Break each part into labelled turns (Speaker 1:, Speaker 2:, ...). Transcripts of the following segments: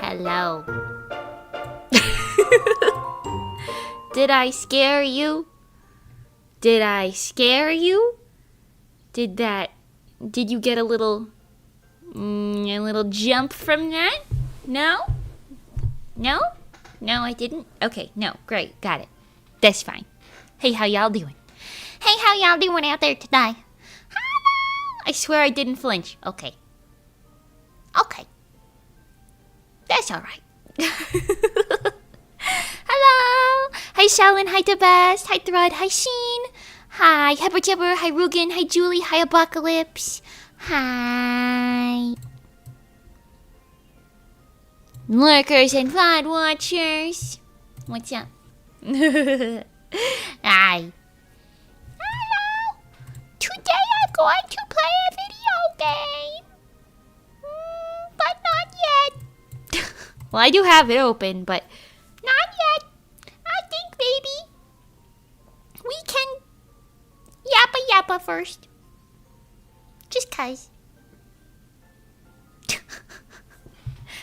Speaker 1: Hello. Did I scare you? Did I scare you? Did you get a little jump from that? No? No? No, I didn't? Okay, no, great, got it. That's fine. Hey, how y'all doing? Hey, how y'all doing out there today? Hello! I swear I didn't flinch. Okay. Okay. That's alright. Hello! Hi, Shaolin. Hi, The Best. Hi, Thrud. Hi, Sheen. Hi, Heberjibber. Hi, Rugen. Hi, Julie. Hi, Apocalypse. Hi. Lurkers and VOD watchers. What's up? Hi. Hello. Today I'm going to play a video game. But not yet. Well, I do have it open, but not yet. I think maybe we can yappa first. Just cuz.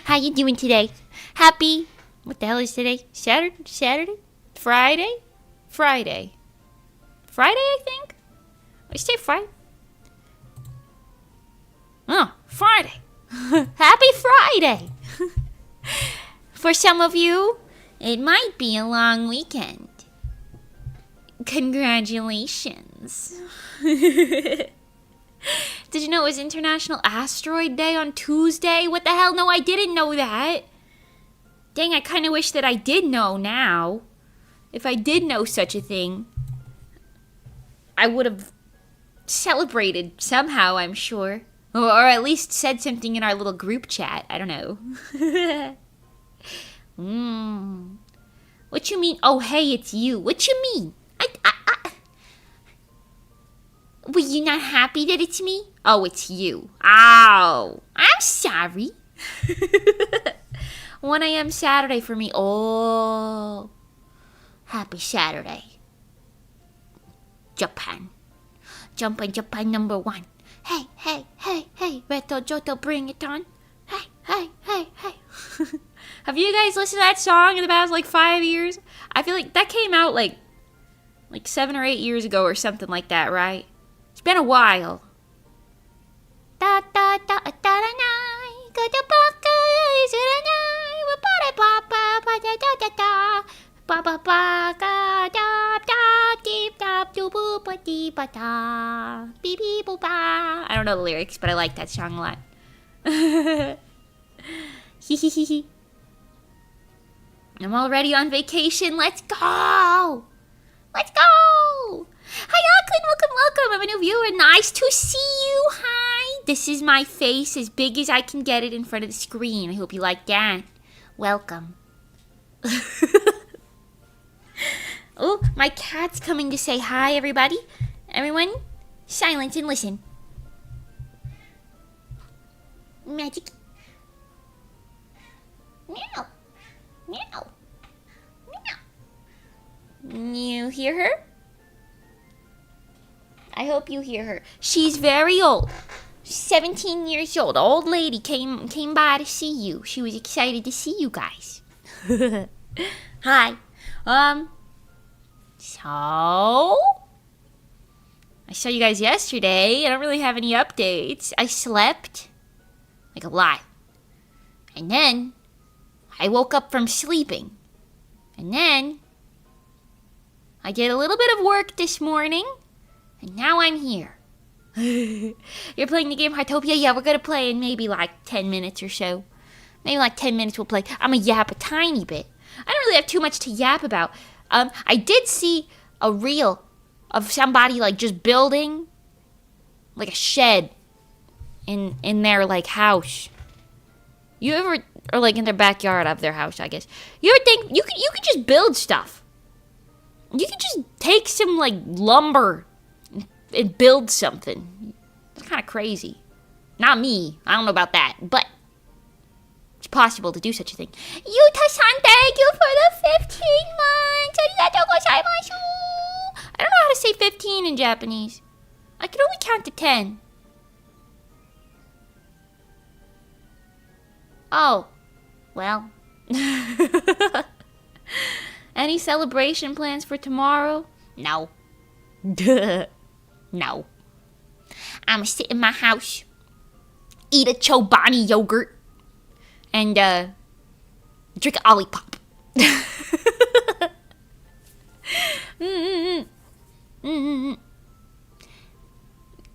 Speaker 1: How you doing today? Happy, what the hell is today? Saturday? Friday, I think? I say Friday. Oh, Friday. Happy Friday. For some of you, it might be a long weekend. Congratulations. Did you know it was International Asteroid Day on Tuesday? What the hell? No, I didn't know that. Dang, I kind of wish that I did know now. If I did know such a thing, I would have celebrated somehow, I'm sure. Or at least said something in our little group chat. I don't know. What you mean? Oh, hey, it's you. What you mean? Were you not happy that it's me? Oh, it's you. Ow. I'm sorry. 1 a.m. Saturday for me. Oh. Happy Saturday. Japan. Japan number 1. Hey. Reto Joto, bring it on. Hey. Have you guys listened to that song in the past, 5 years? I feel like that came out, 7 or 8 years ago or something like that, right? It's been a while. Da da da da da nai, go to baka is it nai, wa ba ba ba da da da da, ba ba ba ga da da deep da do boo ba dee ba da, beep beep boo ba. I don't know the lyrics, but I like that song a lot. Hee. I'm already on vacation. Let's go. Hi, Auckland. Welcome. I'm a new viewer. Nice to see you. Hi. This is my face as big as I can get it in front of the screen. I hope you like that. Welcome. Oh, my cat's coming to say hi, everybody. Everyone, silence and listen. Magic. Meow. You hear her? I hope you hear her. She's very old. 17 years old. Old lady came by to see you. She was excited to see you guys. Hi. So I saw you guys yesterday. I don't really have any updates. I slept a lot. And then I woke up from sleeping. And then I did a little bit of work this morning. And now I'm here. You're playing the game Heartopia? Yeah, we're going to play in maybe 10 minutes or so. Maybe 10 minutes we'll play. I'm going to yap a tiny bit. I don't really have too much to yap about. I did see a reel of somebody just building a shed in their house. You ever, or in their backyard of their house, I guess. You ever think you could just build stuff? You could just take some lumber and build something. It's kind of crazy. Not me. I don't know about that, but it's possible to do such a thing. Yuta-san, thank you for the 15 months. Arigatou gozaimasu. I don't know how to say 15 in Japanese. I can only count to 10. Oh, Well. Any celebration plans for tomorrow? No. Duh. No. I'm gonna sit in my house, eat a Chobani yogurt, and drink a Olipop.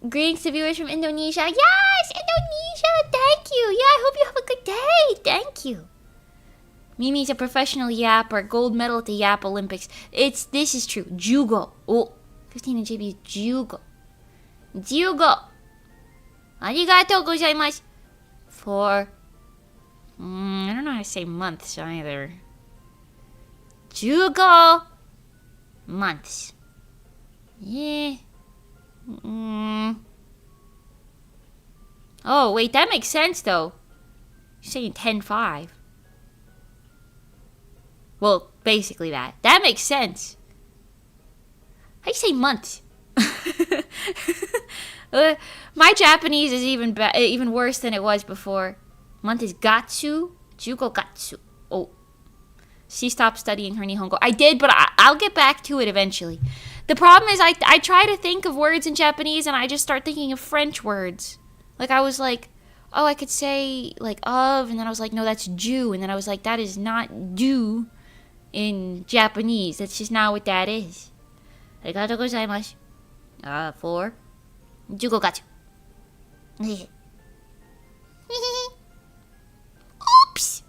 Speaker 1: Greetings to viewers from Indonesia. Yes, Indonesia. Thank you. Yeah, I hope you have a good day. Thank you. Mimi's a professional yapper, gold medal at the Yap Olympics. This is true. Jugo. Oh, 15 and JB is Jugo. Jugo. Arigatou gozaimasu. For, I don't know how to say months either. Jugo months. Yeah. Oh, wait, that makes sense though. You're saying 10-5. Well, basically that. That makes sense. How do you say months? My Japanese is even worse than it was before. Month is gatsu. Jugo gatsu. Oh. She stopped studying her Nihongo. I did, but I'll get back to it eventually. The problem is I try to think of words in Japanese and I just start thinking of French words. Like I was like, oh, I could say like of, and then I was like, no, that's Jew. And then I was like, that is not Jew in Japanese. That's just not what that is. Arigatou gozaimasu. For Jugo gatsu. Oops.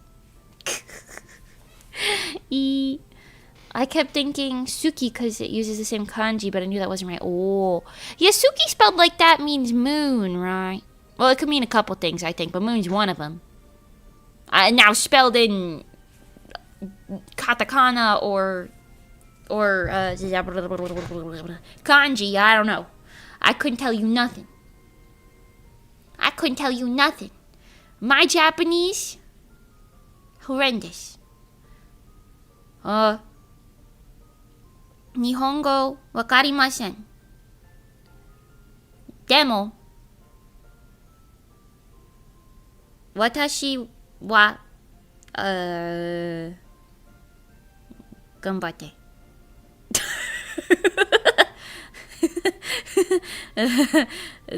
Speaker 1: I kept thinking Suki because it uses the same kanji, but I knew that wasn't right. Oh. Yeah, Suki spelled like that means moon, right? Well, it could mean a couple things, I think, but moon's one of them. Now, spelled in katakana or kanji, I don't know. I couldn't tell you nothing. My Japanese, horrendous. Nihongo wakarimasen. Demo, watashi wa ganbatte.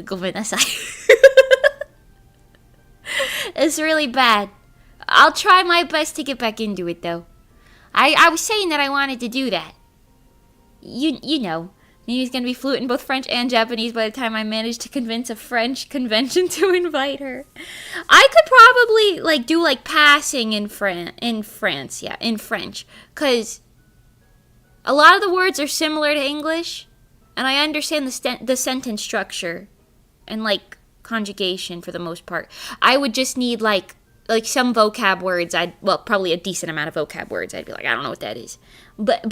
Speaker 1: Gomennasai. It's really bad. I'll try my best to get back into it though. I was saying that I wanted to do that. You know, Mimi's gonna be fluent in both French and Japanese by the time I manage to convince a French convention to invite her. I could probably like do like passing in France, yeah, in French, cause a lot of the words are similar to English, and I understand the sentence structure and like conjugation for the most part. I would just need like some vocab words. Probably a decent amount of vocab words. I'd be like, I don't know what that is, but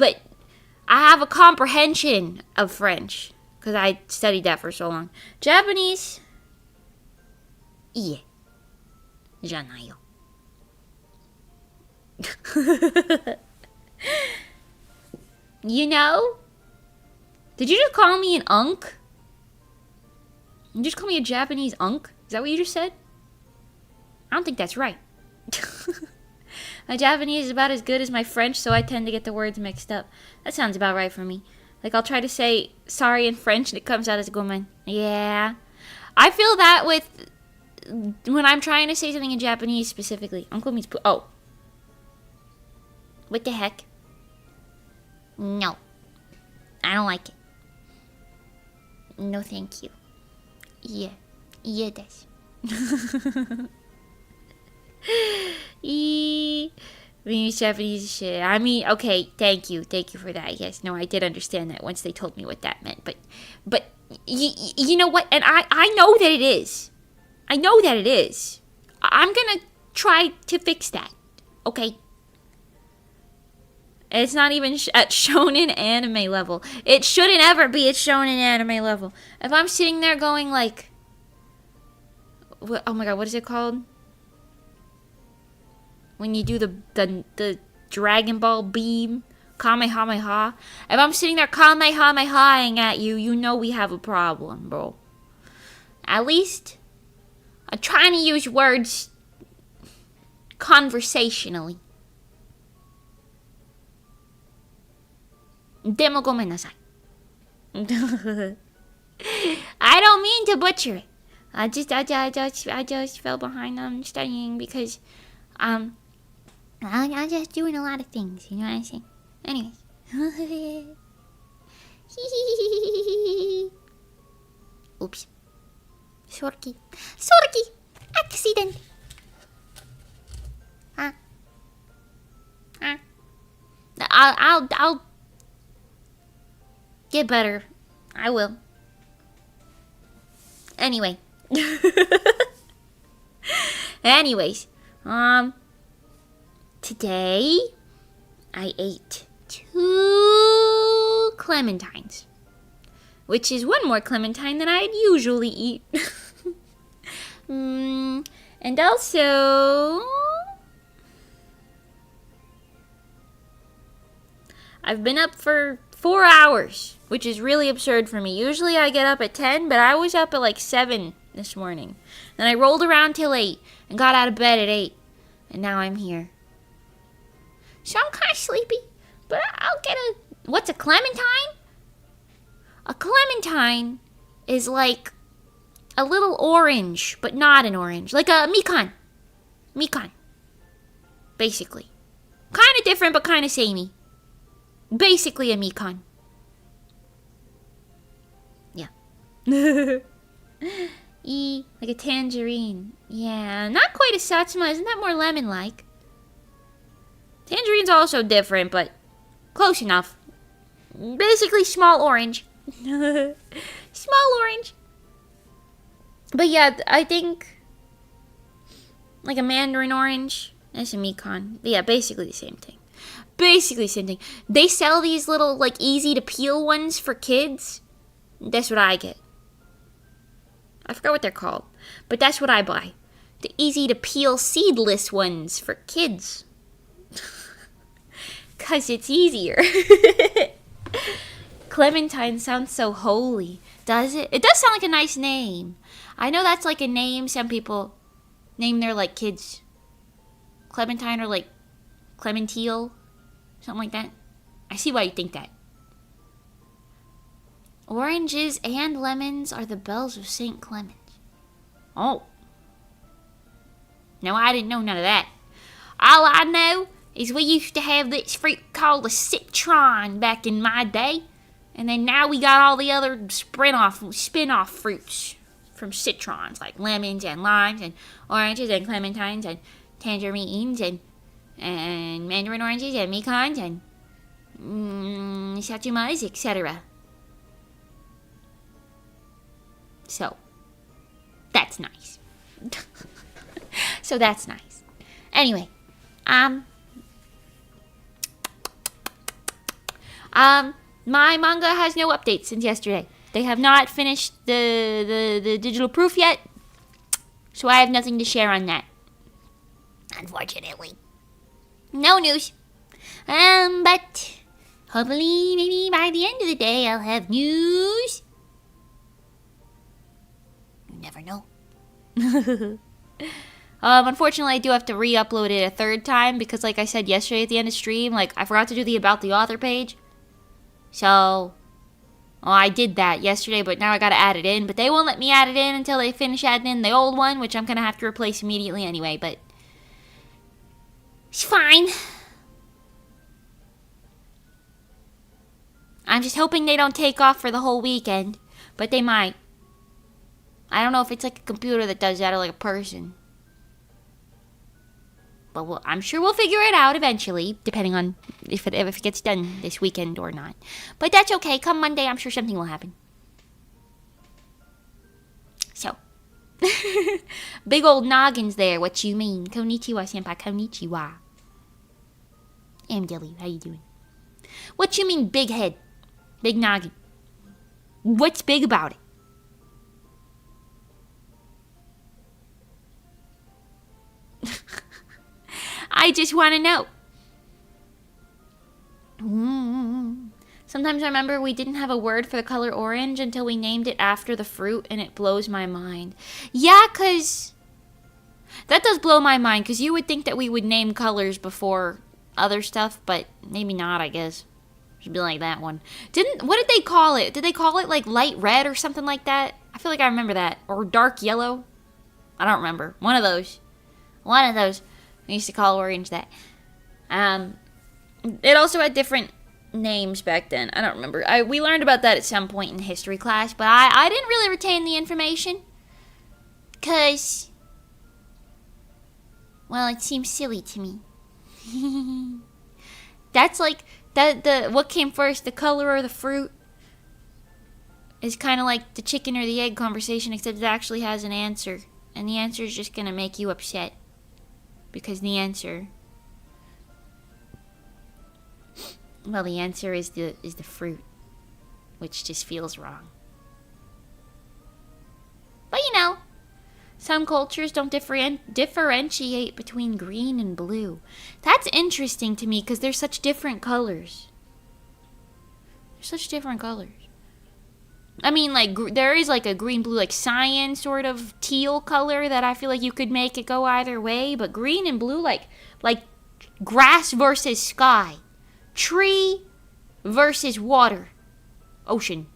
Speaker 1: I have a comprehension of French because I studied that for so long. Japanese, iie, janayo. You know? Did you just call me an unk? You just call me a Japanese unk? Is that what you just said? I don't think that's right. My Japanese is about as good as my French, so I tend to get the words mixed up. That sounds about right for me. Like, I'll try to say sorry in French, and it comes out as gomen. Yeah. I feel that with when I'm trying to say something in Japanese specifically. Uncle means oh. What the heck? No. I don't like it. No, thank you. Yeah. Yeah, desu. Japanese shit. I mean, okay, thank you for that. Yes, no, I did understand that once they told me what that meant. But you know what? And I know that it is. I'm gonna try to fix that. Okay. It's not even at shonen anime level. It shouldn't ever be at shonen anime level. If I'm sitting there going like, oh my god, what is it called? When you do the Dragon Ball beam, Kamehameha. If I'm sitting there Kamehamehaing at you, you know we have a problem, bro. At least, I'm trying to use words conversationally. Demo gomenasai. I don't mean to butcher it. I just fell behind on studying because I'm just doing a lot of things. You know what I'm saying? Anyways. Oops. Sorry. Accident. I'll get better. I will. Anyway. Anyways, today I ate 2 clementines, which is 1 more clementine than I'd usually eat. And also, I've been up for 4 hours, which is really absurd for me. Usually I get up at 10, but I was up at like 7 this morning. Then I rolled around till 8 and got out of bed at 8. And now I'm here. So I'm kind of sleepy, but I'll get what's a clementine? A clementine is like a little orange, but not an orange. Like a mikan. Mikan. Basically. Kind of different, but kind of samey. Basically a mikan. Yeah. Like a tangerine. Yeah, not quite a satsuma. Isn't that more lemon-like? Tangerine's also different, but close enough. Basically small orange. Small orange. But yeah, I think like a mandarin orange. That's a mikan. Yeah, basically the same thing. Basically the same thing. They sell these little like easy to peel ones for kids. That's what I get. I forgot what they're called, but that's what I buy. The easy to peel seedless ones for kids. 'Cause it's easier. Clementine sounds so holy, does it? It does sound like a nice name. I know that's like a name some people name their like kids. Clementine or like Clementine, something like that. I see why you think that. Oranges and lemons are the bells of St. Clement. Oh. No, I didn't know none of that. All I know is we used to have this fruit called a citron back in my day. And then now we got all the other spin-off fruits from citrons, like lemons and limes and oranges and clementines and tangerines and mandarin oranges and mekons and satsumas, etc. So, that's nice. So that's nice. Anyway, my manga has no updates since yesterday. They have not finished the digital proof yet, so I have nothing to share on that. Unfortunately. No news. But hopefully maybe by the end of the day I'll have news. You never know. Unfortunately, I do have to re-upload it a 3rd time because, like I said yesterday at the end of stream, like I forgot to do the About the Author page. So, I did that yesterday, but now I gotta add it in. But they won't let me add it in until they finish adding in the old one, which I'm gonna have to replace immediately anyway. But it's fine. I'm just hoping they don't take off for the whole weekend, but they might. I don't know if it's like a computer that does that or like a person. But I'm sure we'll figure it out eventually, depending on if it gets done this weekend or not. But that's okay. Come Monday, I'm sure something will happen. So. Big old noggins there. What you mean? Konnichiwa, senpai. Konnichiwa. Dilly, how you doing? What you mean, big head? Big noggin? What's big about it? I just want to know. Sometimes I remember we didn't have a word for the color orange until we named it after the fruit, and it blows my mind. Yeah, 'cause That does blow my mind, because you would think that we would name colors before other stuff, but maybe not, I guess. Should be like that one. What did they call it? Did they call it like light red or something like that? I feel like I remember that. Or dark yellow? I don't remember. One of those. We used to call orange that. It also had different names back then. I don't remember. We learned about that at some point in history class, but I didn't really retain the information. Because, well, it seems silly to me. That's like, what came first, the color or the fruit? Is kind of like the chicken or the egg conversation, except it actually has an answer. And the answer is just going to make you upset. Because the answer... Well, the answer is the fruit. Which just feels wrong. But you know, some cultures don't differentiate between green and blue. That's interesting to me because they're such different colors. They're such different colors. I mean, like, there is like a green, blue, like cyan sort of teal color that I feel like you could make it go either way. But green and blue, like grass versus sky. Tree versus water. Ocean.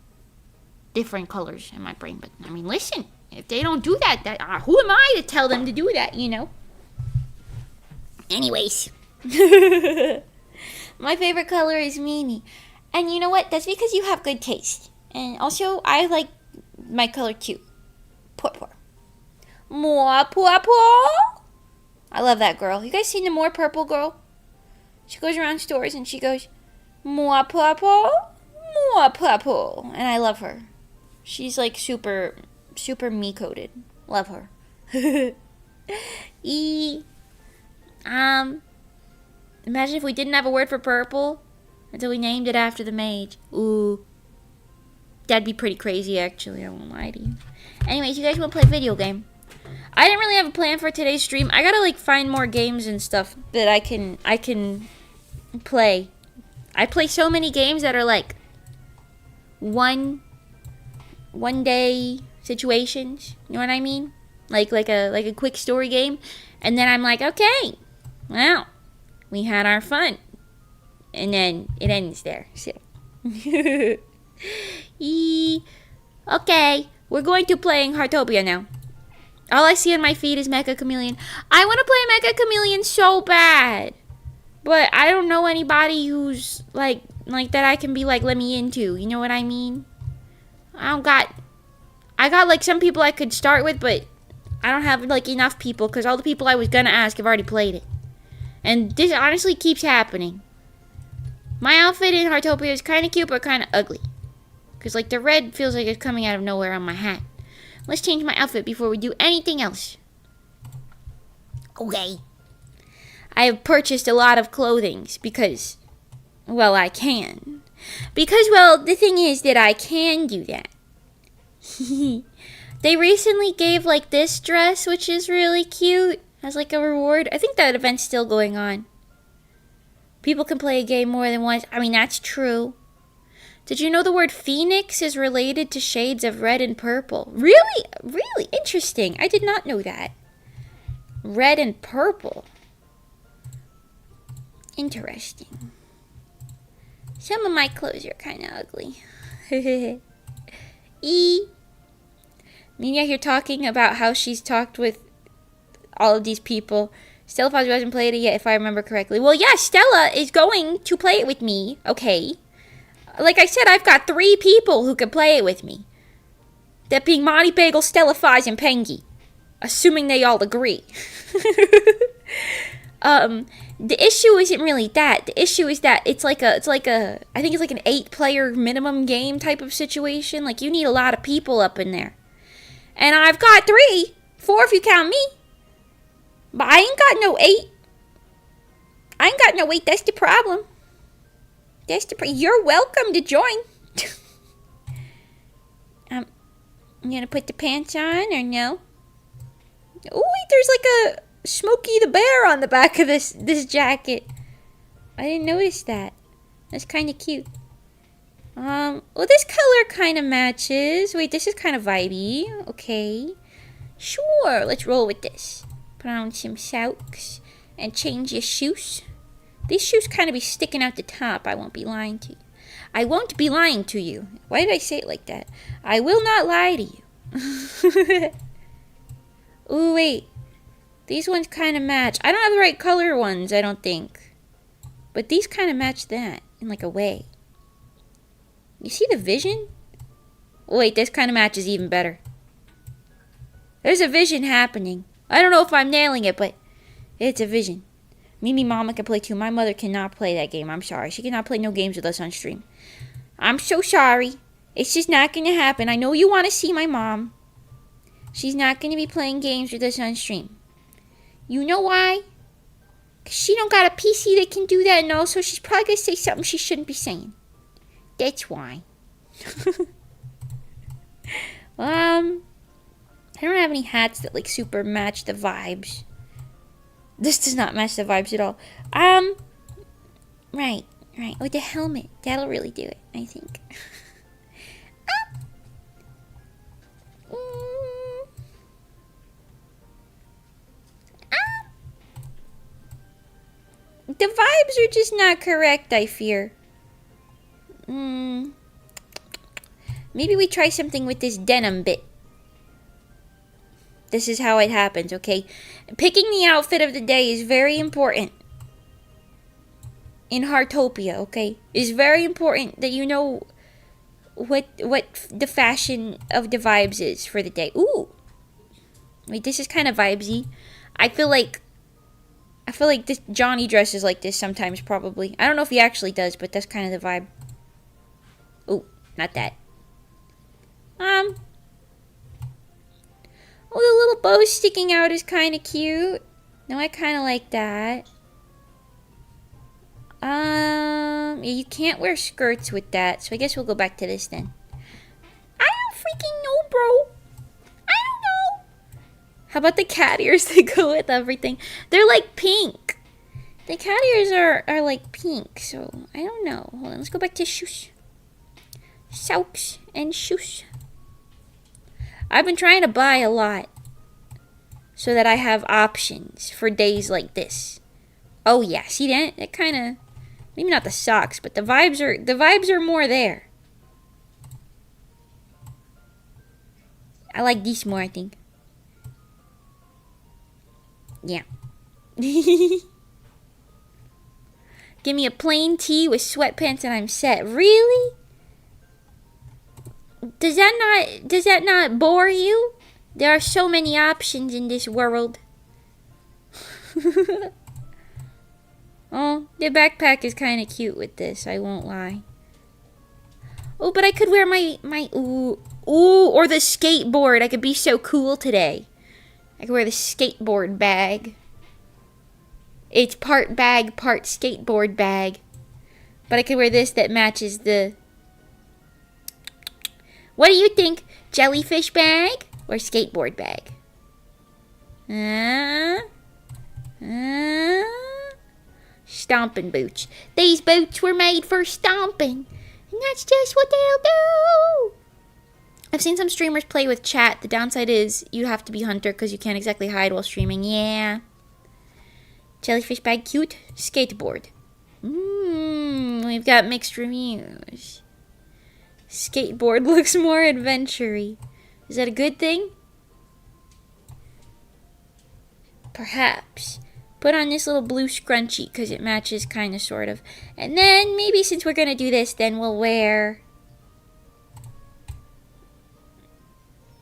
Speaker 1: Different colors in my brain. But, I mean, listen. If they don't do that, who am I to tell them to do that, you know? Anyways. My favorite color is Mimi. And you know what? That's because you have good taste. And also, I like my color too. Purple. More purple. I love that girl. You guys seen the More Purple girl? She goes around stores and she goes, more purple, more purple. And I love her. She's like super me-coded. Love her. Imagine if we didn't have a word for purple until we named it after the mage. Ooh. That'd be pretty crazy, actually. I won't lie to you. Anyways, you guys want to play a video game? I didn't really have a plan for today's stream. I gotta like find more games and stuff that I can play. I play so many games that are like one day situations. You know what I mean? Like a quick story game, and then I'm like, okay, well, we had our fun, and then it ends there. So. Okay, we're going to playing Heartopia now. All I see on my feed is Mecha Chameleon. I want to play Mecha Chameleon so bad, but I don't know anybody who's like that I can be like, let me into. You know what I mean? I got like some people I could start with, but I don't have like enough people because all the people I was gonna ask have already played it, and this honestly keeps happening. My outfit in Heartopia is kind of cute, but kind of ugly. Because, like, the red feels like it's coming out of nowhere on my hat. Let's change my outfit before we do anything else. Okay. I have purchased a lot of clothing because, well, I can. Because, well, the thing is that I can do that. They recently gave, like, this dress, which is really cute, as, like, a reward. I think that event's still going on. People can play a game more than once. I mean, that's true. Did you know the word phoenix is related to shades of red and purple? Really? Really interesting. I did not know that. Red and purple. Interesting. Some of my clothes are kind of ugly. Mia here talking about how she's talked with all of these people. Stella Fozzie hasn't played it yet, if I remember correctly. Well, yeah, Stella is going to play it with me. Okay. Like I said, I've got 3 people who can play it with me. That being Monty Bagel, Stella Fozzie, and Pengy. Assuming they all agree. The issue isn't really that. The issue is that I think it's like an 8-player minimum game type of situation. Like, you need a lot of people up in there. And I've got 3. 4 if you count me. But I ain't got no 8. That's the problem. You're welcome to join. I'm gonna put the pants on, or no? Oh, wait, there's like a Smokey the Bear on the back of this jacket. I didn't notice that. That's kind of cute. Well, this color kind of matches. Wait, this is kind of vibey. Okay. Sure, let's roll with this. Put on some socks and change your shoes. These shoes kind of be sticking out the top. I won't be lying to you. I won't be lying to you. Why did I say it like that? I will not lie to you. Ooh, wait. These ones kind of match. I don't have the right color ones, I don't think. But these kind of match that in like a way. You see the vision? Oh, wait, this kind of matches even better. There's a vision happening. I don't know if I'm nailing it, but it's a vision. Mimi Mama can play too. My mother cannot play that game. I'm sorry. She cannot play no games with us on stream. I'm so sorry. It's just not going to happen. I know you want to see my mom. She's not going to be playing games with us on stream. You know why? Because she don't got a PC that can do that, and also she's probably going to say something she shouldn't be saying. That's why. I don't have any hats that like super match the vibes. This does not match the vibes at all. Right. With the helmet. That'll really do it, I think. The vibes are just not correct, I fear. Maybe we try something with this denim bit. This is how it happens, okay? Picking the outfit of the day is very important. In Heartopia, okay? It's very important that you know what the fashion of the vibes is for the day. Ooh. Wait, this is kind of vibesy. I feel like this Johnny dresses like this sometimes, probably. I don't know if he actually does, but that's kind of the vibe. Ooh, not that. Oh, the little bow sticking out is kind of cute. No, I kind of like that. Yeah, you can't wear skirts with that, so I guess we'll go back to this then. I don't freaking know, bro. I don't know. How about the cat ears that go with everything? They're like pink. The cat ears are like pink, so I don't know. Hold on, let's go back to shoes. Socks and shoes. I've been trying to buy a lot so that I have options for days like this. Oh yeah, see that? That kind of, maybe not the socks, but the vibes are more there. I like these more, I think. Yeah. Give me a plain tee with sweatpants and I'm set. Really? Does that not bore you? There are so many options in this world. Oh, the backpack is kind of cute with this, I won't lie. Oh, but I could wear my ooh, or the skateboard. I could be so cool today. I could wear the skateboard bag. It's part bag, part skateboard bag. But I could wear this that matches the... What do you think? Jellyfish bag or skateboard bag? Stomping boots. These boots were made for stomping. And that's just what they'll do. I've seen some streamers play with chat. The downside is you have to be Hunter because you can't exactly hide while streaming. Yeah. Jellyfish bag cute. Skateboard. We've got mixed reviews. Skateboard looks more adventure-y. Is that a good thing? Perhaps. Put on this little blue scrunchie because it matches kind of, sort of. And then maybe since we're going to do this, then we'll wear...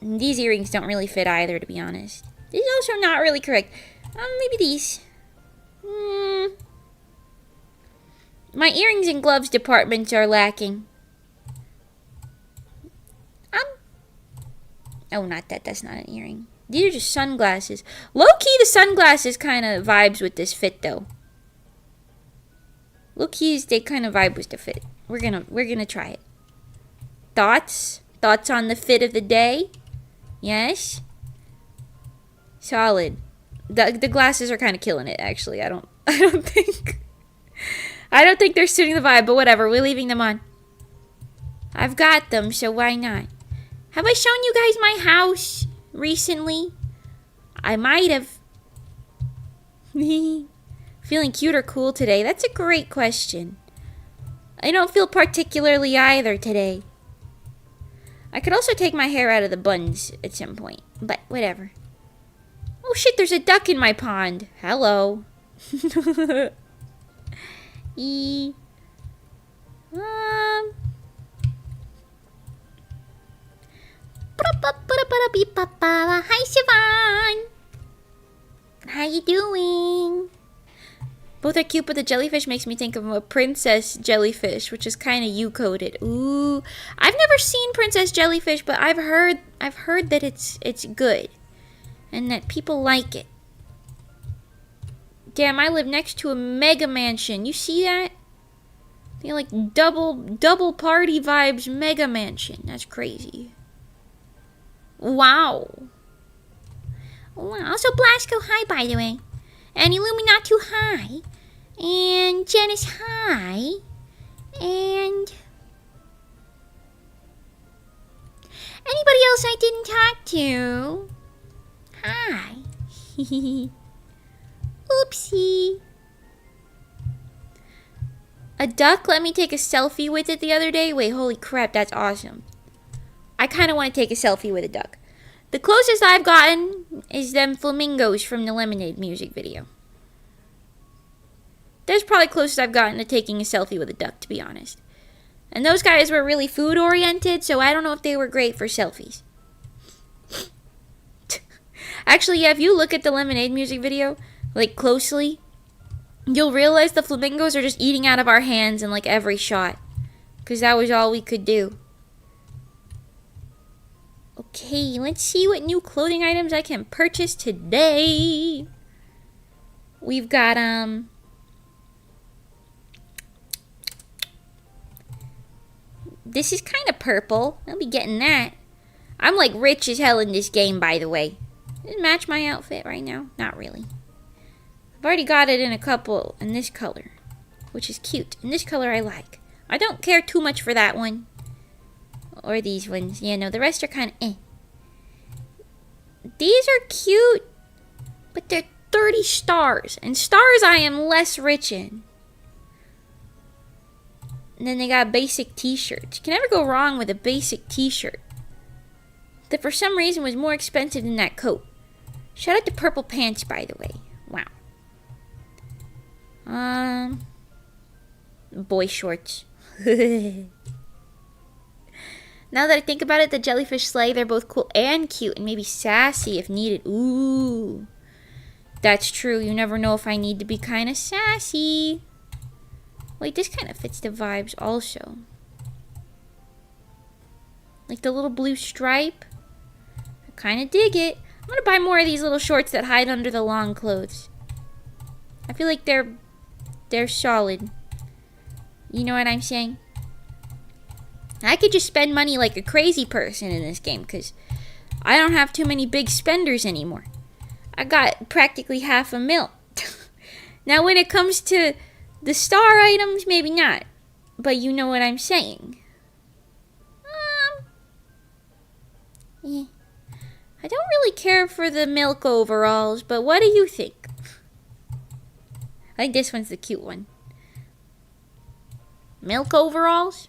Speaker 1: These earrings don't really fit either, to be honest. These are also not really correct. Maybe these. My earrings and gloves departments are lacking. Oh, not that. That's not an earring. These are just sunglasses. Low-key, the sunglasses kind of vibes with this fit, though. Low-key, they kind of vibe with the fit. We're gonna try it. Thoughts? Thoughts on the fit of the day? Yes? Solid. The glasses are kind of killing it, actually. I don't think they're suiting the vibe, but whatever. We're leaving them on. I've got them, so why not? Have I shown you guys my house recently? I might have. Feeling cute or cool today? That's a great question. I don't feel particularly either today. I could also take my hair out of the buns at some point, but whatever. Oh shit, there's a duck in my pond. Hello. Hi, SIvan. How you doing? Both are cute, but the jellyfish makes me think of a princess jellyfish, which is kind of U-coded. Ooh, I've never seen princess jellyfish, but I've heard that it's good, and that people like it. Damn, I live next to a mega mansion. You see that? They're like double party vibes mega mansion. That's crazy. Wow. Wow. Also, Blasco, hi, by the way. And Illuminatu, hi. And Janice, hi. And anybody else I didn't talk to? Hi. Oopsie. A duck let me take a selfie with it the other day. Wait, holy crap, that's awesome. I kind of want to take a selfie with a duck. The closest I've gotten is them flamingos from the Lemonade music video. That's probably closest I've gotten to taking a selfie with a duck, to be honest. And those guys were really food oriented, so I don't know if they were great for selfies. Actually, yeah, if you look at the Lemonade music video, like closely, you'll realize the flamingos are just eating out of our hands in like every shot. Because that was all we could do. Okay, let's see what new clothing items I can purchase today. We've got, this is kind of purple. I'll be getting that. I'm like rich as hell in this game, by the way. Does it match my outfit right now? Not really. I've already got it in a couple in this color, which is cute. And this color I like. I don't care too much for that one. Or these ones. Yeah, no, the rest are kind of eh. These are cute, but they're 30 stars. And stars I am less rich in. And then they got basic t-shirts. You can never go wrong with a basic t-shirt. That for some reason was more expensive than that coat. Shout out to Purple Pants, by the way. Wow. Boy shorts. Now that I think about it, the jellyfish sleigh, they're both cool and cute and maybe sassy if needed. Ooh. That's true. You never know if I need to be kind of sassy. Wait, this kind of fits the vibes also. Like the little blue stripe. I kind of dig it. I'm going to buy more of these little shorts that hide under the long clothes. I feel like they're solid. You know what I'm saying? I could just spend money like a crazy person in this game because I don't have too many big spenders anymore. I got practically $500,000. Now when it comes to the star items, maybe not. But you know what I'm saying. Yeah. I don't really care for the milk overalls, but what do you think? I think this one's the cute one. Milk overalls?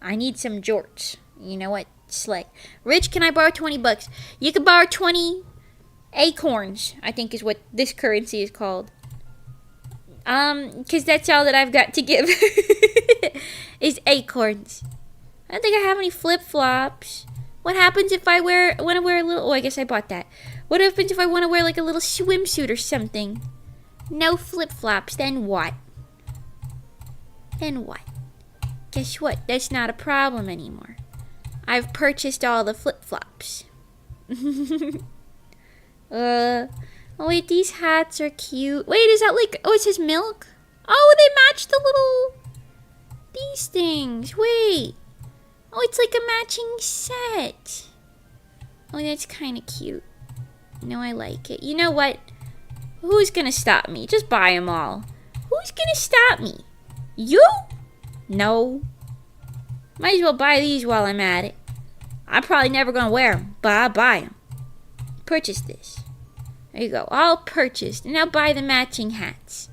Speaker 1: I need some jorts. You know what? Slay. Rich, can I borrow 20 bucks? You can borrow 20 acorns, I think is what this currency is called. Because that's all that I've got to give. Is acorns. I don't think I have any flip-flops. What happens if I want to wear a little... Oh, I guess I bought that. What happens if I want to wear like a little swimsuit or something? No flip-flops. Then what? Then what? Guess what? That's not a problem anymore. I've purchased all the flip-flops. Oh wait, these hats are cute. Wait, is that like... Oh, it says milk? Oh, they match the little... These things. Wait. Oh, it's like a matching set. Oh, that's kind of cute. No, I like it. You know what? Who's gonna stop me? Just buy them all. Who's gonna stop me? You? No. Might as well buy these while I'm at it. I'm probably never gonna wear them, but I'll buy them. Purchase this. There you go. All purchased. And now buy the matching hats.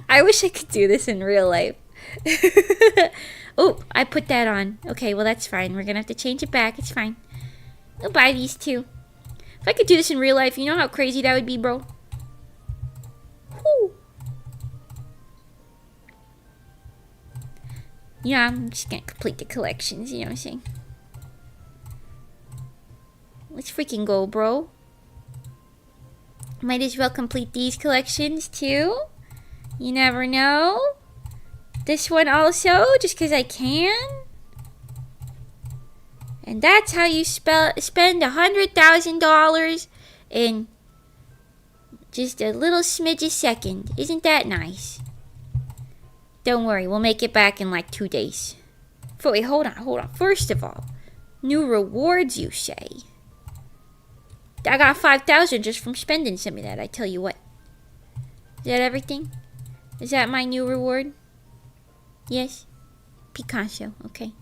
Speaker 1: I wish I could do this in real life. Oh, I put that on. Okay, well that's fine. We're gonna have to change it back. It's fine. I'll buy these too. If I could do this in real life, you know how crazy that would be, bro? Whew. Yeah, I'm just gonna complete the collections, you know what I'm saying? Let's freaking go, bro. Might as well complete these collections too. You never know. This one also, just because I can. And that's how you spend $100,000 in just a little smidge a second. Isn't that nice? Don't worry, we'll make it back in like 2 days. Wait, hold on. First of all, new rewards, you say? I got 5,000 just from spending some of that, I tell you what. Is that everything? Is that my new reward? Yes? Picasso, okay.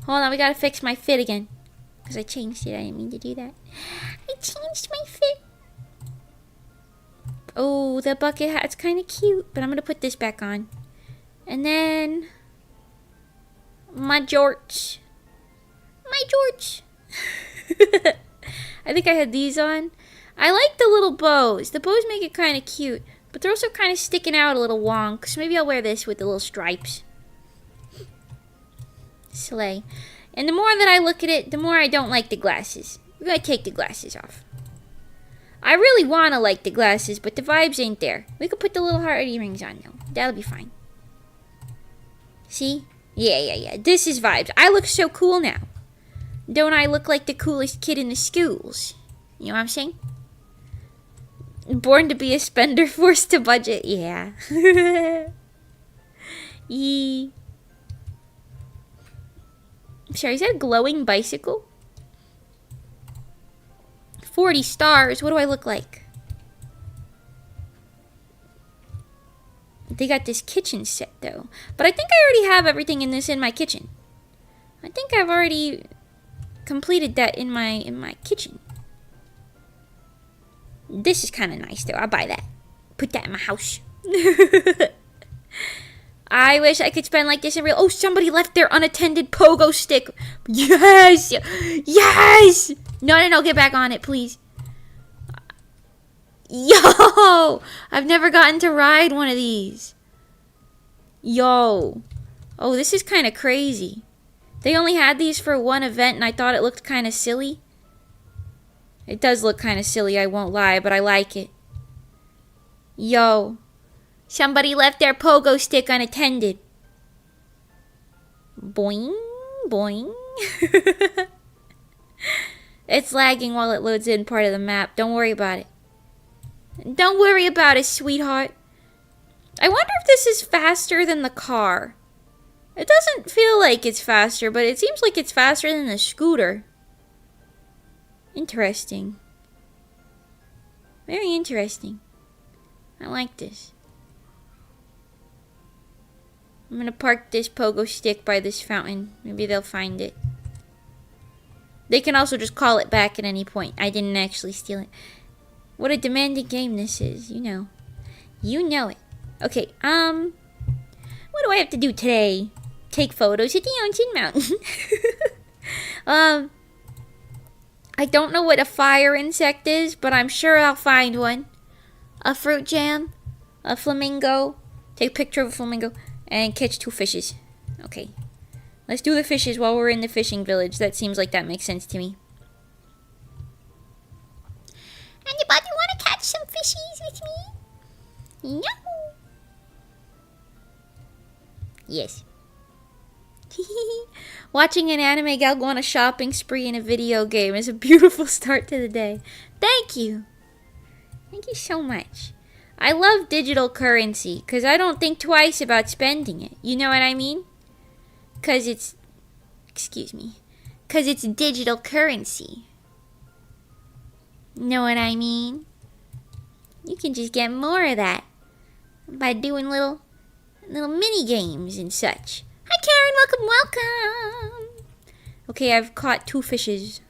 Speaker 1: Hold on, we gotta fix my fit again. Because I changed it, I didn't mean to do that. I changed my fit. Oh, the bucket hat's kind of cute, but I'm gonna put this back on. And then... my jorts. I think I had these on. I like the little bows. The bows make it kind of cute. But they're also kind of sticking out a little wonk. So maybe I'll wear this with the little stripes. Slay. And the more that I look at it, the more I don't like the glasses. We're going to take the glasses off. I really want to like the glasses, but the vibes ain't there. We could put the little heart earrings on though. That'll be fine. See? Yeah. This is vibes. I look so cool now. Don't I look like the coolest kid in the schools? You know what I'm saying? Born to be a spender, forced to budget. Yeah. Yee. I'm sorry, is that a glowing bicycle? 40 stars. What do I look like? They got this kitchen set though. But I think I already have everything in my kitchen. I think I've already completed that in my kitchen. This is kind of nice though. I'll buy that. Put that in my house. I wish I could spend like this in real. Oh, somebody left their unattended pogo stick. Yes! Yes! No, get back on it, please. Yo! I've never gotten to ride one of these. Yo. Oh, this is kind of crazy. They only had these for one event and I thought it looked kind of silly. It does look kind of silly, I won't lie, but I like it. Yo. Somebody left their pogo stick unattended. Boing, boing. It's lagging while it loads in part of the map. Don't worry about it. Don't worry about it, sweetheart. I wonder if this is faster than the car. It doesn't feel like it's faster, but it seems like it's faster than the scooter. Interesting. Very interesting. I like this. I'm gonna park this pogo stick by this fountain. Maybe they'll find it. They can also just call it back at any point. I didn't actually steal it. What a demanding game this is, you know. You know it. Okay, what do I have to do today? Take photos at the Ancient Mountain. I don't know what a fire insect is, but I'm sure I'll find one. A fruit jam, a flamingo, take a picture of a flamingo, and catch 2 fishes. Okay. Let's do the fishes while we're in the fishing village. That seems like that makes sense to me. Anybody want to catch some fishies with me? No. Yes. Watching an anime gal go on a shopping spree in a video game is a beautiful start to the day. Thank you. Thank you so much. I love digital currency because I don't think twice about spending it. You know what I mean? Because it's... Excuse me. Because it's digital currency. Know what I mean? You can just get more of that by doing little mini games and such. Hi Karen, welcome. Okay, I've caught 2 fishes.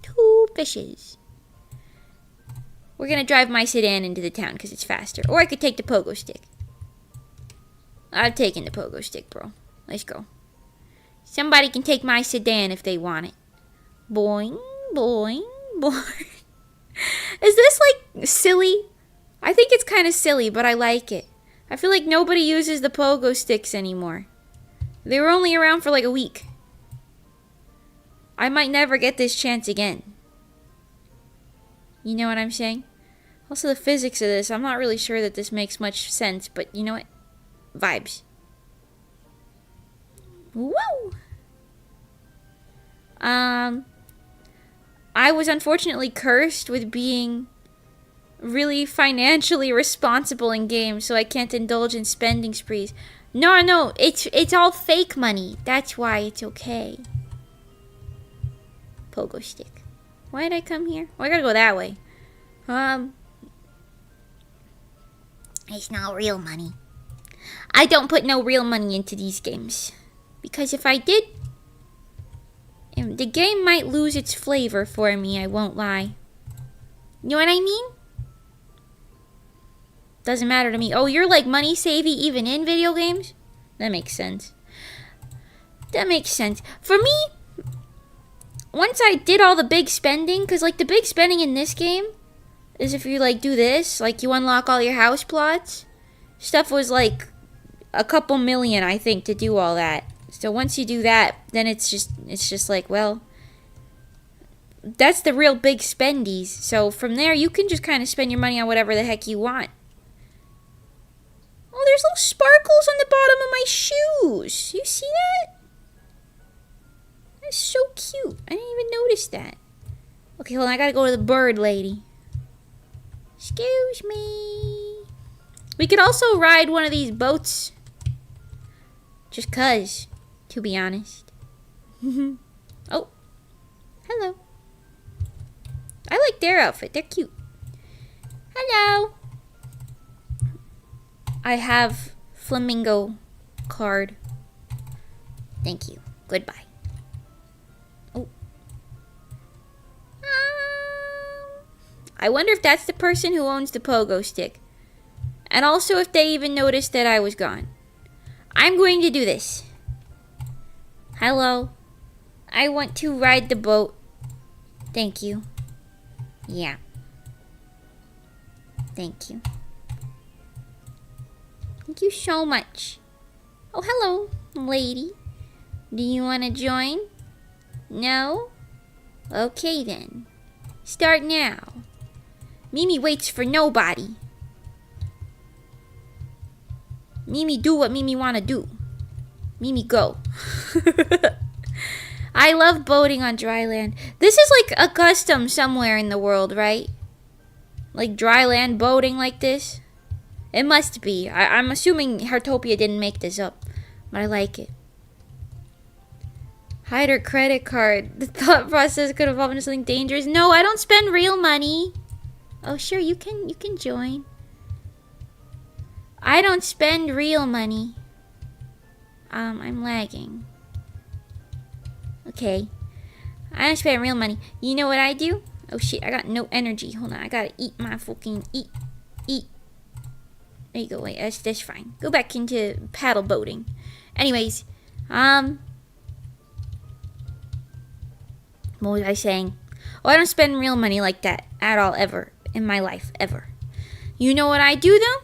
Speaker 1: 2. fishes. We're gonna drive my sedan into the town because it's faster. Or I could take the pogo stick. I'm taking the pogo stick, bro. Let's go. Somebody can take my sedan if they want it. Boing, boing, boing. Is this like silly? I think it's kind of silly, but I like it. I feel like nobody uses the pogo sticks anymore. They were only around for like a week. I might never get this chance again. You know what I'm saying? Also, the physics of this, I'm not really sure that this makes much sense, but you know what? Vibes. Woo! I was unfortunately cursed with being really financially responsible in games, so I can't indulge in spending sprees. No, it's all fake money. That's why it's okay. Pogo stick. Why did I come here? Oh, I gotta go that way. It's not real money. I don't put no real money into these games. Because if I did, the game might lose its flavor for me, I won't lie. You know what I mean? Doesn't matter to me. Oh, you're like money savvy even in video games? That makes sense. That makes sense. For me, once I did all the big spending, because like the big spending in this game is if you like do this, like you unlock all your house plots. Stuff was like a couple million, I think, to do all that. So once you do that, then it's just like, well, that's the real big spendies. So from there, you can just kind of spend your money on whatever the heck you want. Oh, there's little sparkles on the bottom of my shoes. You see that? That's so cute. I didn't even notice that. Okay, hold on. I gotta go to the bird lady. Excuse me. We could also ride one of these boats. Just cuz, to be honest. Oh. Hello. I like their outfit. They're cute. Hello. I have flamingo card. Thank you. Goodbye. Oh. I wonder if that's the person who owns the pogo stick. And also if they even noticed that I was gone. I'm going to do this. Hello. I want to ride the boat. Thank you. Yeah. Thank you. Thank you so much. Oh, hello, lady. Do you want to join? No? Okay, then. Start now. Mimi waits for nobody. Mimi do what Mimi want to do. Mimi go. I love boating on dry land. This is like a custom somewhere in the world, right? Like dry land boating like this? It must be. I'm assuming Heartopia didn't make this up, but I like it. Hide her credit card. The thought process could evolve into something dangerous. No, I don't spend real money. Oh, sure, you can join. I don't spend real money. I'm lagging. Okay. I don't spend real money. You know what I do? Oh shit, I got no energy. Hold on, I gotta eat my fucking eat. There you go. Wait, that's fine. Go back into paddle boating. Anyways, what was I saying? Oh, I don't spend real money like that at all, ever in my life, ever. You know what I do though?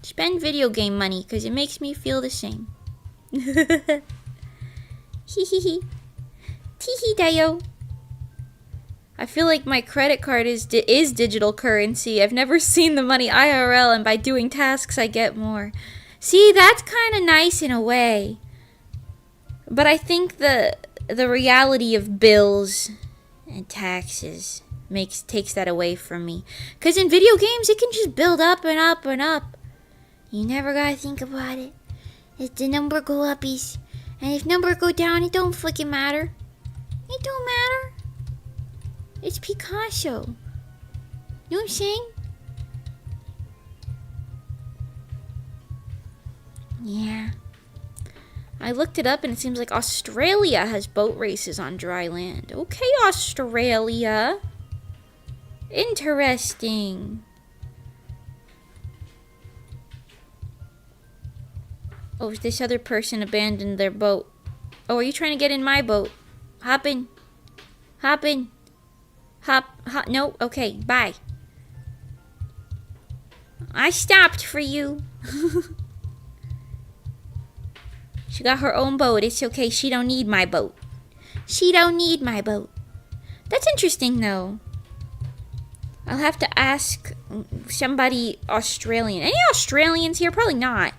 Speaker 1: Spend video game money because it makes me feel the same. Hee hee hee. Tee hee dayo. I feel like my credit card is digital currency. I've never seen the money IRL, and by doing tasks, I get more. See, that's kind of nice in a way. But I think the reality of bills and taxes takes that away from me. Because in video games, it can just build up and up and up. You never gotta think about it. If the number go up, and if number go down, it don't fucking matter. It don't matter. It's Picasso. You know what I'm saying? Yeah. I looked it up and it seems like Australia has boat races on dry land. Okay, Australia. Interesting. Oh, this other person abandoned their boat. Oh, are you trying to get in my boat? Hop in. Hop in. Hop. No, okay, bye. I stopped for you. She got her own boat. It's okay. She don't need my boat. She don't need my boat. That's interesting, though. I'll have to ask somebody Australian. Any Australians here? Probably not.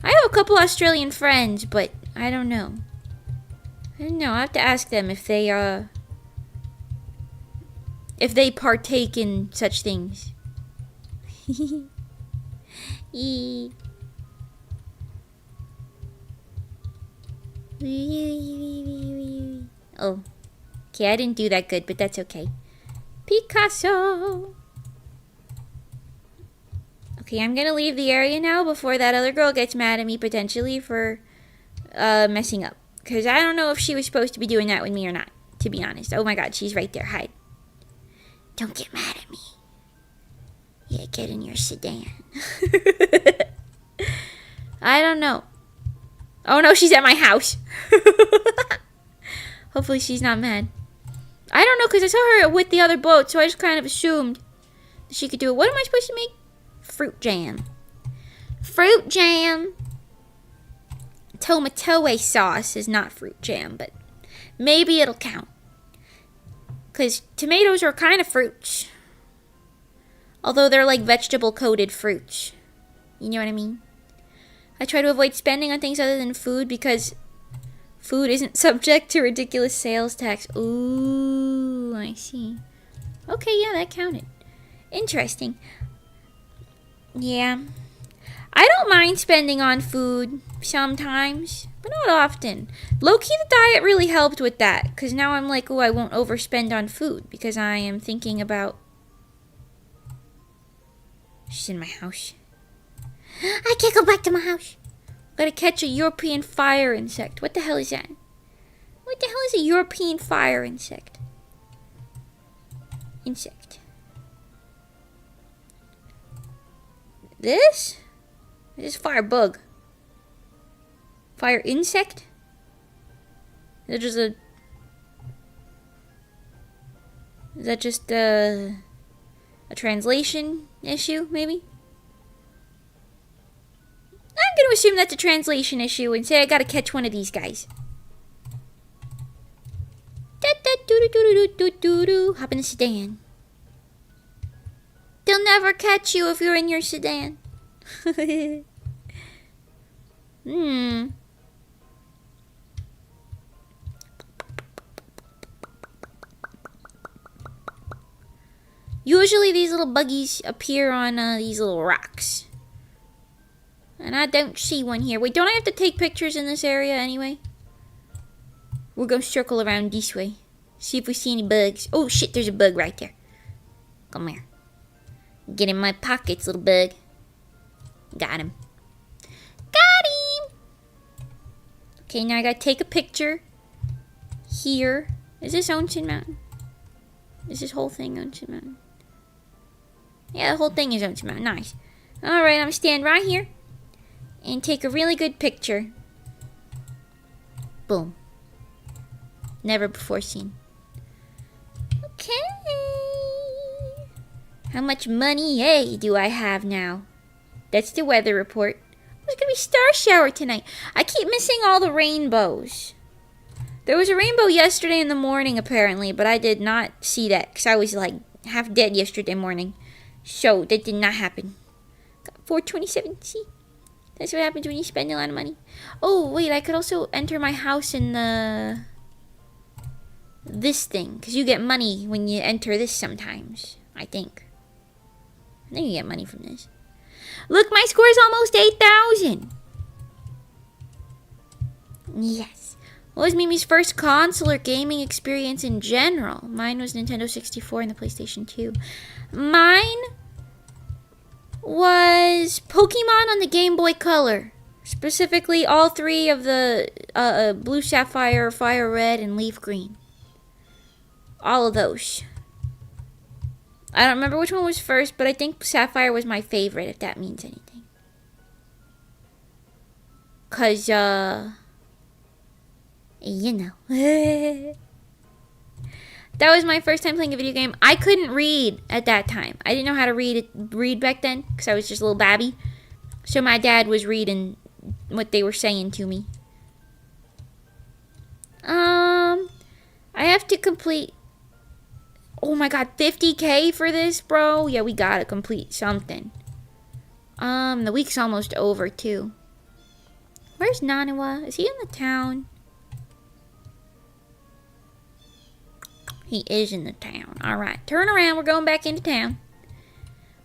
Speaker 1: I have a couple Australian friends, but I don't know. I'll have to ask them if they partake in such things. Oh, okay, I didn't do that good, but that's okay. Picasso. Okay, I'm gonna leave the area now before that other girl gets mad at me potentially for messing up. Because I don't know if she was supposed to be doing that with me or not, to be honest. Oh my god, she's right there. Hide. Don't get mad at me. Yeah, get in your sedan. I don't know. Oh no, she's at my house. Hopefully she's not mad. I don't know, because I saw her with the other boat, so I just kind of assumed that she could do it. What am I supposed to make? Fruit jam. Fruit jam. Tomatoe sauce is not fruit jam, but maybe it'll count. Because tomatoes are kind of fruits. Although they're like vegetable-coated fruits. You know what I mean? I try to avoid spending on things other than food because food isn't subject to ridiculous sales tax. Ooh, I see. Okay, yeah, that counted. Interesting. Yeah. I don't mind spending on food sometimes, but not often. Low-key, the diet really helped with that, because now I'm like, oh, I won't overspend on food, because I am thinking about... She's in my house. I can't go back to my house. Gotta catch a European fire insect. What the hell is that? What the hell is a European fire insect? Insect. This? This is fire bug. Fire insect? Is that just a translation issue, maybe? I'm gonna assume that's a translation issue and say I gotta catch one of these guys. Hop in the sedan. They'll never catch you if you're in your sedan. Usually these little buggies appear on these little rocks. And I don't see one here. Wait, don't I have to take pictures in this area anyway? We're gonna circle around this way. See if we see any bugs. Oh shit, there's a bug right there. Come here. Get in my pockets, little bug. Got him. Got him! Okay, now I gotta take a picture. Here. Is this Ocean Mountain? Is this whole thing Ocean Mountain? Yeah, the whole thing is Ocean Mountain. Nice. Alright, I'm gonna stand right here and take a really good picture. Boom. Never before seen. Okay. How much money do I have now? That's the weather report. There's gonna be star shower tonight. I keep missing all the rainbows. There was a rainbow yesterday in the morning apparently, but I did not see that because I was like half dead yesterday morning. So that did not happen. Got 427. See? That's what happens when you spend a lot of money. Oh, wait, I could also enter my house in this thing. Because you get money when you enter this sometimes, I think. I think you get money from this. Look, my score is almost 8,000. Yes. What was Mimi's first console or gaming experience in general? Mine was Nintendo 64 and the PlayStation 2. Mine was Pokemon on the Game Boy Color. Specifically, all 3 of the blue sapphire, fire red, and leaf green. All of those. I don't remember which one was first, but I think sapphire was my favorite, if that means anything. Cause, you know. That was my first time playing a video game. I couldn't read at that time. I didn't know how to read back then, because I was just a little babby. So my dad was reading what they were saying to me. I have to complete, oh my god, 50K for this, bro? Yeah, we gotta complete something. The week's almost over, too. Where's Nanawa? Is he in the town? He is in the town. Alright, turn around. We're going back into town.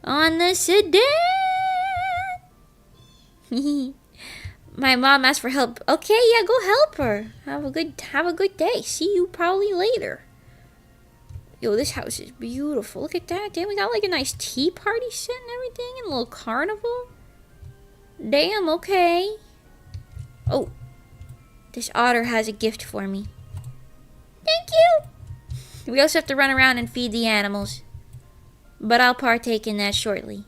Speaker 1: On the sedan! My mom asked for help. Okay, yeah, go help her. Have a good day. See you probably later. Yo, this house is beautiful. Look at that. Damn, we got like a nice tea party set and everything. And a little carnival. Damn, okay. Oh. This otter has a gift for me. Thank you. We also have to run around and feed the animals. But I'll partake in that shortly.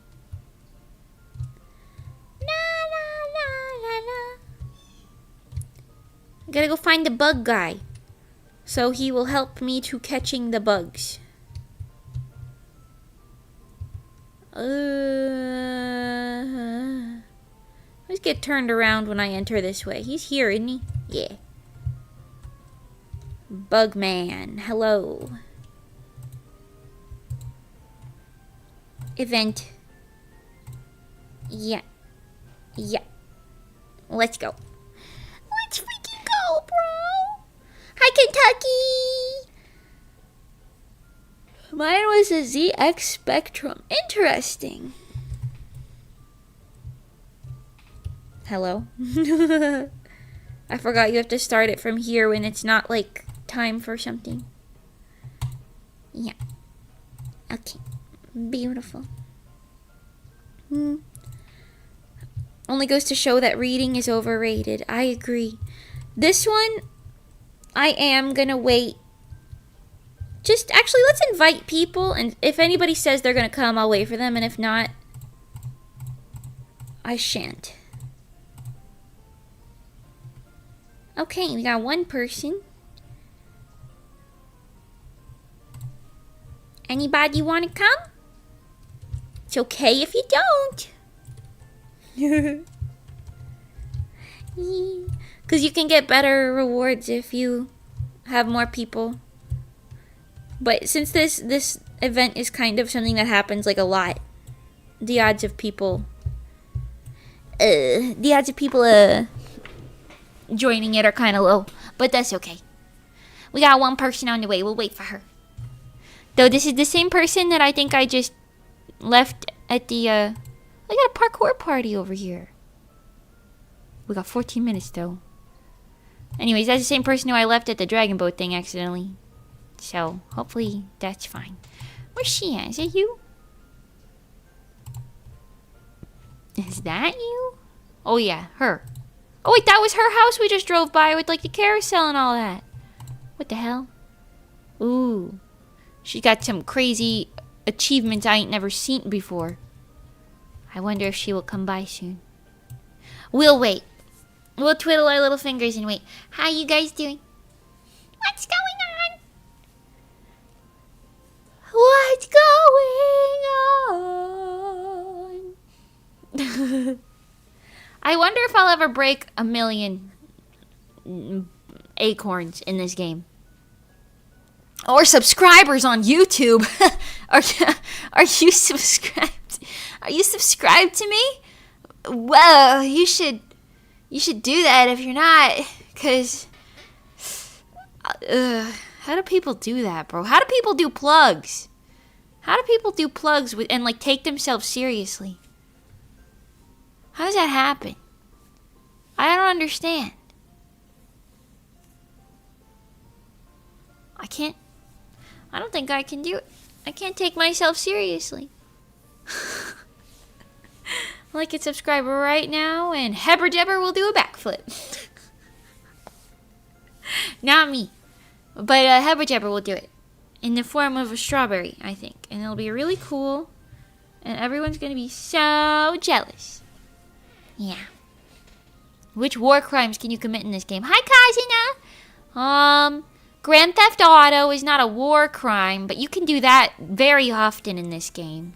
Speaker 1: I gotta go find the bug guy. So he will help me to catching the bugs. Let's get turned around when I enter this way. He's here, isn't he? Yeah. Bugman, hello. Event. Yeah. Yeah. Let's go. Let's freaking go, bro. Hi, Kentucky. Mine was a ZX Spectrum. Interesting. Hello? I forgot you have to start it from here when it's not like time for something. Yeah. Okay. Beautiful. Only goes to show that reading is overrated. I agree. This one, I am gonna wait. Just, actually, let's invite people, and if anybody says they're gonna come, I'll wait for them, and if not, I shan't. Okay, we got one person. Anybody want to come? It's okay if you don't. Because you can get better rewards if you have more people. But since this event is kind of something that happens like a lot, the odds of people joining it are kind of low. But that's okay. We got one person on the way. We'll wait for her. Though this is the same person that I think I just left at the, I got a parkour party over here. We got 14 minutes, though. Anyways, that's the same person who I left at the dragon boat thing accidentally. So, hopefully, that's fine. Where's she at? Is it you? Is that you? Oh, yeah, her. Oh, wait, that was her house we just drove by with, like, the carousel and all that. What the hell? Ooh. She got some crazy achievements I ain't never seen before. I wonder if she will come by soon. We'll wait. We'll twiddle our little fingers and wait. How you guys doing? What's going on? What's going on? I wonder if I'll ever break 1 million acorns in this game. Or subscribers on YouTube. Are you subscribed? Are you subscribed to me? Well, you should do that if you're not, cause how do people do that, bro? How do people do plugs? How do people do plugs and like take themselves seriously? How does that happen? I don't understand. I don't think I can do it. I can't take myself seriously. Like and subscribe right now, and Hebber Jebber will do a backflip. Not me. But Hebber Jebber will do it. In the form of a strawberry, I think. And it'll be really cool. And everyone's going to be so jealous. Yeah. Which war crimes can you commit in this game? Hi, Kazina! Grand Theft Auto is not a war crime, but you can do that very often in this game.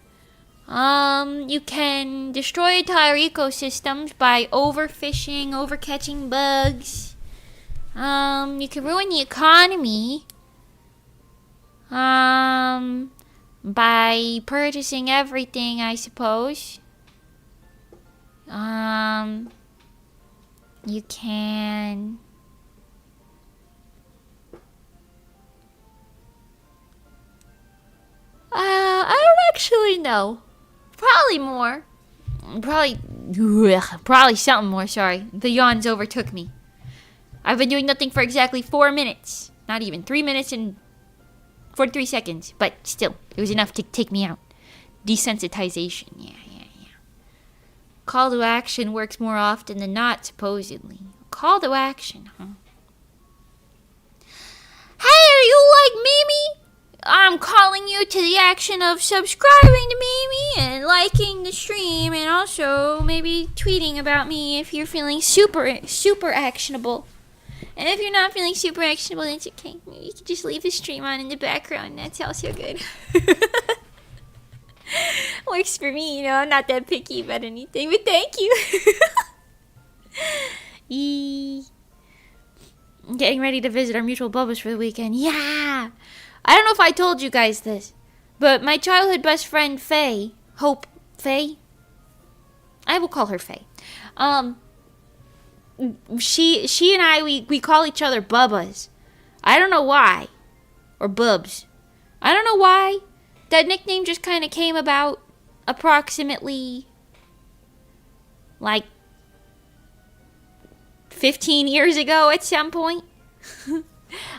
Speaker 1: You can destroy entire ecosystems by overfishing, overcatching bugs. You can ruin the economy. By purchasing everything, I suppose. You can... I don't actually know. Probably more. Probably something more, sorry. The yawns overtook me. I've been doing nothing for exactly 4 minutes. Not even 3 minutes and 43 seconds. But still, it was enough to take me out. Desensitization, yeah. Call to action works more often than not, supposedly. Call to action, huh? Hey, are you like Mimi? I'm calling you to the action of subscribing to Mimi and liking the stream, and also maybe tweeting about me if you're feeling super actionable. And if you're not feeling super actionable, then it's okay. You can just leave the stream on in the background. That's also good. Works for me, you know. I'm not that picky about anything, but thank you. I'm getting ready to visit our mutual Bubbas for the weekend. Yeah! I don't know if I told you guys this, but my childhood best friend, Faye, Faye? I will call her Faye. She and I, we call each other Bubbas. I don't know why. Or Bubs. I don't know why. That nickname just kind of came about approximately, like, 15 years ago at some point.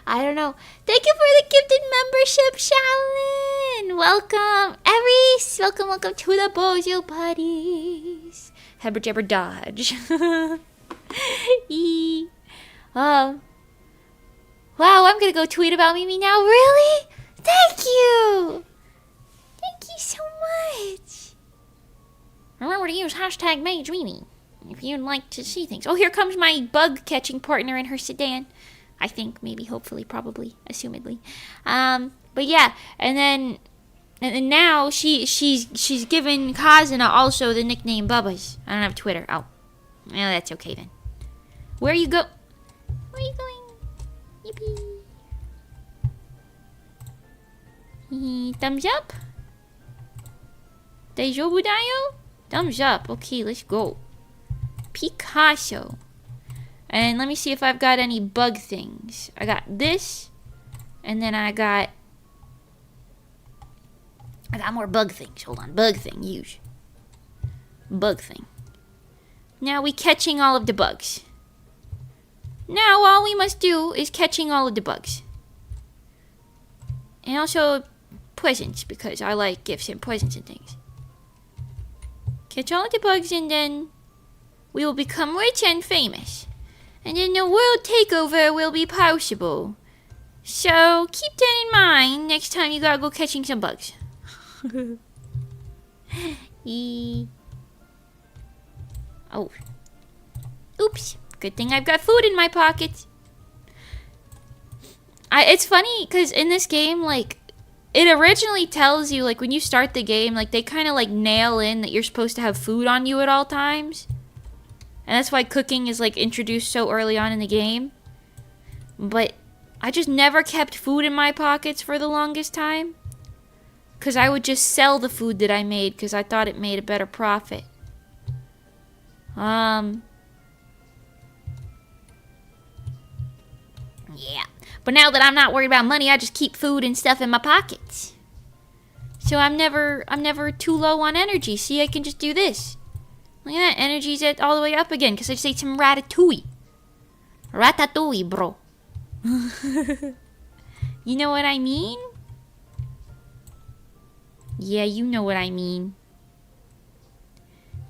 Speaker 1: I don't know. Thank you for the gifted membership, Shalyn. Welcome, Aries. Welcome to the Bozo Buddies. Hebber Jebber Dodge. Wow, I'm gonna go tweet about Mimi now. Really? Thank you. Thank you so much. Remember to use hashtag Mage Mimi if you'd like to see things. Oh, here comes my bug catching partner in her sedan. I think, maybe, hopefully, probably, assumedly. But yeah, and now she's given Kazuna also the nickname Bubbas. I don't have Twitter. Oh, well, that's okay then. Where are you going? Yippee! Thumbs up. Dejobu Dayo? Thumbs up. Okay, let's go. Picasso. And let me see if I've got any bug things. I got this. And then I got more bug things. Hold on. Bug thing. Use. Bug thing. Now we catching all of the bugs. Now all we must do is catching all of the bugs. And also presents, because I like gifts and presents and things. Catch all of the bugs and then we will become rich and famous. And then the world takeover will be possible. So keep that in mind next time you gotta go catching some bugs. Oh. Oops. Good thing I've got food in my pockets. It's funny because in this game, like, it originally tells you, like, when you start the game, like, they kind of, like, nail in that you're supposed to have food on you at all times. And that's why cooking is, like, introduced so early on in the game. But I just never kept food in my pockets for the longest time. Because I would just sell the food that I made because I thought it made a better profit. Yeah. But now that I'm not worried about money, I just keep food and stuff in my pockets. So I'm never too low on energy. See, I can just do this. Look at that. Energy's at all the way up again because I just ate some ratatouille. Ratatouille, bro. You know what I mean? Yeah, you know what I mean.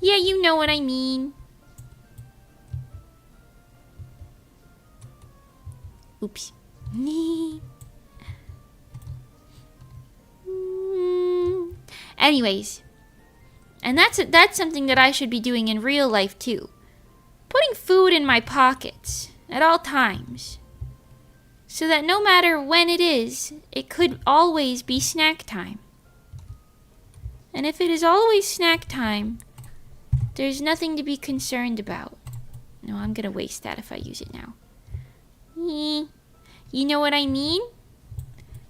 Speaker 1: Yeah, you know what I mean. Oops. Anyways. And that's something that I should be doing in real life too. Putting food in my pockets at all times. So that no matter when it is, it could always be snack time. And if it is always snack time, there's nothing to be concerned about. No, I'm gonna waste that if I use it now. You know what I mean?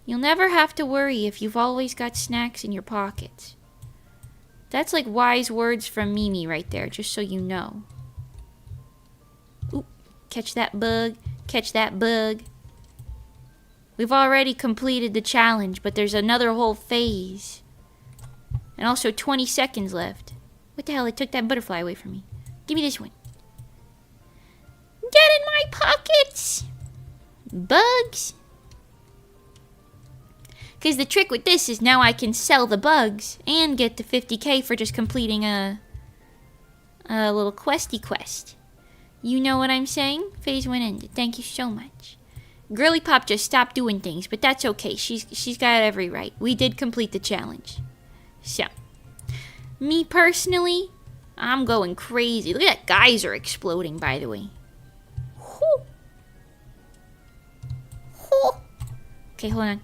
Speaker 1: You'll never have to worry if you've always got snacks in your pockets. That's like wise words from Mimi right there, just so you know. Oop, catch that bug, catch that bug. We've already completed the challenge, but there's another whole phase. And also 20 seconds left. What the hell, it took that butterfly away from me. Give me this one. Get in my pockets! Bugs. Because the trick with this is now I can sell the bugs and get to 50k for just completing a little questy quest. You know what I'm saying? Phase 1 ended. Thank you so much. Girly Pop just stopped doing things, but that's okay. She's got every right. We did complete the challenge. So, me personally, I'm going crazy. Look at that geyser exploding, by the way. Okay, hold on.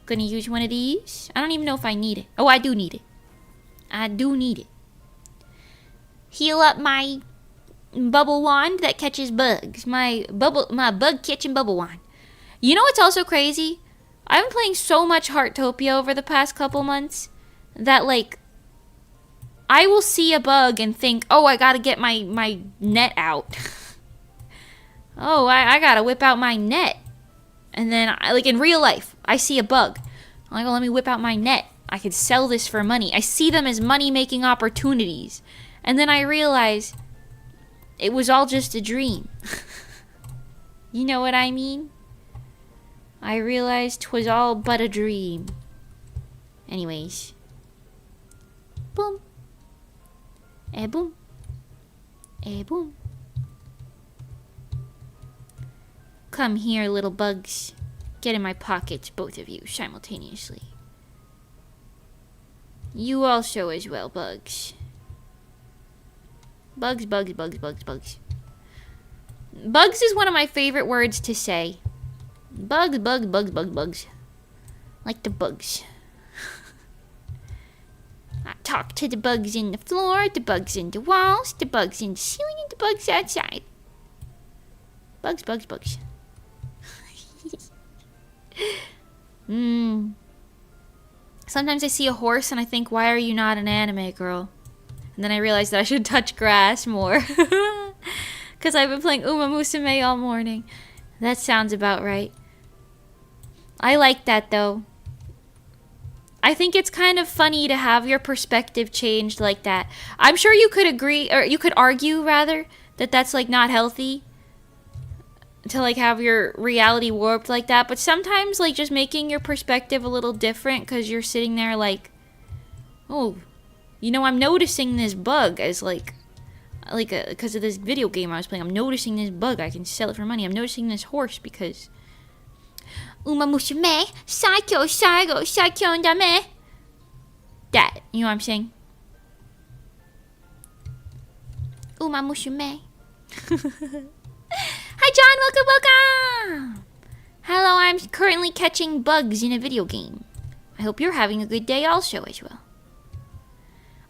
Speaker 1: Gonna use one of these. I don't even know if I need it. Oh, I do need it. I do need it. Heal up my bubble wand that catches bugs. My bug catching bubble wand. You know what's also crazy? I've been playing so much Heartopia over the past couple months that, like, I will see a bug and think, oh, I gotta get my net out. Oh, I gotta whip out my net. And then, like, in real life, I see a bug. I'm like, oh, let me whip out my net. I could sell this for money. I see them as money-making opportunities. And then I realize it was all just a dream. You know what I mean? I realized 'twas all but a dream. Anyways. Boom. Eh, boom. Eh, boom. Come here, little bugs. Get in my pockets, both of you, simultaneously. You also as well, bugs. Bugs, bugs, bugs, bugs, bugs. Bugs is one of my favorite words to say. Bugs, bugs, bugs, bugs, bugs. Like the bugs. I talk to the bugs in the floor, the bugs in the walls, the bugs in the ceiling, and the bugs outside. Bugs, bugs, bugs. Sometimes I see a horse and I think, why are you not an anime girl? And then I realize that I should touch grass more. Because I've been playing Uma Musume all morning. That sounds about right. I like that though. I think it's kind of funny to have your perspective changed like that. I'm sure you could agree, or you could argue rather, that that's like not healthy. To like have your reality warped like that. But sometimes like just making your perspective a little different because you're sitting there like, oh, you know, I'm noticing this bug as like because of this video game I was playing. I'm noticing this bug. I can sell it for money. I'm noticing this horse because Uma Musume, Saikyo, Saigo, Saikyo Dame. That, you know what I'm saying? Uma Musume. Hi John, welcome! Hello, I'm currently catching bugs in a video game. I hope you're having a good day also as well.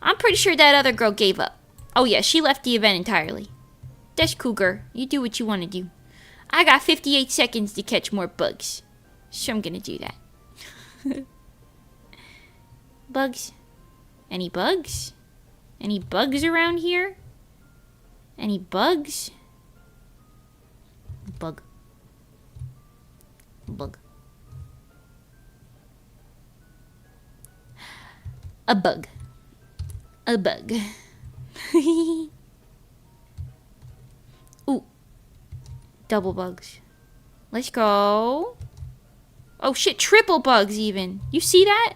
Speaker 1: I'm pretty sure that other girl gave up. Oh yeah, she left the event entirely. That's cougar. You do what you want to do. I got 58 seconds to catch more bugs. So I'm gonna do that. Bugs? Any bugs? Any bugs around here? Any bugs? Bug. Bug. A bug. A bug. Ooh. Double bugs. Let's go. Oh shit, triple bugs even. You see that?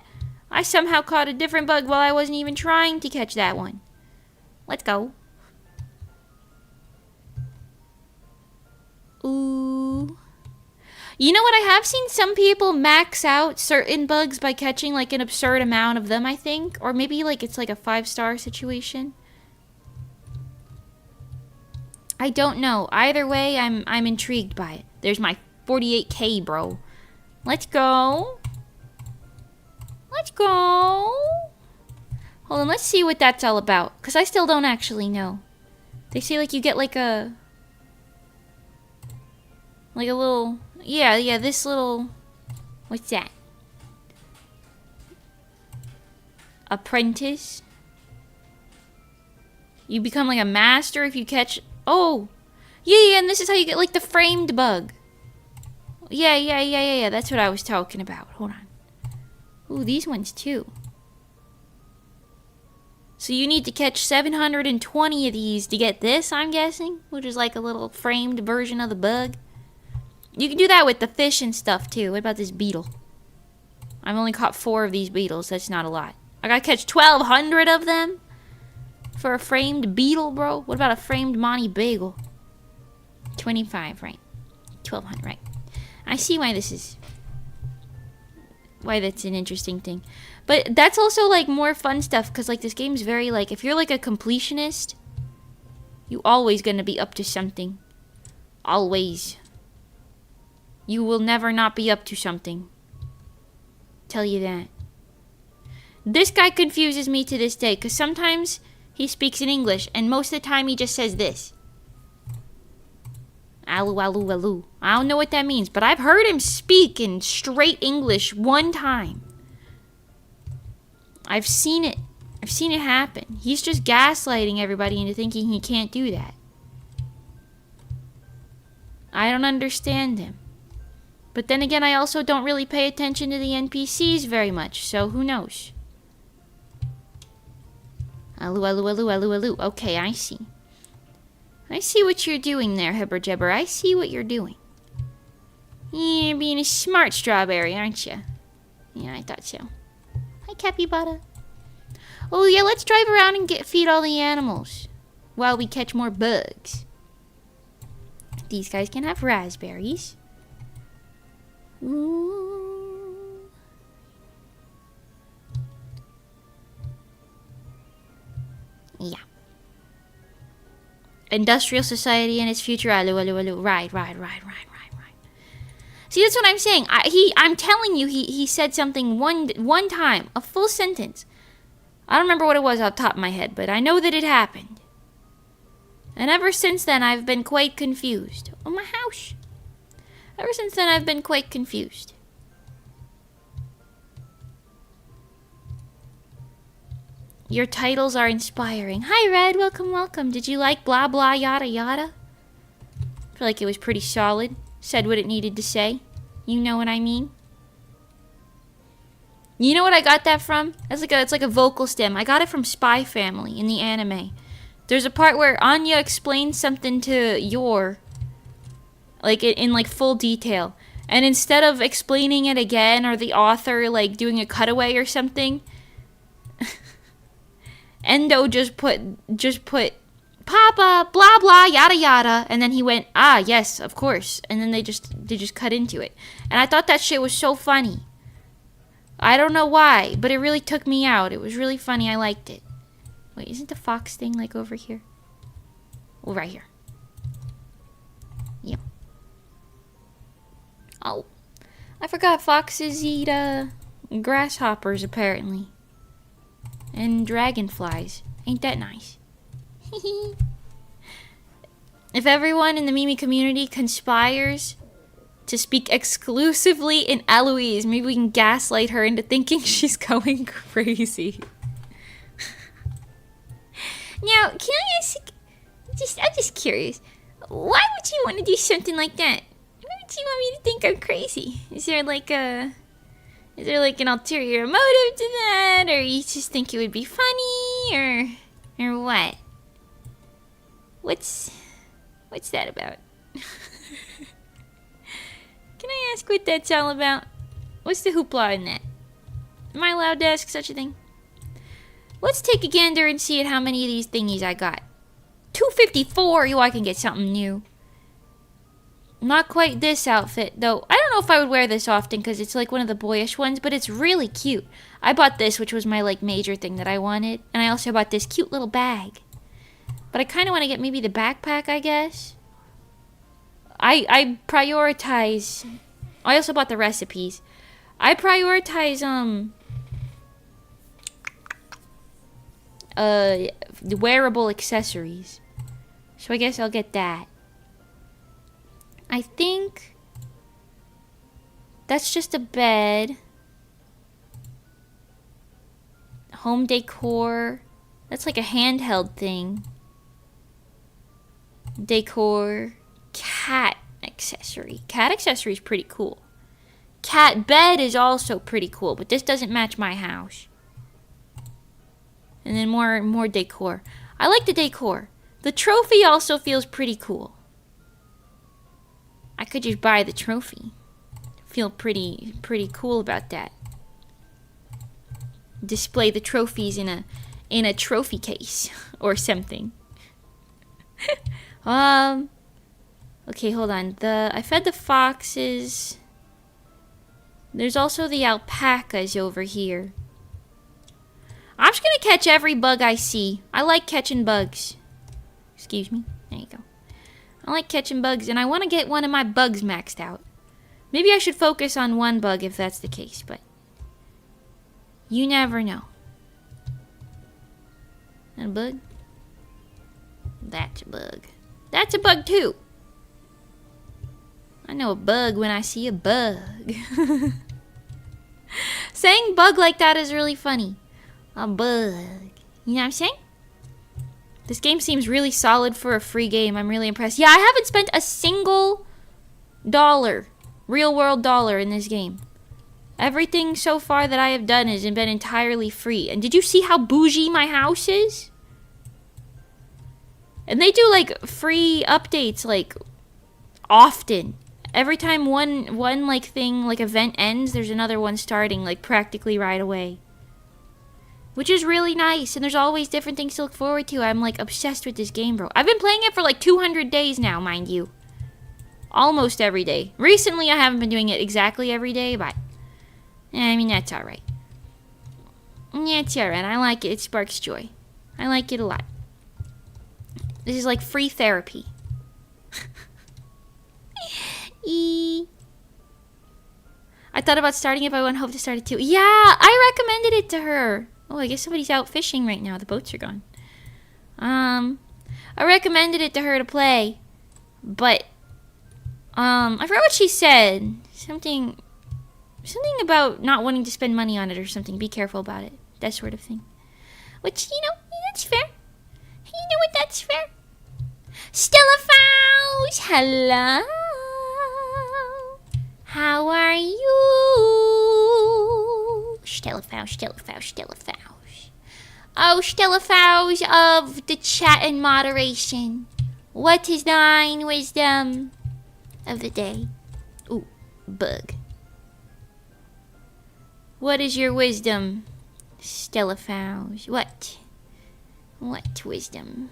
Speaker 1: I somehow caught a different bug while I wasn't even trying to catch that one. Let's go. Ooh. You know what? I have seen some people max out certain bugs by catching like an absurd amount of them, I think. Or maybe like it's like a 5-star situation. I don't know. Either way, I'm intrigued by it. There's my 48K, bro. Let's go. Let's go. Hold on, let's see what that's all about. Because I still don't actually know. They say like you get like a little... Yeah, this little... What's that? Apprentice? You become like a master if you catch... Oh! Yeah, and this is how you get like the framed bug. Yeah. That's what I was talking about. Hold on. Ooh, these ones too. So you need to catch 720 of these to get this, I'm guessing? Which is like a little framed version of the bug. You can do that with the fish and stuff too. What about this beetle? I've only caught 4 of these beetles. That's not a lot. I gotta catch 1,200 of them? For a framed beetle, bro? What about a framed Monty Bagel? 25, right. 1,200, right. I see why this is... Why that's an interesting thing. But that's also, like, more fun stuff. Because, like, this game's very, like... If you're, like, a completionist... You always gonna be up to something. Always. You will never not be up to something. Tell you that. This guy confuses me to this day. Because sometimes... He speaks in English, and most of the time he just says this. Alu, alu, alu. I don't know what that means, but I've heard him speak in straight English one time. I've seen it. I've seen it happen. He's just gaslighting everybody into thinking he can't do that. I don't understand him. But then again, I also don't really pay attention to the NPCs very much, so who knows? Alu, alu, alu, alu, alu. Okay, I see. I see what you're doing there, Hibber Jibber. I see what you're doing. You're being a smart strawberry, aren't you? Yeah, I thought so. Hi, Capybara. Oh, yeah, let's drive around and feed all the animals. While we catch more bugs. These guys can have raspberries. Ooh. Yeah. Industrial society and its future. Alu, alu, alu. Right. See, that's what I'm saying. I'm telling you, he said something one time, a full sentence. I don't remember what it was off the top of my head, but I know that it happened. And ever since then, I've been quite confused. Oh, my house. Ever since then, I've been quite confused. Your titles are inspiring. Hi, Red. Welcome. Did you like blah, blah, yada, yada? I feel like it was pretty solid. Said what it needed to say. You know what I mean? You know what I got that from? It's like a vocal stem. I got it from Spy Family in the anime. There's a part where Anya explains something to Yor, like in like full detail. And instead of explaining it again or the author like doing a cutaway or something, Endo just put Papa blah blah yada yada, and then he went, ah yes, of course, and then they just cut into it. And I thought that shit was so funny. I don't know why, but it really took me out. It was really funny. I liked it. Wait, isn't the fox thing like over here? Oh, right here. Yep. Oh, I forgot foxes eat grasshoppers apparently. And dragonflies. Ain't that nice? If everyone in the Mimi community conspires to speak exclusively in Eloise, maybe we can gaslight her into thinking she's going crazy. Now, can I ask... I'm just curious. Why would you want to do something like that? Why would you want me to think I'm crazy? Is there like an ulterior motive to that? Or you just think it would be funny? Or what? What's that about? Can I ask what that's all about? What's the hoopla in that? Am I allowed to ask such a thing? Let's take a gander and see at how many of these thingies I got. 254. Yo, I can get something new. Not quite this outfit, though. I don't know if I would wear this often because it's like one of the boyish ones, but it's really cute. I bought this, which was my like major thing that I wanted. And I also bought this cute little bag. But I kind of want to get maybe the backpack, I guess. I prioritize... I also bought the recipes. I prioritize, wearable accessories. So I guess I'll get that. I think that's just a bed. Home decor. That's like a handheld thing. Decor. Cat accessory. Cat accessory is pretty cool. Cat bed is also pretty cool, but this doesn't match my house. And then more decor. I like the decor. The trophy also feels pretty cool. I could just buy the trophy. Feel pretty cool about that. Display the trophies in a trophy case or something. Okay, hold on. I fed the foxes. There's also the alpacas over here. I'm just gonna catch every bug I see. I like catching bugs. Excuse me. There you go. I like catching bugs, and I want to get one of my bugs maxed out. Maybe I should focus on one bug if that's the case, but you never know. That a bug? That's a bug. That's a bug too. I know a bug when I see a bug. Saying bug like that is really funny. A bug. You know what I'm saying? This game seems really solid for a free game. I'm really impressed. Yeah, I haven't spent a single dollar, real world dollar in this game. Everything so far that I have done has been entirely free. And did you see how bougie my house is? And they do like free updates like often. Every time one like thing, like event ends, there's another one starting like practically right away. Which is really nice, and there's always different things to look forward to. I'm like obsessed with this game, bro. I've been playing it for like 200 days now, mind you. Almost every day. Recently, I haven't been doing it exactly every day, but I mean, that's alright. Yeah, it's alright. I like it. It sparks joy. I like it a lot. This is like free therapy. I thought about starting it, but I wouldn't hope to start it too. Yeah, I recommended it to her. Oh, I guess somebody's out fishing right now. The boats are gone. I recommended it to her to play, but I forgot what she said. Something about not wanting to spend money on it or something. Be careful about it. That sort of thing. Which, you know, that's fair. You know what? That's fair. Stella Faust, hello. How are you? Stella Faust, Stella Faust, Stella Faust. Oh, Stella Faust of the chat and moderation. What is thine wisdom of the day? Ooh, bug. What is your wisdom, Stella Faust? What? What wisdom?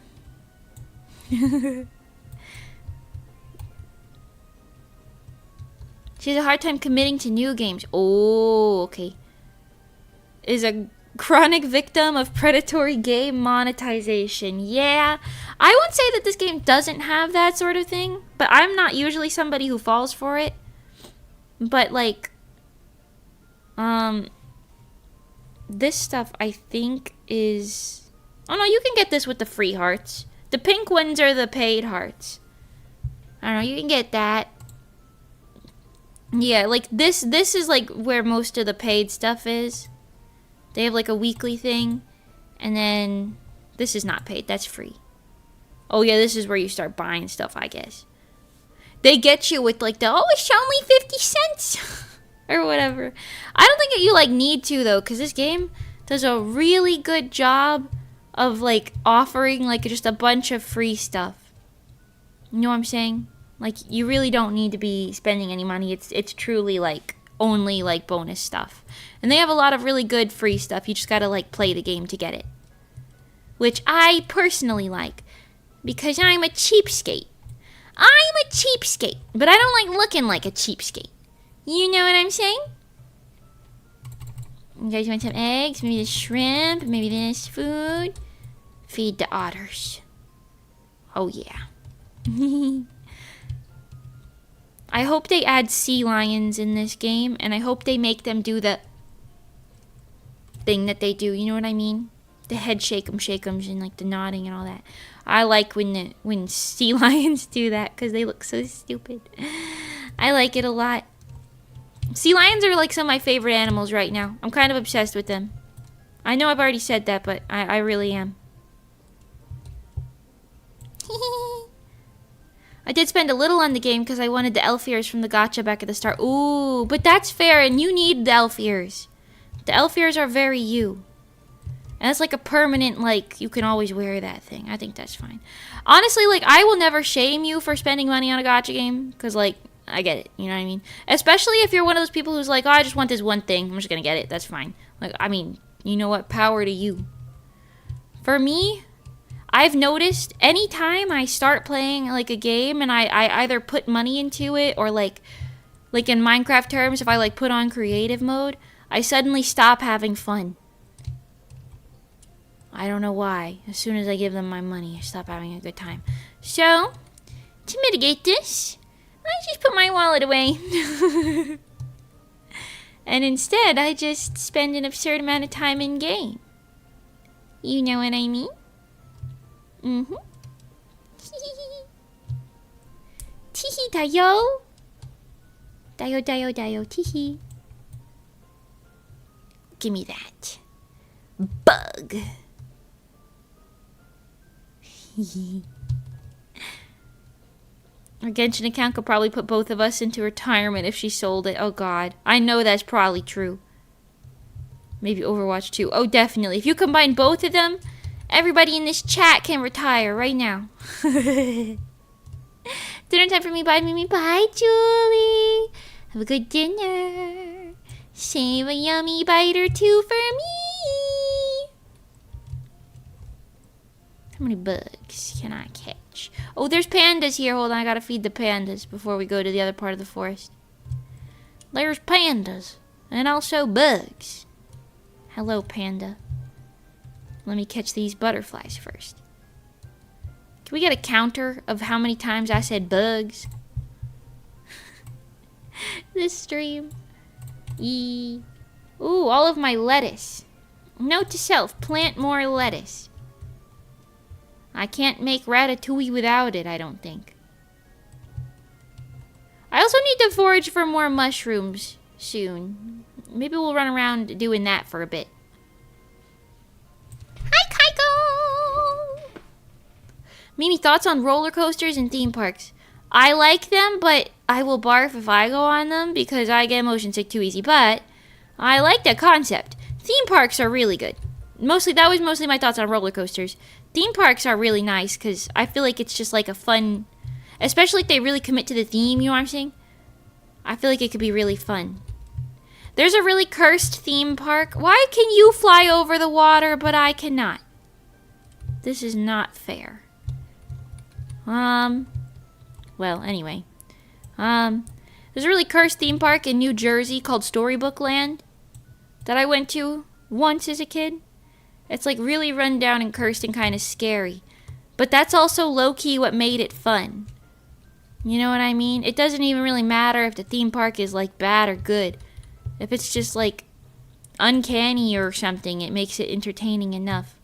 Speaker 1: She has a hard time committing to new games. Oh, okay. Is a chronic victim of predatory game monetization. Yeah, I would say that this game doesn't have that sort of thing, but I'm not usually somebody who falls for it. But like, this stuff I think is... Oh no, you can get this with the free hearts. The pink ones are the paid hearts. I don't know, you can get that. Yeah, like this is like where most of the paid stuff is. They have like a weekly thing. And then this is not paid, that's free. Oh yeah, this is where you start buying stuff, I guess. They get you with like the, oh, it's only 50 cents. Or whatever. I don't think that you like need to though, because this game does a really good job of like offering like just a bunch of free stuff. You know what I'm saying? Like, you really don't need to be spending any money. It's truly, like, only, like, bonus stuff. And they have a lot of really good free stuff. You just gotta, like, play the game to get it. which I personally like because I'm a cheapskate. I'm a cheapskate, but I don't like looking like a cheapskate. You know what I'm saying? You guys want some eggs? Maybe this shrimp? Maybe this food? Feed the otters. Oh yeah. I hope they add sea lions in this game, and I hope they make them do the thing that they do. You know what I mean? The head shake'ems, and like the nodding and all that. I like when sea lions do that because they look so stupid. I like it a lot. Sea lions are like some of my favorite animals right now. I'm kind of obsessed with them. I know I've already said that, but I really am. I did spend a little on the game because I wanted the elf ears from the gacha back at the start. Ooh, but that's fair, and you need the elf ears. The elf ears are very you. And it's like a permanent, like, you can always wear that thing. I think that's fine. Honestly, like, I will never shame you for spending money on a gacha game. Because, like, I get it. You know what I mean? Especially if you're one of those people who's like, oh, I just want this one thing. I'm just going to get it. That's fine. Like, I mean, you know what? Power to you. For me, I've noticed anytime I start playing, like, a game and I either put money into it or, like in Minecraft terms, if I, like, put on creative mode, I suddenly stop having fun. I don't know why. As soon as I give them my money, I stop having a good time. So, to mitigate this, I just put my wallet away. And instead, I just spend an absurd amount of time in game. You know what I mean? Mm-hmm. Teehee dayo. Dayo, dayo, dayo, teehee. Give me that. Bug. Our Genshin account could probably put both of us into retirement if she sold it. Oh god. I know that's probably true. Maybe Overwatch 2. Oh, definitely. If you combine both of them, everybody in this chat can retire right now. Dinner time for me. Bye, Mimi. Bye, Julie. Have a good dinner. Save a yummy bite or two for me. How many bugs can I catch? Oh, there's pandas here. Hold on, I gotta feed the pandas before we go to the other part of the forest. There's pandas. And also bugs. Hello, panda. Let me catch these butterflies first. Can we get a counter of how many times I said bugs? This stream. Ooh, all of my lettuce. Note to self, plant more lettuce. I can't make ratatouille without it, I don't think. I also need to forage for more mushrooms soon. Maybe we'll run around doing that for a bit. Hi, Kaiko! Mimi, thoughts on roller coasters and theme parks? I like them, but I will barf if I go on them because I get motion sick too easy. But I like the concept. Theme parks are really good. That was mostly my thoughts on roller coasters. Theme parks are really nice because I feel like it's just like a fun, especially if they really commit to the theme, you know what I'm saying? I feel like it could be really fun. There's a really cursed theme park. Why can you fly over the water, but I cannot? This is not fair. Well, anyway. There's a really cursed theme park in New Jersey called Storybook Land that I went to once as a kid. It's like really run down and cursed and kind of scary. But that's also low-key what made it fun. You know what I mean? It doesn't even really matter if the theme park is like bad or good. If it's just like uncanny or something, it makes it entertaining enough.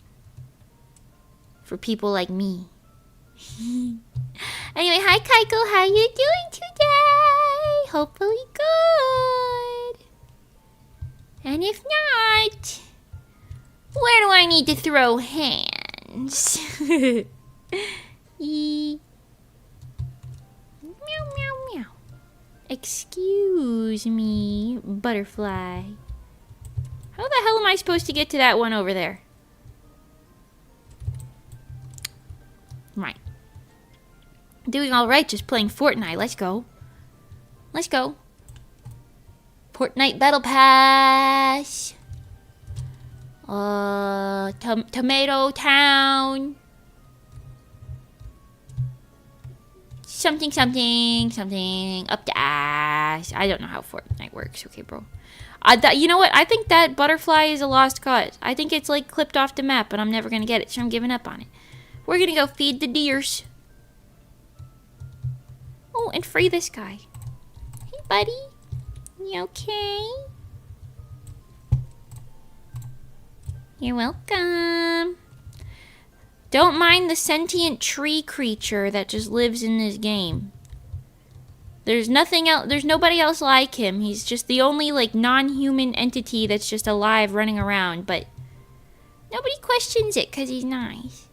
Speaker 1: For people like me. Anyway, hi Kaiko, how you doing today? Hopefully good. And if not, where do I need to throw hands? Meow, meow, meow. Excuse me, butterfly. How the hell am I supposed to get to that one over there? Right. Doing alright, just playing Fortnite. Let's go. Let's go. Fortnite Battle Pass. Tomato Town. Something, something, something. Up the ass. I don't know how Fortnite works. Okay, bro. You know what? I think that butterfly is a lost cause. I think it's like clipped off the map, but I'm never going to get it, so I'm giving up on it. We're going to go feed the deers. Oh, and free this guy. Hey, buddy. You okay? You're welcome. Don't mind the sentient tree creature that just lives in this game. There's nothing else. There's nobody else like him. He's just the only like non-human entity that's just alive running around, but nobody questions it because he's nice.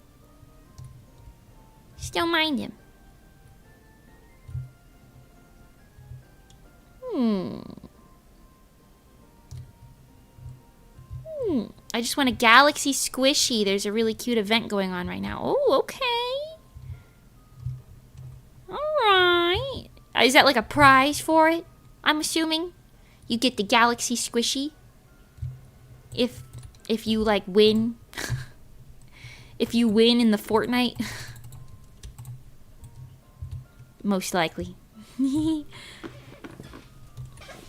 Speaker 1: Just don't mind him. I just want a galaxy squishy. There's a really cute event going on right now. Oh, okay. Alright. Is that like a prize for it? I'm assuming you get the galaxy squishy. If you like win. If you win in the Fortnite. Most likely.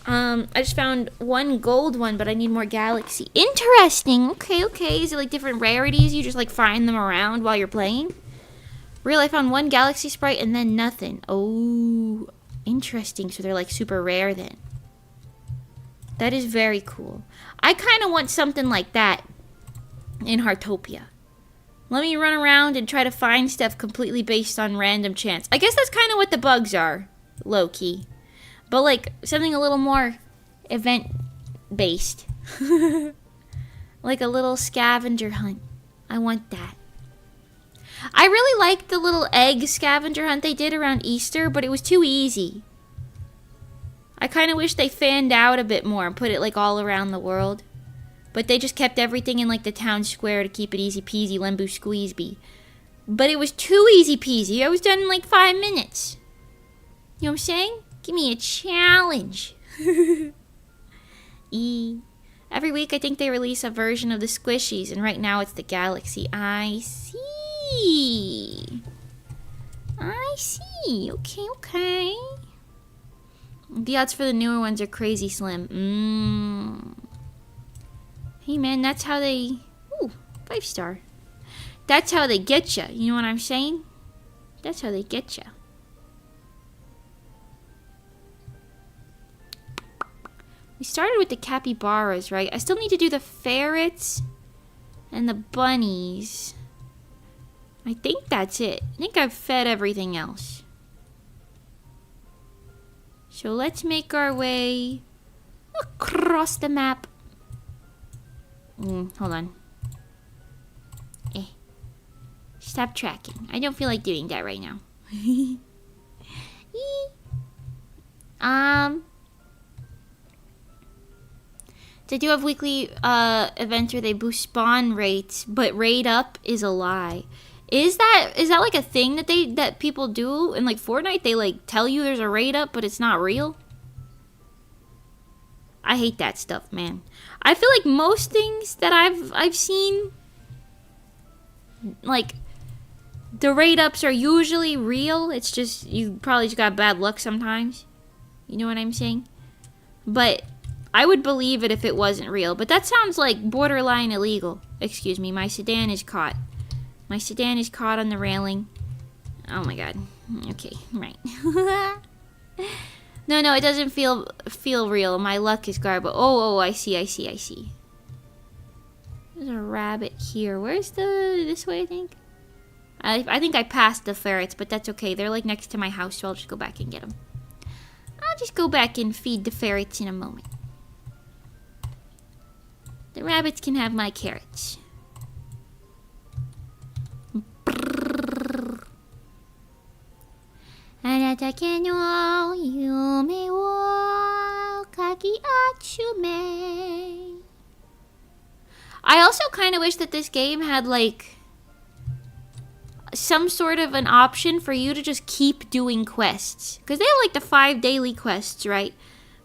Speaker 1: I just found one gold one, but I need more galaxy. Interesting. Okay, okay. Is it like different rarities? You just like find them around while you're playing? Real, I found one galaxy sprite and then nothing. Oh, interesting. So they're like super rare then. That is very cool. I kind of want something like that in Heartopia. Let me run around and try to find stuff completely based on random chance. I guess that's kind of what the bugs are, low-key. But like something a little more event-based. Like a little scavenger hunt. I want that. I really liked the little egg scavenger hunt they did around Easter, but it was too easy. I kind of wish they fanned out a bit more and put it like all around the world. But they just kept everything in like the town square to keep it easy peasy lembu squeeze-bee. But it was too easy peasy. I was done in like 5 minutes. You know what I'm saying? Give me a challenge. Every week I think they release a version of the squishies, and right now it's the galaxy. I see. I see. Okay, okay. The odds for the newer ones are crazy slim. Hey man, that's how they... Ooh, 5-star. That's how they get ya. You know what I'm saying? That's how they get ya. We started with the capybaras, right? I still need to do the ferrets and the bunnies. I think that's it. I think I've fed everything else. So let's make our way across the map. Hold on. Stop tracking. I don't feel like doing that right now. They do have weekly events where they boost spawn rates, but raid up is a lie. Is that like a thing that people do in like Fortnite? They like tell you there's a raid up, but it's not real? I hate that stuff, man. I feel like most things that I've seen, like the raid ups are usually real. It's just you probably just got bad luck sometimes. You know what I'm saying? But I would believe it if it wasn't real, but that sounds like borderline illegal. Excuse me, my sedan is caught. My sedan is caught on the railing. Oh my god. Okay, right. No, it doesn't feel real. My luck is garbage. Oh, I see. There's a rabbit here. Where's this way, I think? I think I passed the ferrets, but that's okay. They're like next to my house, so I'll just go back and get them. I'll just go back and feed the ferrets in a moment. The rabbits can have my carrots. I also kind of wish that this game had like some sort of an option for you to just keep doing quests. Because they have like the 5 daily quests, right?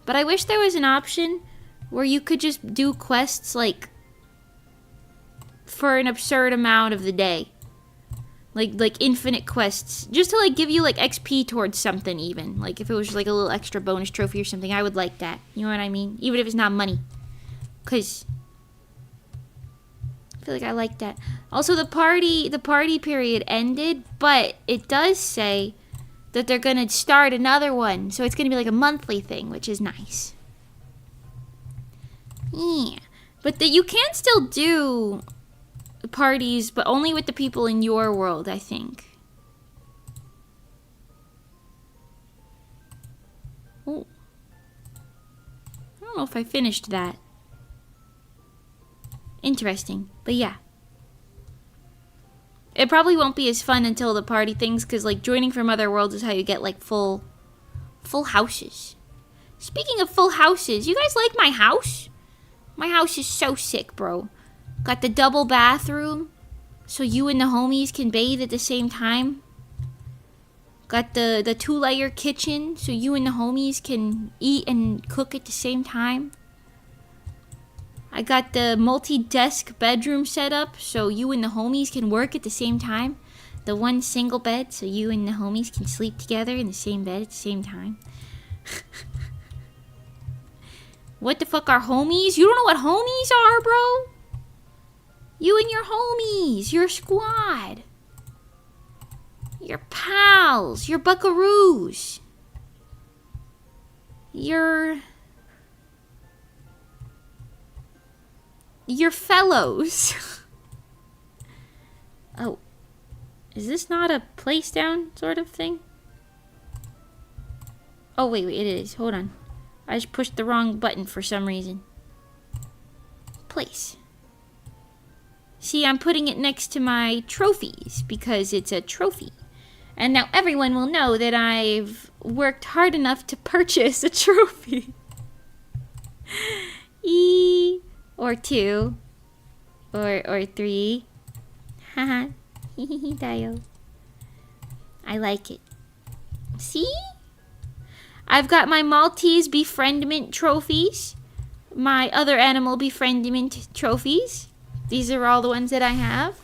Speaker 1: But I wish there was an option where you could just do quests like for an absurd amount of the day. Like infinite quests. Just to like give you like XP towards something even. Like if it was like a little extra bonus trophy or something, I would like that. You know what I mean? Even if it's not money. Cause I feel like I like that. Also the party period ended, but it does say that they're gonna start another one. So it's gonna be like a monthly thing, which is nice. Yeah. But you can still do parties, but only with the people in your world, I think. Oh. I don't know if I finished that. Interesting. But yeah. It probably won't be as fun until the party things, because like joining from other worlds is how you get like full houses. Speaking of full houses, you guys like my house? My house is so sick, bro. Got the double bathroom, so you and the homies can bathe at the same time. Got the 2-layer kitchen, so you and the homies can eat and cook at the same time. I got the multi-desk bedroom set up, so you and the homies can work at the same time. The one single bed, so you and the homies can sleep together in the same bed at the same time. What the fuck are homies? You don't know what homies are, bro? You and your homies, your squad. Your pals, your buckaroos. Your fellows. Oh. Is this not a place down sort of thing? Oh, wait, it is. Hold on. I just pushed the wrong button for some reason. Place. See, I'm putting it next to my trophies because it's a trophy. And now everyone will know that I've worked hard enough to purchase a trophy. Or 2. Or 3. Haha. Dio. I like it. See? I've got my Maltese befriendment trophies. My other animal befriendment trophies. These are all the ones that I have.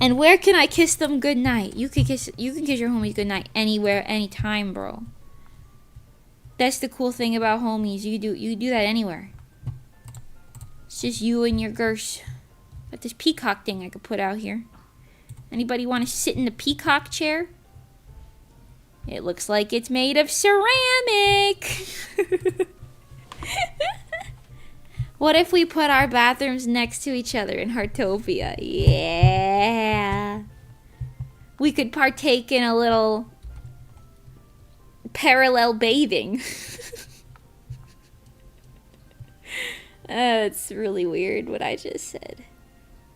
Speaker 1: And where can I kiss them goodnight? You can kiss your homies goodnight anywhere, anytime, bro. That's the cool thing about homies. You do that anywhere. It's just you and your girls. Got this peacock thing I could put out here. Anybody want to sit in the peacock chair? It looks like it's made of ceramic. What if we put our bathrooms next to each other in Heartopia? Yeah. We could partake in a little parallel bathing. It's really weird what I just said.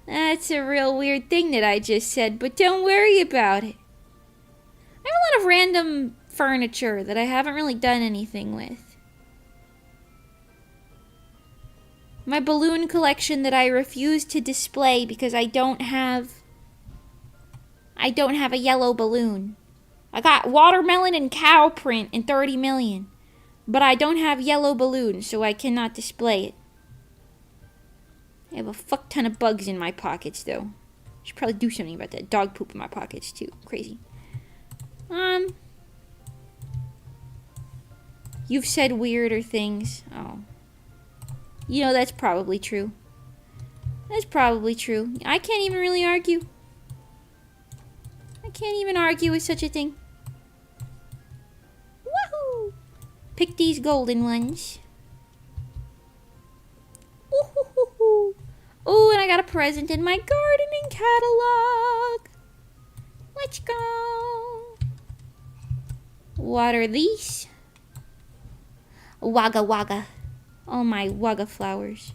Speaker 1: That's a real weird thing that I just said, but don't worry about it. I have a lot of random furniture that I haven't really done anything with. My balloon collection that I refuse to display because I don't have a yellow balloon. I got watermelon and cow print in 30 million, but I don't have yellow balloons, so I cannot display it. I have a fuck ton of bugs in my pockets, though. Should probably do something about that. Dog poop in my pockets, too. Crazy. You've said weirder things. Oh. You know, that's probably true. That's probably true. I can't even really argue. I can't even argue with such a thing. Woohoo! Pick these golden ones. Ooh, ooh, and I got a present in my gardening catalog. Let's go. Water these. Wagga wagga. Oh, my wagga flowers.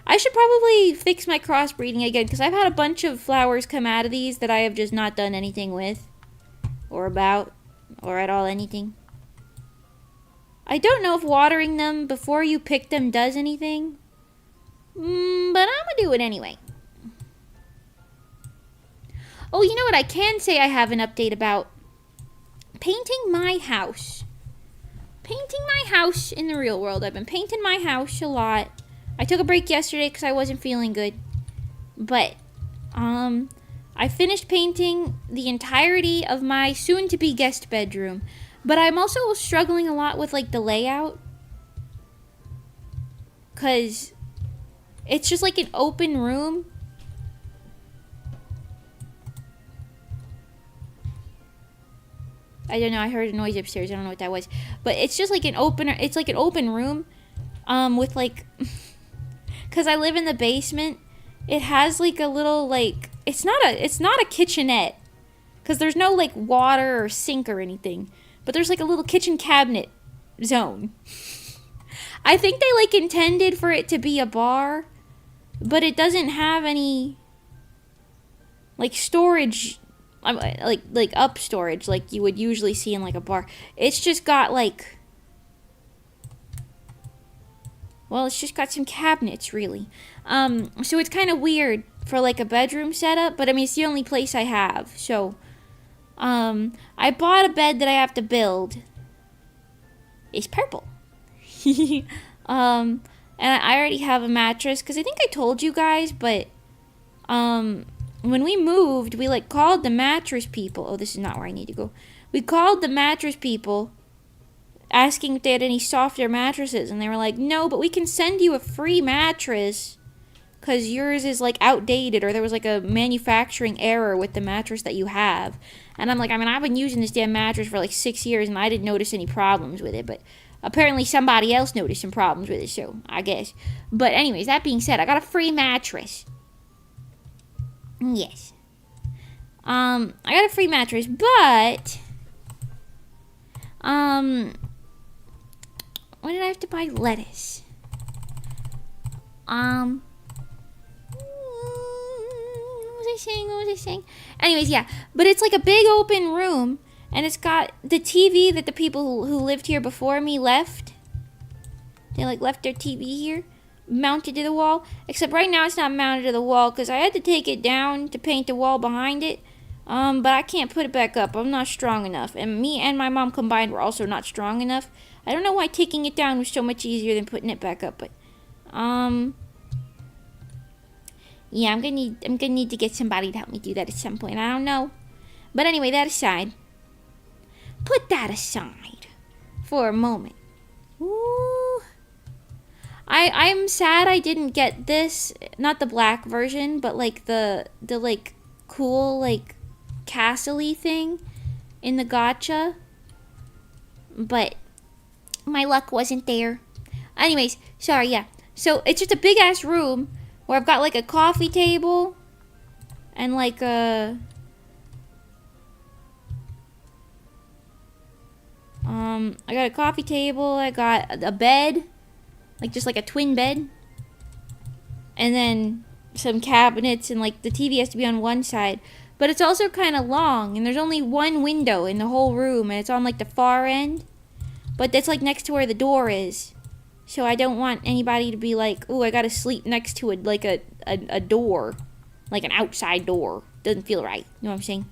Speaker 1: I should probably fix my crossbreeding again, because I've had a bunch of flowers come out of these that I have just not done anything with. Or about. Or at all anything. I don't know if watering them before you pick them does anything. But I'm gonna do it anyway. Oh, you know what I can say I have an update about? Painting my house. Painting my house in the real world. I've been painting my house a lot. I took a break yesterday because I wasn't feeling good. But, I finished painting the entirety of my soon-to-be guest bedroom. But I'm also struggling a lot with, like, the layout. Because it's just like an open room. I don't know, I heard a noise upstairs. I don't know what that was. But it's just like an open room. With like, because I live in the basement. It has like a little like, it's not a kitchenette. Because there's no like water or sink or anything. But there's like a little kitchen cabinet zone. I think they like intended for it to be a bar. But it doesn't have any like storage, like up storage like you would usually see in like a bar. It's just got like, well, it's just got some cabinets really. So it's kind of weird for like a bedroom setup, but I mean it's the only place I have. So I bought a bed that I have to build. It's purple. And I already have a mattress because I think I told you guys, but when we moved, we like called the mattress people. Oh, this is not where I need to go. We called the mattress people asking if they had any softer mattresses, and they were like, no, but we can send you a free mattress because yours is like outdated, or there was like a manufacturing error with the mattress that you have. And I'm like, I mean, I've been using this damn mattress for like 6 years and I didn't notice any problems with it, but apparently somebody else noticed some problems with it, so I guess. But anyways, that being said, I got a free mattress. Yes. I got a free mattress, but why did I have to buy lettuce? What was I saying? Anyways, yeah. But it's like a big open room, and it's got the TV that the people who lived here before me left. They like left their TV here, mounted to the wall. Except right now it's not mounted to the wall because I had to take it down to paint the wall behind it. But I can't put it back up. I'm not strong enough. And me and my mom combined were also not strong enough. I don't know why taking it down was so much easier than putting it back up, but yeah, I'm gonna need to get somebody to help me do that at some point. I don't know. But anyway, that aside. Put that aside for a moment. Ooh. I'm sad I didn't get this, not the black version, but like the like cool like castle-y thing in the gacha. But my luck wasn't there. Anyways, sorry, yeah. So it's just a big ass room where I've got like a coffee table and like a I got a coffee table, I got a bed, like just like a twin bed, and then some cabinets, and like the TV has to be on one side, but it's also kind of long, and there's only one window in the whole room, and it's on like the far end, but that's like next to where the door is, so I don't want anybody to be like, ooh, I gotta sleep next to it, like a door, like an outside door. Doesn't feel right, you know what I'm saying?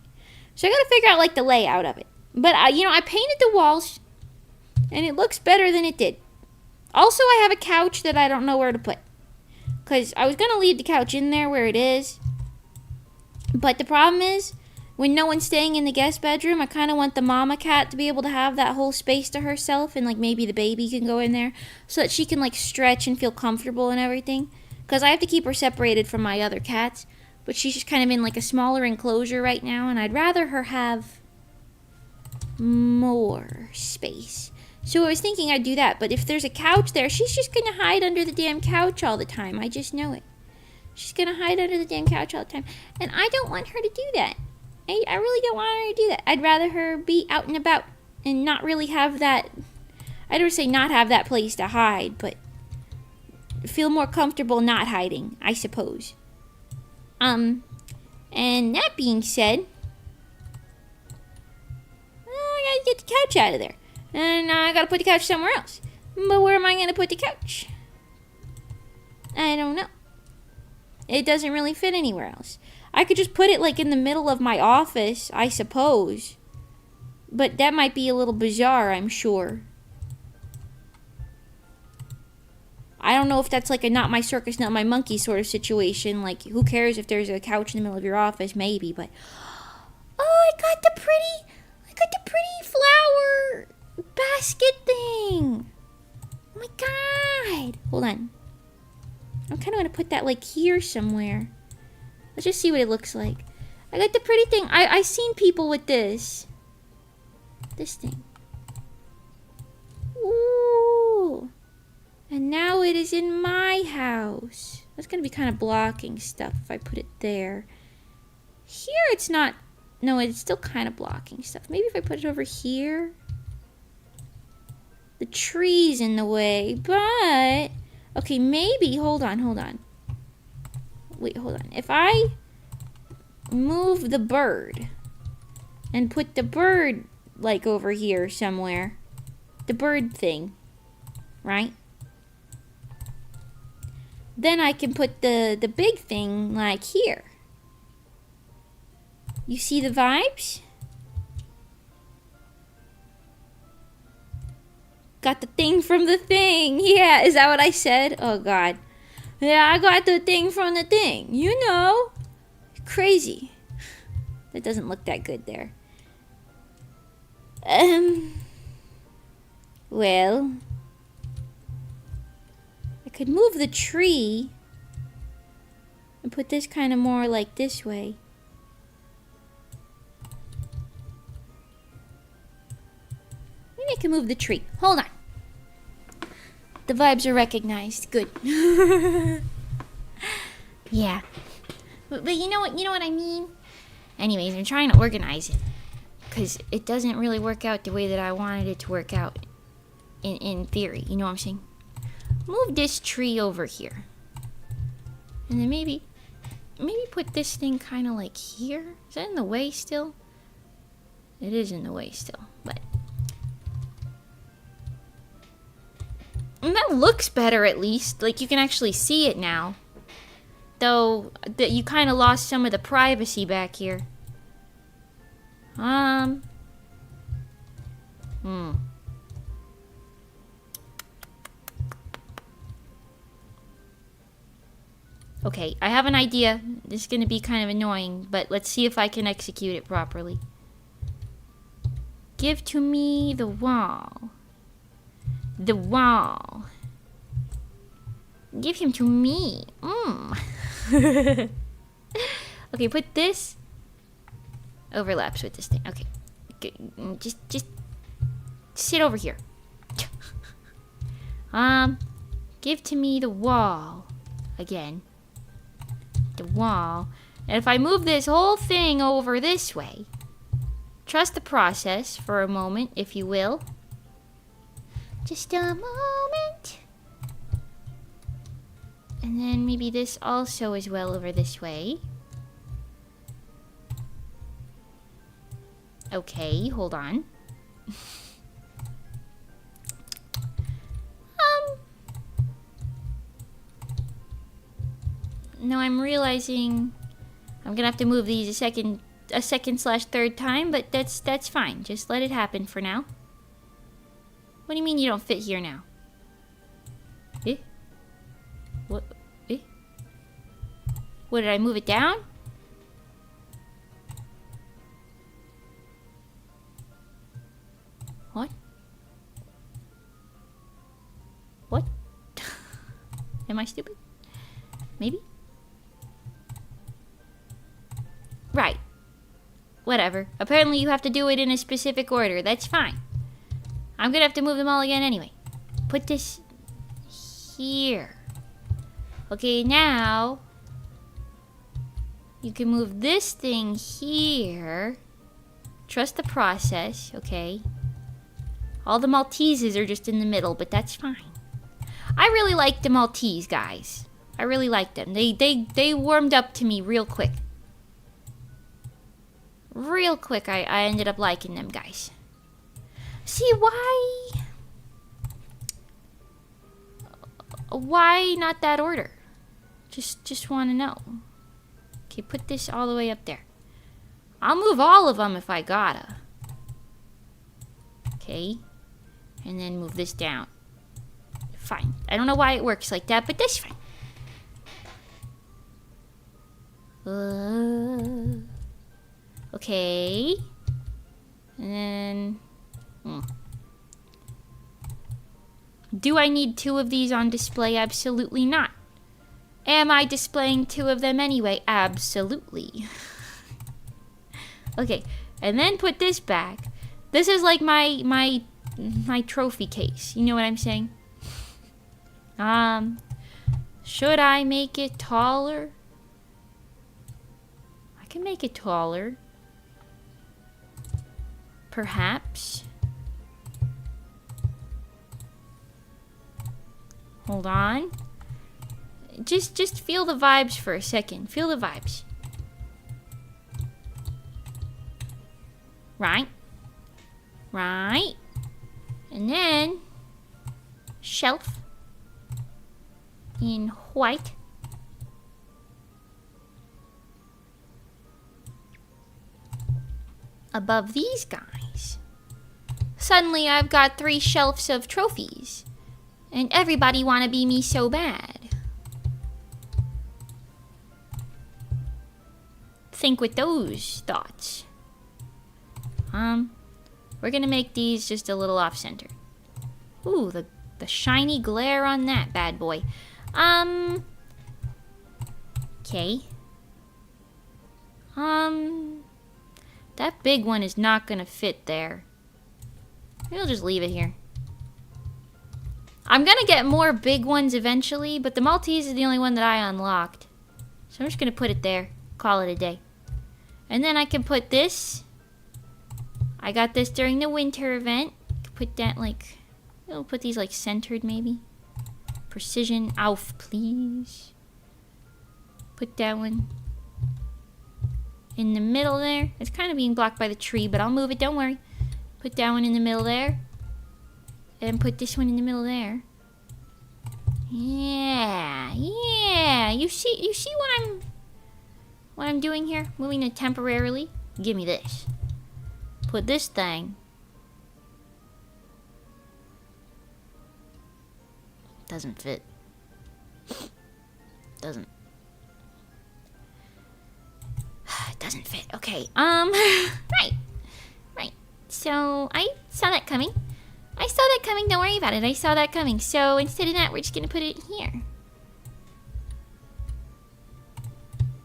Speaker 1: So I gotta figure out like the layout of it. But, you know, I painted the walls, and it looks better than it did. Also, I have a couch that I don't know where to put. Because I was going to leave the couch in there where it is. But the problem is, when no one's staying in the guest bedroom, I kind of want the mama cat to be able to have that whole space to herself. And, like, maybe the baby can go in there. So that she can, like, stretch and feel comfortable and everything. Because I have to keep her separated from my other cats. But she's just kind of in, like, a smaller enclosure right now. And I'd rather her have more space. So I was thinking I'd do that, but if there's a couch there, she's just gonna hide under the damn couch all the time. I just know it. She's gonna hide under the damn couch all the time, and I don't want her to do that. I really don't want her to do that. I'd rather her be out and about and not really have that, I don't say not have that place to hide, but feel more comfortable not hiding, I suppose. And that being said, I gotta get the couch out of there. And now I gotta put the couch somewhere else. But where am I gonna put the couch? I don't know. It doesn't really fit anywhere else. I could just put it like in the middle of my office, I suppose. But that might be a little bizarre, I'm sure. I don't know if that's like a not my circus, not my monkey sort of situation. Like, who cares if there's a couch in the middle of your office? Maybe, but... Oh, I got the pretty flower basket thing. Oh my god. Hold on. I'm kind of going to put that like here somewhere. Let's just see what it looks like. I got the pretty thing. I seen people with this. This thing. Ooh. And now it is in my house. That's going to be kind of blocking stuff if I put it there. Here it's not. No, it's still kind of blocking stuff. Maybe if I put it over here. The tree's in the way, but... Okay, maybe... Hold on. Wait, hold on. If I move the bird and put the bird, like, over here somewhere. The bird thing. Right? Then I can put the big thing, like, here. You see the vibes? Got the thing from the thing. Yeah, is that what I said? Oh, God. Yeah, I got the thing from the thing. You know. Crazy. That doesn't look that good there. Well. I could move the tree. And put this kind of more like this way. Maybe I can move the tree. Hold on. The vibes are recognized. Good. Yeah. But you know what I mean? Anyways, I'm trying to organize it. Because it doesn't really work out the way that I wanted it to work out. In theory. You know what I'm saying? Move this tree over here. And then maybe put this thing kind of like here. Is that in the way still? It is in the way still. But... And that looks better, at least. Like, you can actually see it now. Though, that you kind of lost some of the privacy back here. Okay, I have an idea. This is going to be kind of annoying, but let's see if I can execute it properly. Give to me the wall. The wall. Give him to me. Okay, put this. Overlaps with this thing. Okay. Just sit over here. Give to me the wall. Again. The wall. And if I move this whole thing over this way, trust the process for a moment, if you will. Just a moment. And then maybe this also as well over this way. Okay, hold on. No, I'm realizing I'm gonna have to move these a second/third time, but that's fine. Just let it happen for now. What do you mean you don't fit here now? Eh? What? Eh? What, did I move it down? What? What? Am I stupid? Maybe? Right. Whatever. Apparently you have to do it in a specific order. That's fine. I'm gonna have to move them all again anyway. Put this here. Okay, now you can move this thing here. Trust the process, okay? All the Malteses are just in the middle, but that's fine. I really like the Maltese guys. I really like them. They warmed up to me real quick. Real quick, I ended up liking them guys. See, why not that order? Just want to know. Okay, put this all the way up there. I'll move all of them if I gotta. Okay. And then move this down. fine. I don't know why it works like that, but that's fine. Okay. And then... Do I need 2 of these on display? Absolutely not. Am I displaying 2 of them anyway? Absolutely. Okay, and then put this back. This is like my trophy case. You know what I'm saying? Should I make it taller? I can make it taller. Perhaps. Hold on. Just feel the vibes for a second. Feel the vibes. Right. Right. And then shelf in white. Above these guys. Suddenly I've got 3 shelves of trophies. And everybody wanna be me so bad. Think with those thoughts. We're gonna make these just a little off-center. Ooh, the shiny glare on that bad boy. Okay. That big one is not gonna fit there. We'll just leave it here. I'm gonna get more big ones eventually, but the Maltese is the only one that I unlocked. So I'm just gonna put it there. Call it a day. And then I can put this. I got this during the winter event. Put that like... We'll put these like centered maybe. Precision. Ouf, please. Put that one in the middle there. It's kind of being blocked by the tree, but I'll move it, don't worry. Put that one in the middle there. And put this one in the middle there. Yeah, yeah. You see what I'm doing here? Moving it temporarily. Give me this. Put this thing. Doesn't fit. Doesn't. It doesn't fit. Okay. Right. So I saw that coming. Don't worry about it. I saw that coming. So instead of that, we're just gonna put it here.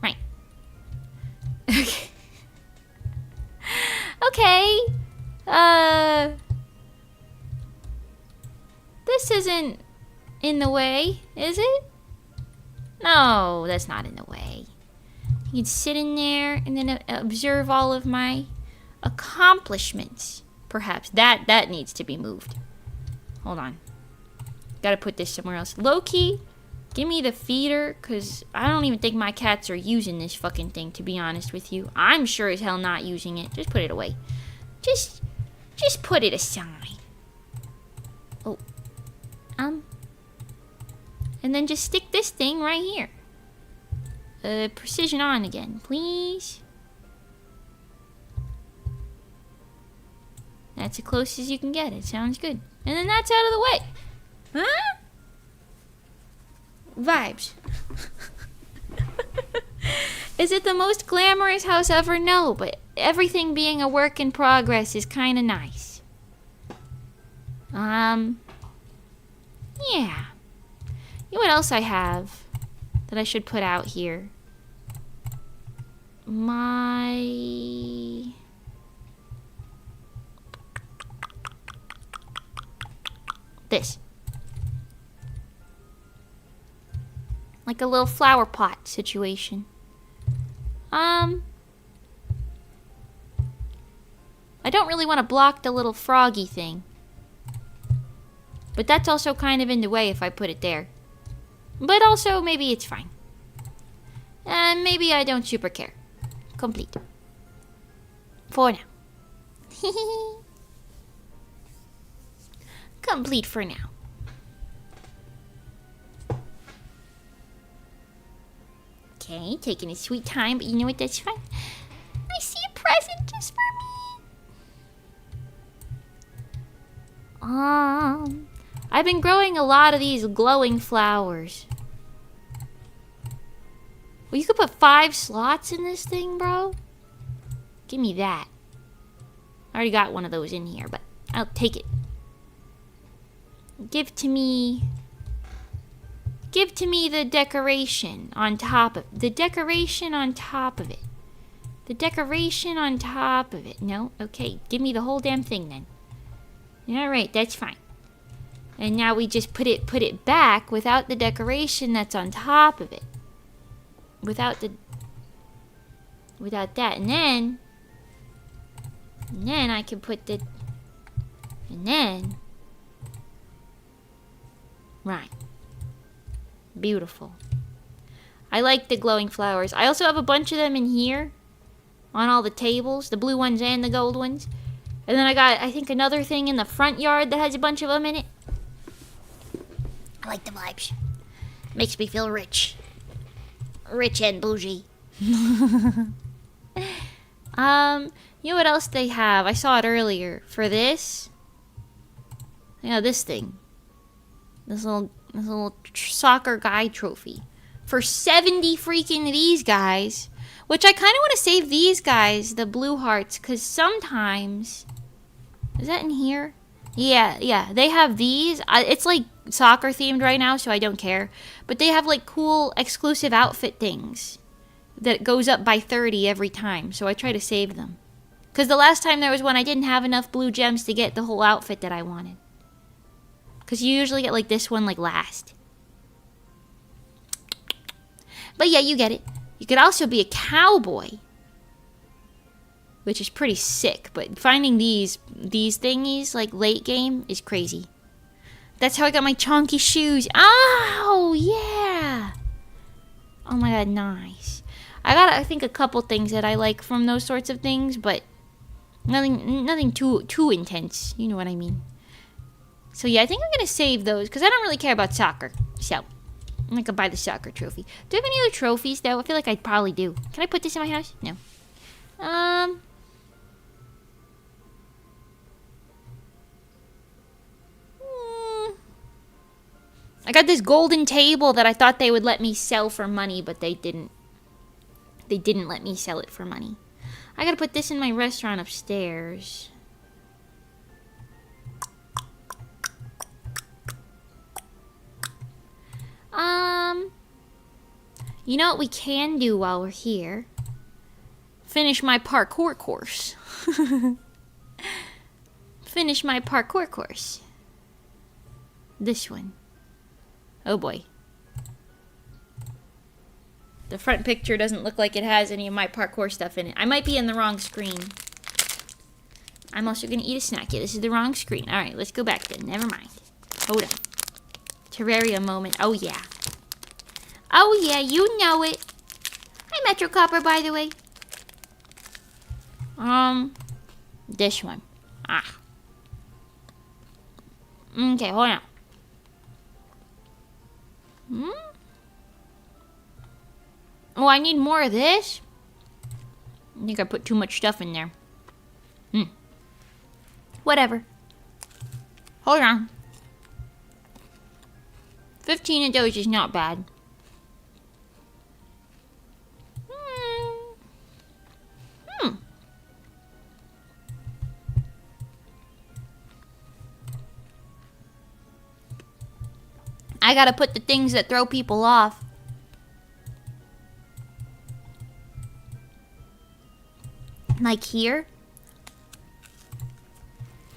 Speaker 1: Right. Okay. Okay. This isn't in the way, is it? No, that's not in the way. You can sit in there and then observe all of my accomplishments. Perhaps that needs to be moved. Hold on. Gotta put this somewhere else. Low-key, give me the feeder, because I don't even think my cats are using this fucking thing, to be honest with you. I'm sure as hell not using it. Just put it away. Just put it aside. Oh. And then just stick this thing right here. Precision on again, please. That's as close as you can get. It sounds good. And then that's out of the way. Huh? Vibes. Is it the most glamorous house ever? No, but everything being a work in progress is kind of nice. Yeah. You know what else I have that I should put out here? This. Like a little flower pot situation. I don't really want to block the little froggy thing. But that's also kind of in the way if I put it there. But also, maybe it's fine. And maybe I don't super care. Complete. For now. Complete for now. Okay, taking a sweet time, but you know what, that's fine. I see a present just for me. I've been growing a lot of these glowing flowers. Well, you could put 5 slots in this thing, bro. Give me that. I already got one of those in here, but I'll take it. Give to me the decoration on top of the decoration on top of it. The decoration on top of it. No? Okay, give me the whole damn thing then. Alright, that's fine. And now we just put it back without the decoration that's on top of it. Without that. And then I can put the... And then... Right. Beautiful. I like the glowing flowers. I also have a bunch of them in here. On all the tables. The blue ones and the gold ones. And then I got, I think, another thing in the front yard that has a bunch of them in it. I like the vibes. Makes me feel rich. Rich and bougie. You know what else they have? I saw it earlier. For this. Yeah, this thing. This little soccer guy trophy. For 70 freaking these guys. Which I kind of want to save these guys, the blue hearts. Because sometimes... Is that in here? Yeah. They have these. It's like soccer themed right now, so I don't care. But they have like cool exclusive outfit things. That goes up by 30 every time. So I try to save them. Because the last time there was one, I didn't have enough blue gems to get the whole outfit that I wanted. Because you usually get like this one like last. But yeah, you get it. You could also be a cowboy. Which is pretty sick. But finding these thingies like late game is crazy. That's how I got my chonky shoes. Oh, yeah. Oh my god, nice. I got, I think, a couple things that I like from those sorts of things. But nothing too intense. You know what I mean. So yeah, I think I'm going to save those. Because I don't really care about soccer. So, I'm going to buy the soccer trophy. Do I have any other trophies, though? I feel like I probably do. Can I put this in my house? No. I got this golden table that I thought they would let me sell for money, but they didn't. They didn't let me sell it for money. I gotta put this in my restaurant upstairs. You know what we can do while we're here? Finish my parkour course. Finish my parkour course. This one. Oh boy. The front picture doesn't look like it has any of my parkour stuff in it. I might be in the wrong screen. I'm also gonna eat a snack. Yeah, this is the wrong screen. Alright, let's go back then. Never mind. Hold on. Terraria moment. Oh yeah. Oh yeah, you know it. Hi, Metro Copper, by the way. This one. Ah. Okay, hold on. Oh, I need more of this? I think I put too much stuff in there. Whatever. Hold on. 15 of those is not bad. I gotta put the things that throw people off. Like here.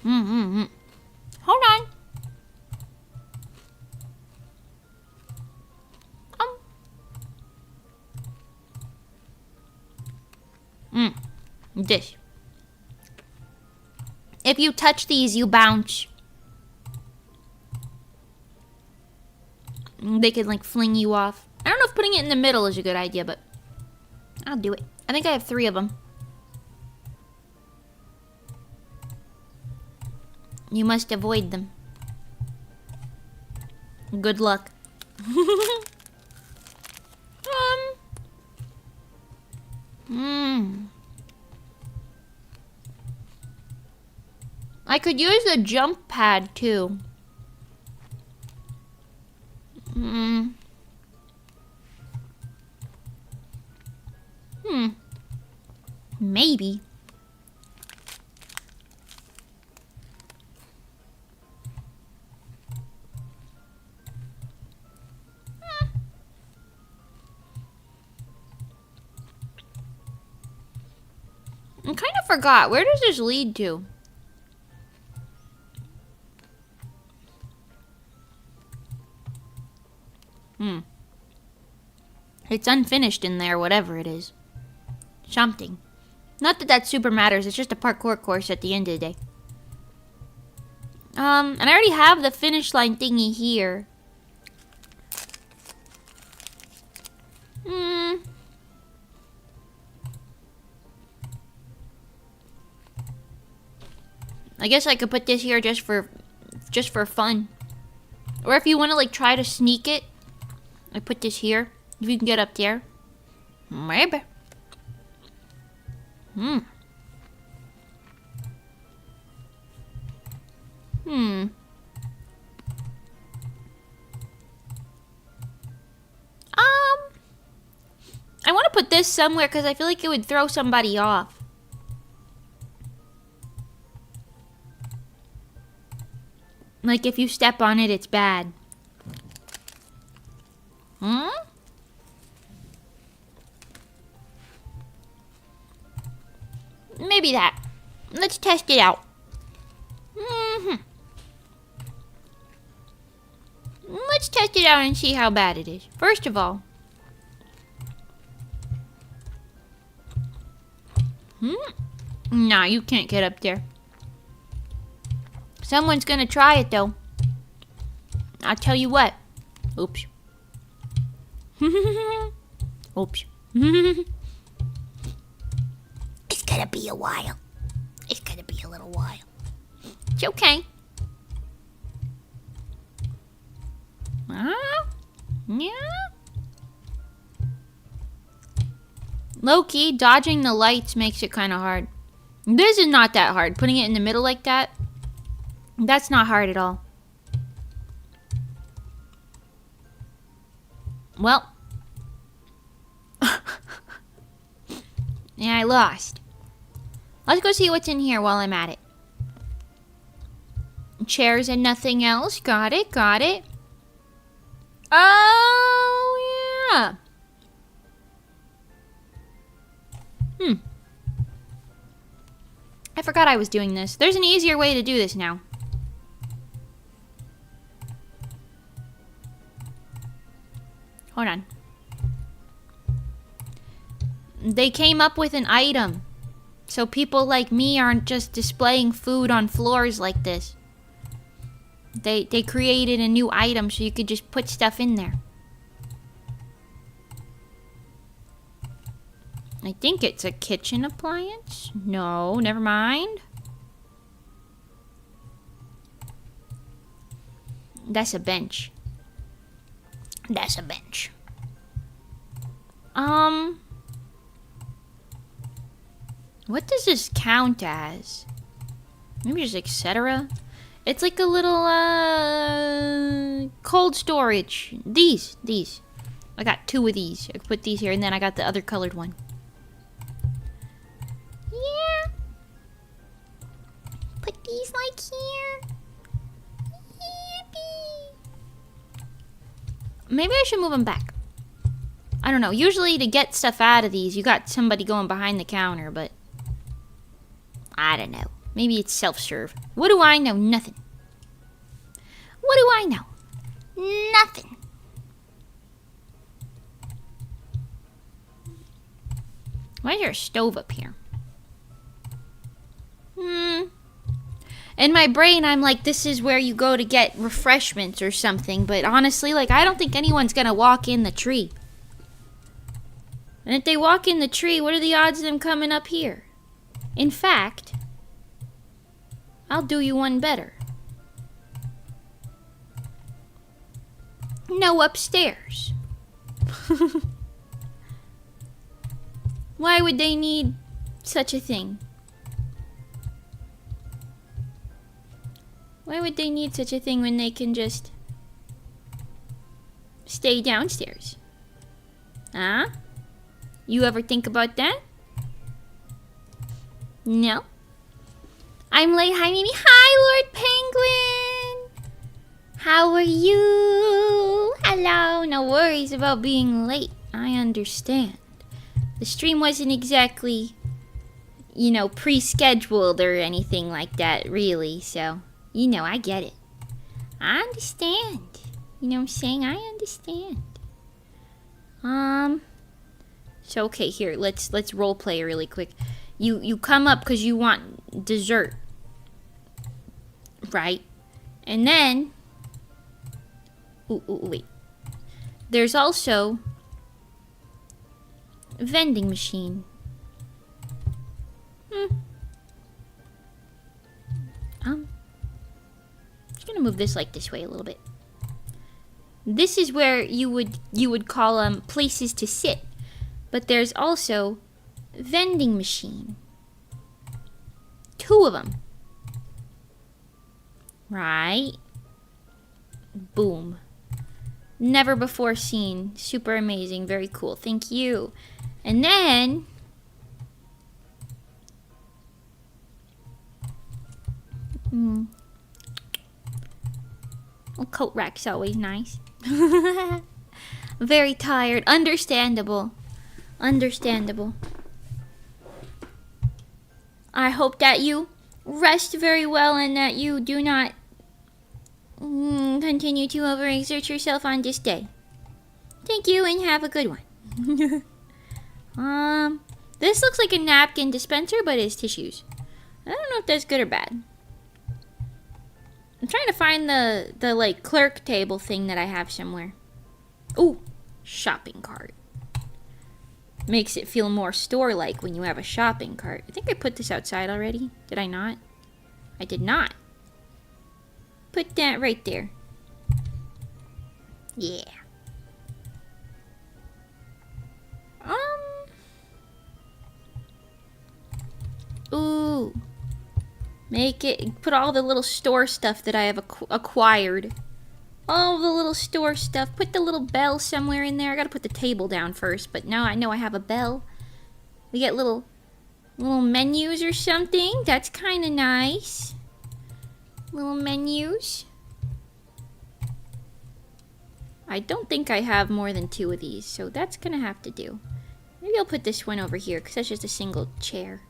Speaker 1: Hold on. This. If you touch these, you bounce. They can like fling you off. I don't know if putting it in the middle is a good idea, but I'll do it. I think I have 3 of them. You must avoid them. Good luck. I could use the jump pad too. Maybe. I kind of forgot. Where does this lead to? It's unfinished in there, whatever it is. Something. Not that that super matters. It's just a parkour course at the end of the day. And I already have the finish line thingy here. I guess I could put this here just for fun. Or if you want to like try to sneak it, I put this here. If you can get up there. Maybe. I want to put this somewhere because I feel like it would throw somebody off. Like if you step on it, it's bad. Maybe that. Let's test it out. Let's test it out and see how bad it is. First of all. Nah, you can't get up there. Someone's gonna try it though. I'll tell you what. Oops. Oops. It's gonna be a while. It's gonna be a little while. It's okay. Yeah. Low-key, dodging the lights makes it kind of hard. This is not that hard. Putting it in the middle like that, that's not hard at all. Well. Yeah, I lost. Let's go see what's in here while I'm at it. Chairs and nothing else. Got it, got it. Oh, yeah. I forgot I was doing this. There's an easier way to do this now. Hold on. They came up with an item. So people like me aren't just displaying food on floors like this. They created a new item so you could just put stuff in there. I think it's a kitchen appliance. No, never mind. That's a bench. That's a bench. What does this count as? Maybe just etc. It's like a little cold storage. These. I got 2 of these. I put these here and then I got the other colored one. Yeah. Put these like here. Yippee. Maybe I should move them back. I don't know. Usually to get stuff out of these, you got somebody going behind the counter, but I don't know. Maybe it's self-serve. What do I know? Nothing. What do I know? Nothing. Why is there a stove up here? In my brain, I'm like, this is where you go to get refreshments or something. But honestly, like, I don't think anyone's gonna walk in the tree. And if they walk in the tree, what are the odds of them coming up here? In fact, I'll do you one better. No upstairs. Why would they need such a thing? Why would they need such a thing when they can just stay downstairs? Huh? You ever think about that? No? I'm late. Hi, Mimi. Hi, Lord Penguin. How are you? Hello. No worries about being late. I understand. The stream wasn't exactly, you know, pre-scheduled or anything like that, really. So, you know, I get it. I understand. You know what I'm saying? I understand. So okay, here, let's role play really quick. You come up because you want dessert, right? And then, wait. There's also a vending machine. Just gonna move this like this way a little bit. This is where you would call places to sit, but there's also vending machine. 2 of them. Right? Boom. Never before seen. Super amazing. Very cool. Thank you. And then a coat rack's always nice. Very tired. Understandable. Understandable. I hope that you rest very well and that you do not continue to overexert yourself on this day. Thank you and have a good one. This looks like a napkin dispenser, but it's tissues. I don't know if that's good or bad. I'm trying to find the like clerk table thing that I have somewhere. Ooh, shopping cart. Makes it feel more store-like when you have a shopping cart. I think I put this outside already. Did I not? I did not. Put that right there. Yeah. Ooh. Make it, put all the little store stuff that I have acquired. All the little store stuff. Put the little bell somewhere in there. I gotta put the table down first, but now I know I have a bell. We get little menus or something. That's kind of nice. Little menus. I don't think I have more than 2 of these, so that's gonna have to do. Maybe I'll put this one over here, because that's just a single chair.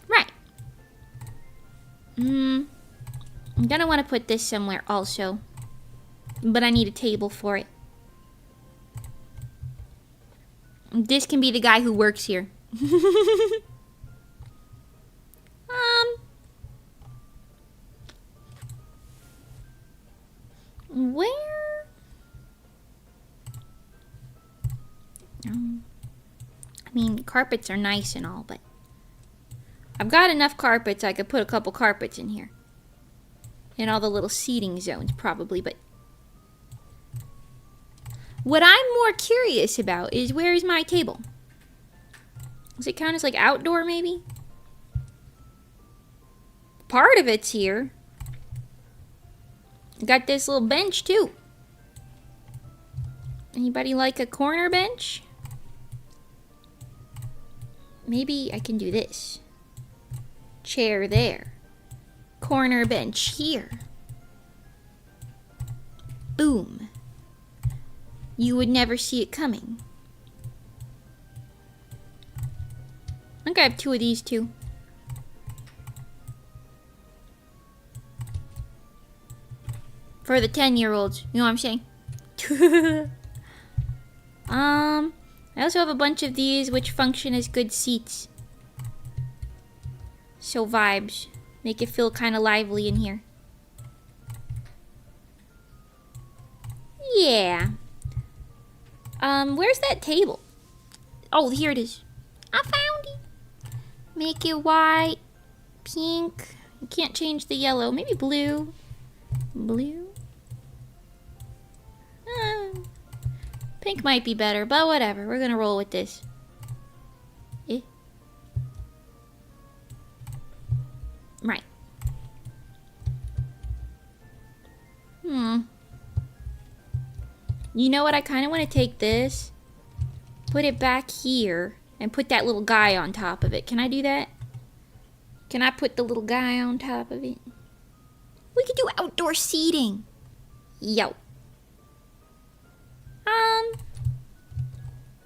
Speaker 1: Right. I'm gonna want to put this somewhere also. But I need a table for it. This can be the guy who works here. Where? I mean, carpets are nice and all, but I've got enough carpets. I could put a couple carpets in here. In all the little seating zones, probably, but what I'm more curious about is where is my table? Does it count as like outdoor, maybe? Part of it's here. Got this little bench too. Anybody like a corner bench? Maybe I can do this. Chair there. Corner bench here. Boom. You would never see it coming. I think I have 2 of these too. For the 10-year-olds, you know what I'm saying? I also have a bunch of these which function as good seats. So vibes. Make it feel kind of lively in here. Yeah. Where's that table? Oh, here it is. I found it. Make it white, pink. You can't change the yellow. Maybe blue. Blue? Pink might be better, but whatever. We're gonna roll with this. Eh? Right. You know what? I kind of want to take this, put it back here, and put that little guy on top of it. Can I do that? Can I put the little guy on top of it? We could do outdoor seating. Yo.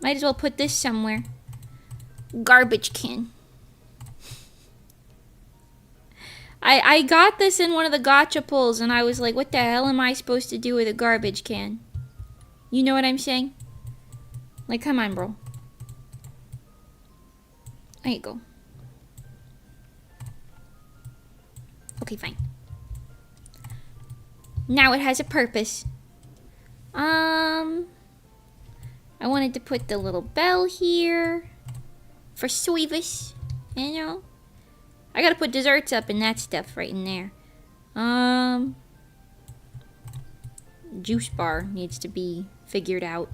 Speaker 1: Might as well put this somewhere. Garbage can. I got this in one of the gotcha pulls, and I was like, what the hell am I supposed to do with a garbage can? You know what I'm saying? Like, come on, bro. There you go. Okay, fine. Now it has a purpose. I wanted to put the little bell here for service, you know. I gotta put desserts up and that stuff right in there. Juice bar needs to be figured out.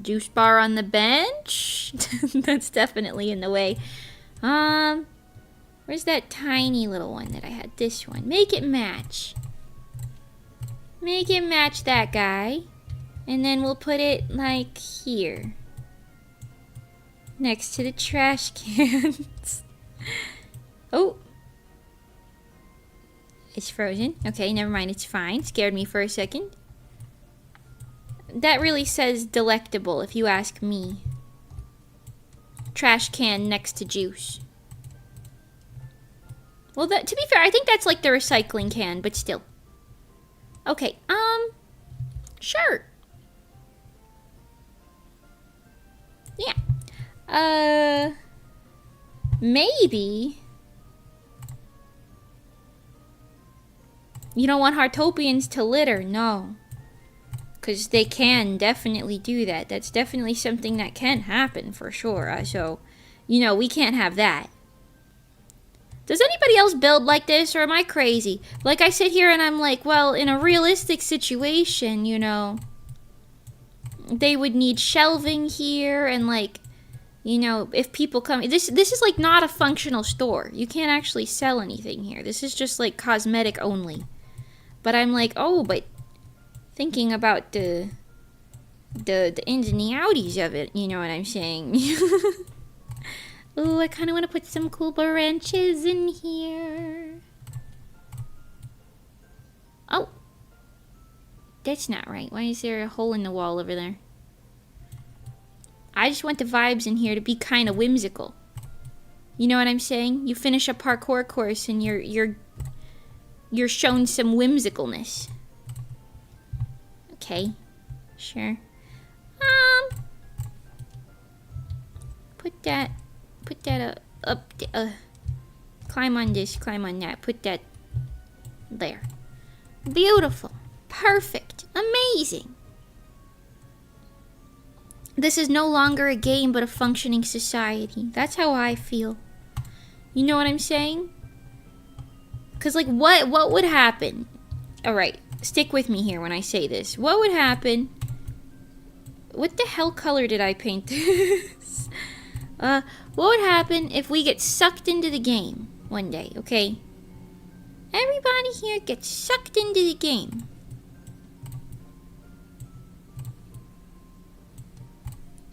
Speaker 1: Juice bar on the bench? That's definitely in the way. Where's that tiny little one that I had? This one. Make it match. Make it match that guy. And then we'll put it like here. Next to the trash cans. Oh. It's frozen. Okay, never mind. It's fine. Scared me for a second. That really says delectable, if you ask me. Trash can next to juice. Well, that, to be fair, I think that's like the recycling can, but still. Okay, sure. Yeah. Maybe. You don't want Heartopians to litter, no. Because they can definitely do that. That's definitely something that can happen for sure. So, you know, we can't have that. Does anybody else build like this, or am I crazy? Like, I sit here and I'm like, well, in a realistic situation, you know, they would need shelving here, and like, you know, if people come, this is like not a functional store. You can't actually sell anything here. This is just like cosmetic only. But I'm like, oh, but thinking about the ins and the outies of it, you know what I'm saying? Ooh, I kind of want to put some cool branches in here. Oh. That's not right. Why is there a hole in the wall over there? I just want the vibes in here to be kind of whimsical. You know what I'm saying? You finish a parkour course and you're shown some whimsicalness. Okay. Sure. Put that up, climb on this, climb on that, put that there. Beautiful. Perfect. Amazing. This is no longer a game, but a functioning society. That's how I feel. You know what I'm saying? Because, like, what would happen? Alright, stick with me here when I say this. What would happen? What the hell color did I paint this? What would happen if we get sucked into the game one day, okay? Everybody here gets sucked into the game.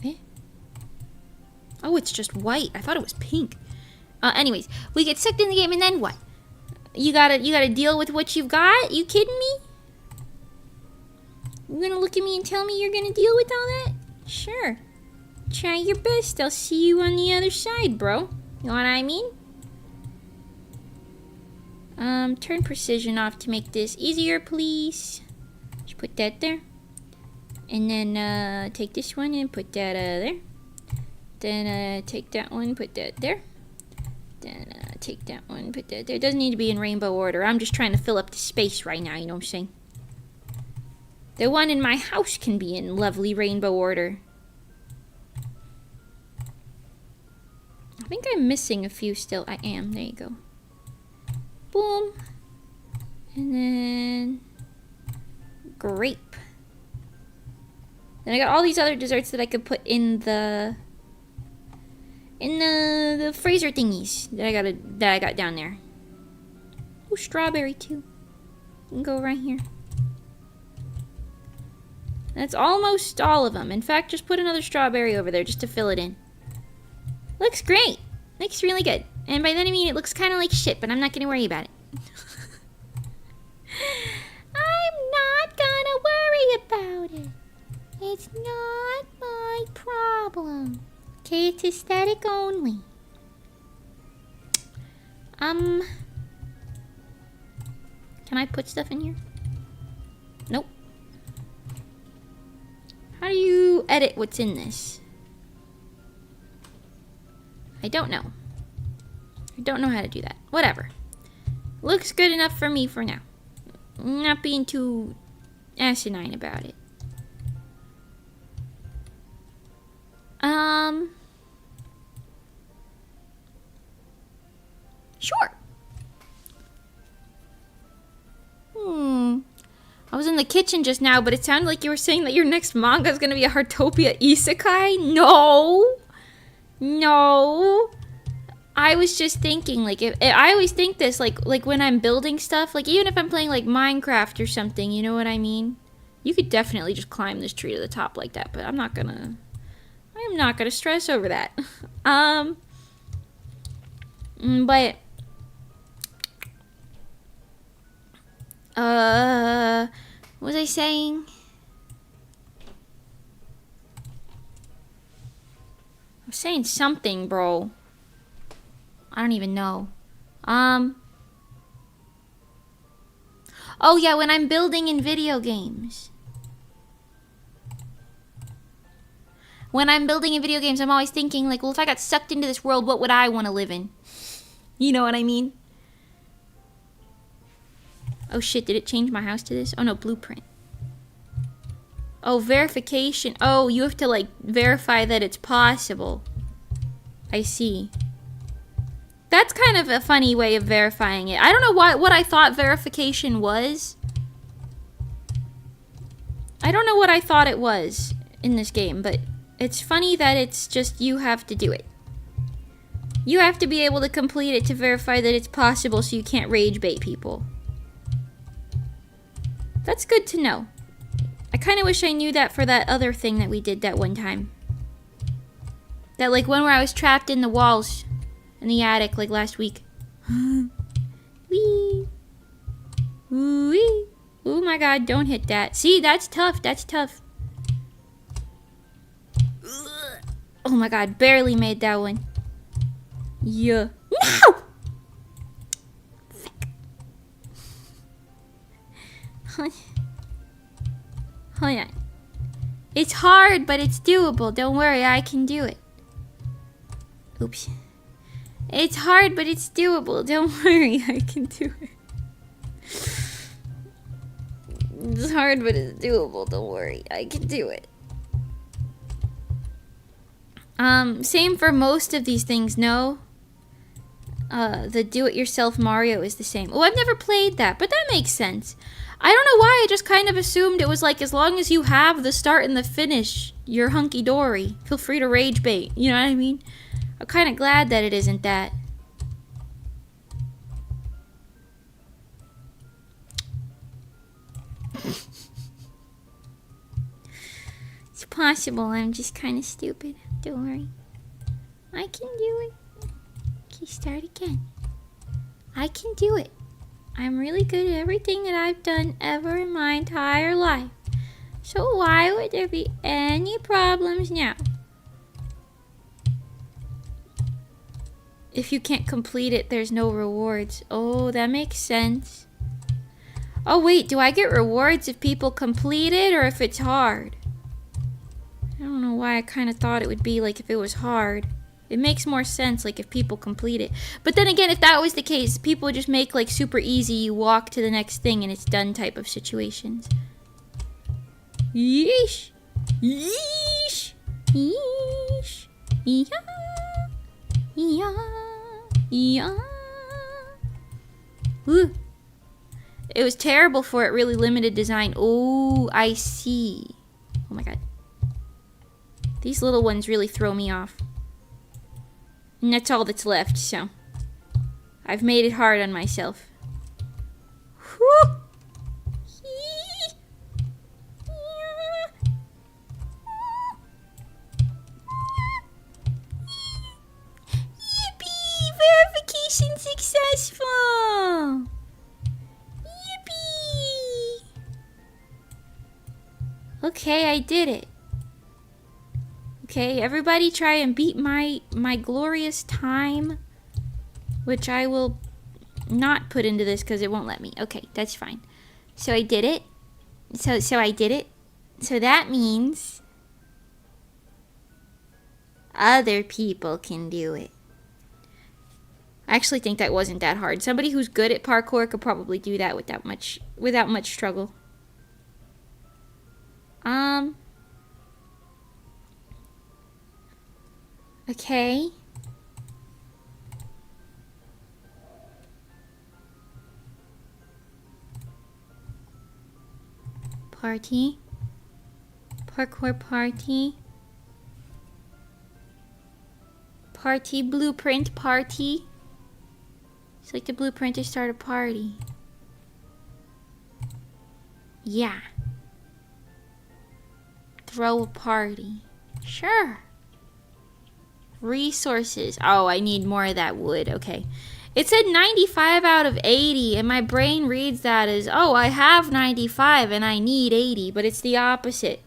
Speaker 1: Eh? Oh, it's just white. I thought it was pink. Anyways, we get sucked in the game, and then what? You gotta deal with what you've got? You kidding me? You're gonna look at me and tell me you're gonna deal with all that? Sure. Try your best. I'll see you on the other side, bro. You know what I mean? Turn precision off to make this easier, please. Just put that there. And then, take this one and put that, there. Then, take that one, put that there. Then, take that one, put that there. It doesn't need to be in rainbow order. I'm just trying to fill up the space right now, you know what I'm saying? The one in my house can be in lovely rainbow order. I think I'm missing a few still. I am. There you go. Boom. And then grape. Then I got all these other desserts that I could put in the freezer thingies that I got down there. Ooh, strawberry too. You can go right here. That's almost all of them. In fact, just put another strawberry over there just to fill it in. Looks great. Looks really good. And by that I mean it looks kind of like shit, but I'm not going to worry about it. I'm not gonna worry about it. It's not my problem. Okay, it's aesthetic only. Can I put stuff in here? Nope. How do you edit what's in this? I don't know. I don't know how to do that. Whatever. Looks good enough for me for now. I'm not being too asinine about it. Sure. I was in the kitchen just now, but it sounded like you were saying that your next manga is going to be a Heartopia isekai? No. No. I was just thinking, like, I always think this, like when I'm building stuff, like, even if I'm playing, like, Minecraft or something, you know what I mean? You could definitely just climb this tree to the top like that, but I'm not gonna stress over that. But, what was I saying? I was saying something, bro. I don't even know. Oh yeah, when I'm building in video games. When I'm building in video games, I'm always thinking, like, well, if I got sucked into this world, what would I want to live in? You know what I mean? Oh shit, did it change my house to this? Oh no, blueprint. Oh, verification. Oh, you have to, like, verify that it's possible. I see. That's kind of a funny way of verifying it. I don't know what I thought verification was. I don't know what I thought it was in this game, but it's funny that it's just you have to do it. You have to be able to complete it to verify that it's possible so you can't rage bait people. That's good to know. I kind of wish I knew that for that other thing that we did that one time. That, like, one where I was trapped in the walls in the attic, like, last week. Wee. Wee. Oh my god, don't hit that. See, that's tough, that's tough. Oh my god, barely made that one. Yeah. No! Hold on. It's hard, but it's doable. Don't worry, I can do it. Oops. It's hard, but it's doable. Don't worry, I can do it. It's hard, but it's doable. Don't worry, I can do it. Same for most of these things, no? The do-it-yourself Mario is the same. Oh, I've never played that, but that makes sense. I don't know why, I just kind of assumed it was like, as long as you have the start and the finish, you're hunky-dory. Feel free to rage bait, you know what I mean? I'm kind of glad that it isn't that. It's possible, I'm just kind of stupid. Don't worry. I can do it. Okay, start again. I can do it. I'm really good at everything that I've done ever in my entire life. So why would there be any problems now? If you can't complete it, there's no rewards. Oh, that makes sense. Oh wait, do I get rewards if people complete it or if it's hard? I don't know why I kind of thought it would be like if it was hard. It makes more sense like if people complete it. But then again, if that was the case, people would just make like super easy, you walk to the next thing and it's done type of situations. Yeesh. Yeesh. Yeesh. Yeah. Yeah. Yeah. Ooh. It was terrible for it, really limited design. Oh, I see. Oh my god. These little ones really throw me off. And that's all that's left, so I've made it hard on myself. Whew. Okay, I did it. Okay, everybody try and beat my glorious time, which I will not put into this because it won't let me. Okay, that's fine. So I did it. So I did it. So that means other people can do it. I actually think that wasn't that hard. Somebody who's good at parkour could probably do that without much struggle. Okay. Party. Parkour party. Party blueprint party. It's like the blueprint to start a party. Yeah. Throw a party. Sure. Resources. Oh, I need more of that wood. Okay. It said 95 out of 80, and my brain reads that as, oh, I have 95 and I need 80, but it's the opposite.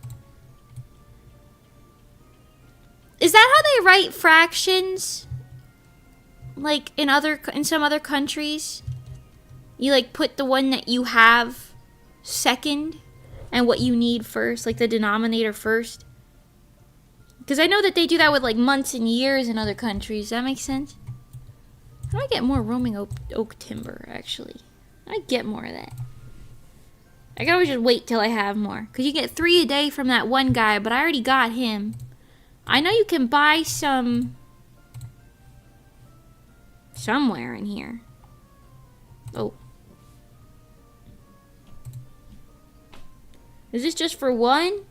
Speaker 1: Is that how they write fractions? Like in some other countries? You like put the one that you have second and what you need first, like the denominator first? Because I know that they do that with like months and years in other countries. Does that make sense? How do I get more roaming oak timber, actually? How do I get more of that? I can always just wait till I have more. Because you get 3 a day from that one guy, but I already got him. I know you can buy some somewhere in here. Oh. Is this just for one?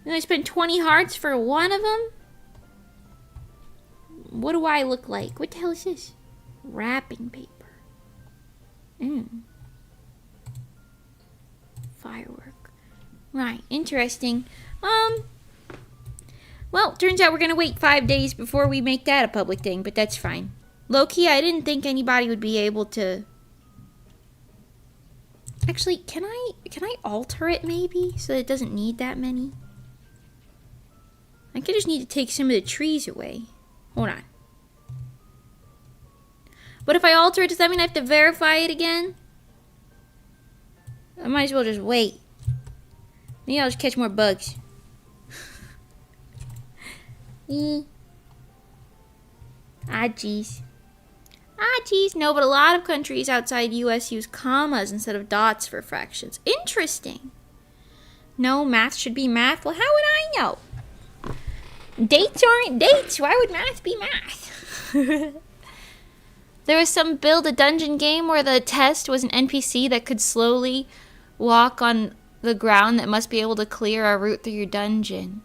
Speaker 1: And I spent 20 hearts for one of them? What do I look like? What the hell is this? Wrapping paper. Firework. Right, interesting. Well, turns out we're gonna wait 5 days before we make that a public thing, but that's fine. Low-key, I didn't think anybody would be able to... Actually, can I alter it maybe so that it doesn't need that many? I could just need to take some of the trees away. Hold on. But if I alter it, does that mean I have to verify it again? I might as well just wait. Maybe I'll just catch more bugs. Ah, jeez. Ah, jeez. No, but a lot of countries outside US use commas instead of dots for fractions. Interesting. No, math should be math. Well, how would I know? Dates aren't dates. Why would math be math? There was some build a dungeon game where the test was an NPC that could slowly walk on the ground that must be able to clear a route through your dungeon.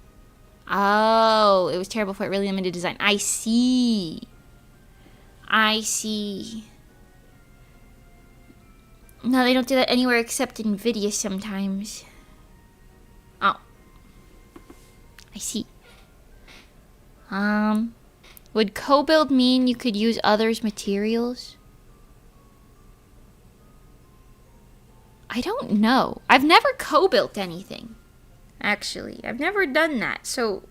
Speaker 1: Oh, it was terrible for it really limited design. I see. I see. No, they don't do that anywhere except in NVIDIA sometimes. Oh. I see. Would co-build mean you could use others' materials? I don't know. I've never co-built anything. Actually, I've never done that. So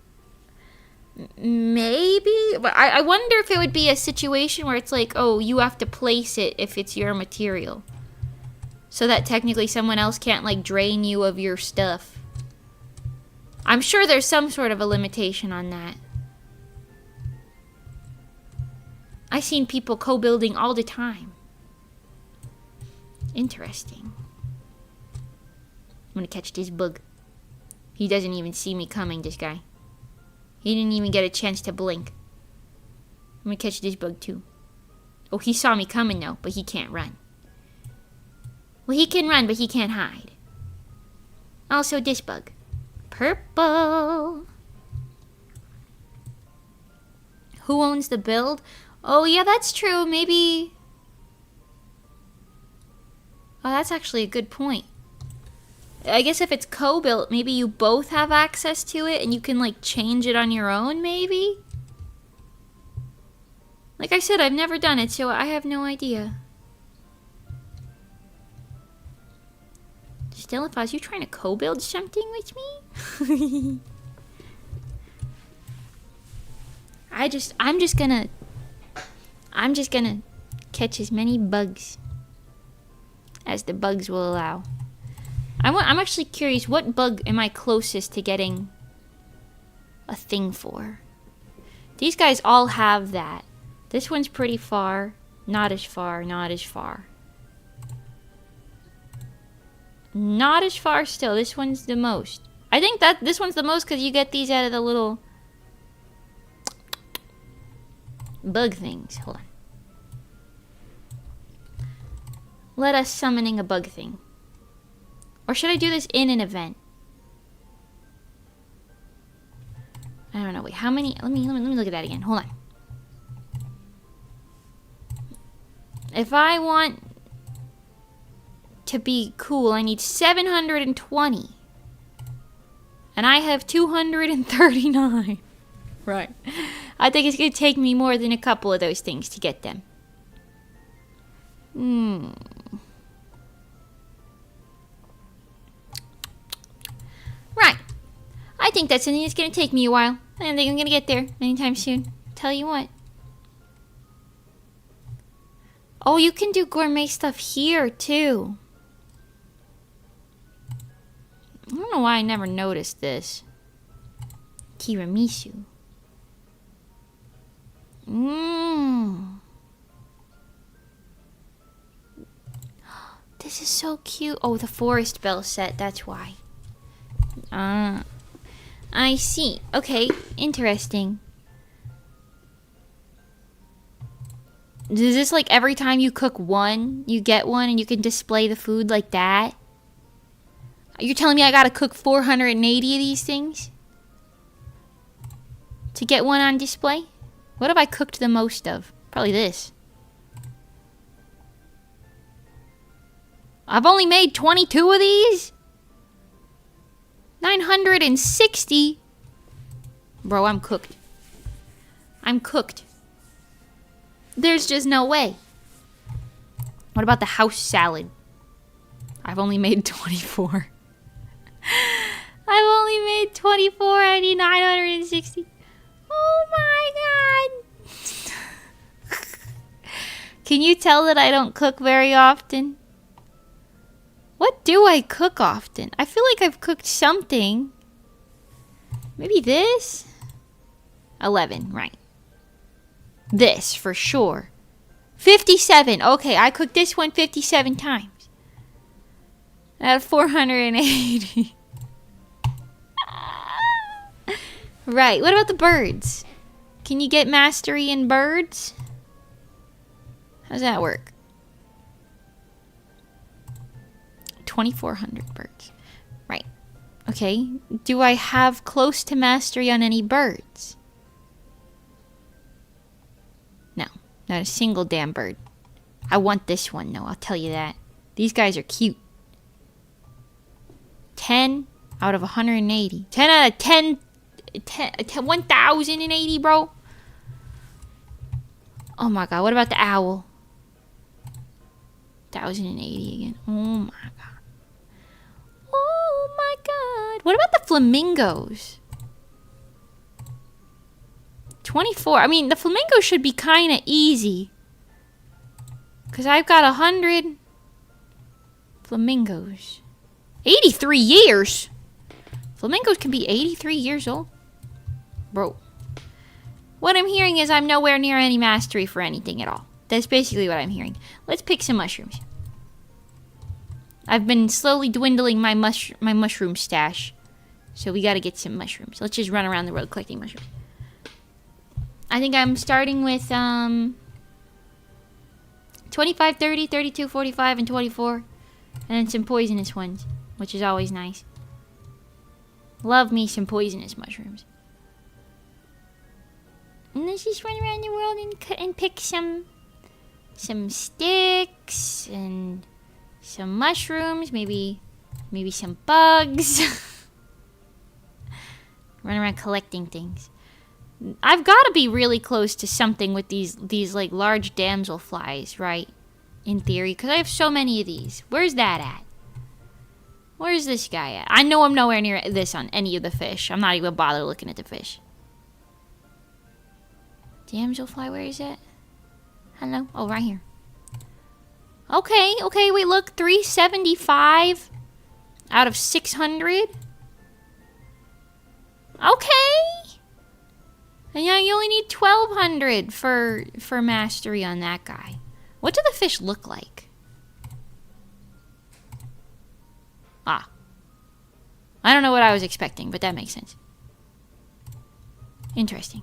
Speaker 1: maybe, but I wonder if it would be a situation where it's like, oh, you have to place it if it's your material. So that technically someone else can't like drain you of your stuff. I'm sure there's some sort of a limitation on that. I've seen people co-building all the time. Interesting. I'm gonna catch this bug. He doesn't even see me coming, this guy. He didn't even get a chance to blink. I'm gonna catch this bug too. Oh, he saw me coming though, but he can't run. Well, he can run, but he can't hide. Also, this bug. Purple. Who owns the build? Oh, yeah, that's true. Maybe... Oh, that's actually a good point. I guess if it's co-built, maybe you both have access to it and you can, like, change it on your own, maybe? Like I said, I've never done it, so I have no idea. Still, if I was you trying to co-build something with me? I'm just gonna catch as many bugs as the bugs will allow. I'm actually curious, what bug am I closest to getting a thing for? These guys all have that. This one's pretty far. Not as far, not as far. Not as far still. This one's the most. I think that this one's the most because you get these out of the little bug things. Hold on. Let us summoning a bug thing. Or should I do this in an event? I don't know. Wait, how many? Let me look at that again. Hold on. If I want to be cool, I need 720. And I have 239. Right. I think it's going to take me more than a couple of those things to get them. Right. I think that's something that's going to take me a while. I don't think I'm going to get there anytime soon. Tell you what. Oh, you can do gourmet stuff here, too. I don't know why I never noticed this. Tiramisu. This is so cute. Oh, the forest bell set. That's why. I see. Okay, interesting. Is this like every time you cook one, you get one and you can display the food like that? You're telling me I gotta cook 480 of these things? To get one on display? What have I cooked the most of? Probably this. I've only made 22 of these? 960? Bro, I'm cooked. I'm cooked. There's just no way. What about the house salad? I've only made 24. I've only made 24. I need 960. Oh my god. Can you tell that I don't cook very often? What do I cook often? I feel like I've cooked something. Maybe this? 11, right. This, for sure. 57. Okay, I cooked this one 57 times. Out of 480. Right, what about the birds? Can you get mastery in birds? How does that work? 2,400 birds. Right. Okay, do I have close to mastery on any birds? No, not a single damn bird. I want this one, though, I'll tell you that. These guys are cute. 10 out of 180. 10 out of 10 1,080, bro. Oh my god, what about the owl? 1,080 again. Oh my god. Oh my god. What about the flamingos? 24. I mean, the flamingos should be kind of easy. Because I've got 100 flamingos. 83 years? Flamingos can be 83 years old? Bro. What I'm hearing is I'm nowhere near any mastery for anything at all. That's basically what I'm hearing. Let's pick some mushrooms. I've been slowly dwindling my mushroom stash. So we gotta get some mushrooms. Let's just run around the world collecting mushrooms. I think I'm starting with 25, 30, 32, 45, and 24. And then some poisonous ones, which is always nice. Love me some poisonous mushrooms. And let's just run around the world and pick some sticks and some mushrooms, maybe some bugs. Run around collecting things. I've got to be really close to something with these like large damselflies, right? In theory, because I have so many of these. Where's that at? Where's this guy at? I know I'm nowhere near this on any of the fish. I'm not even bother looking at the fish. Damselfly, where is it? Hello? Oh, right here. Okay, okay, wait, look. 375 out of 600. Okay. And yeah, you only need 1,200 for mastery on that guy. What do the fish look like? Ah. I don't know what I was expecting, but that makes sense. Interesting.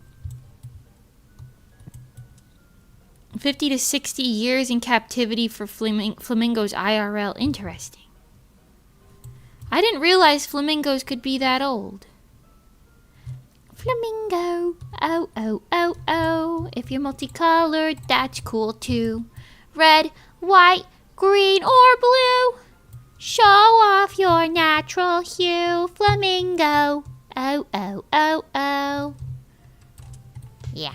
Speaker 1: 50 to 60 years in captivity for flamingos IRL. Interesting. I didn't realize flamingos could be that old. Flamingo. Oh, oh, oh, oh. If you're multicolored, that's cool too. Red, white, green, or blue. Show off your natural hue, flamingo. Oh, oh, oh, oh. Yeah.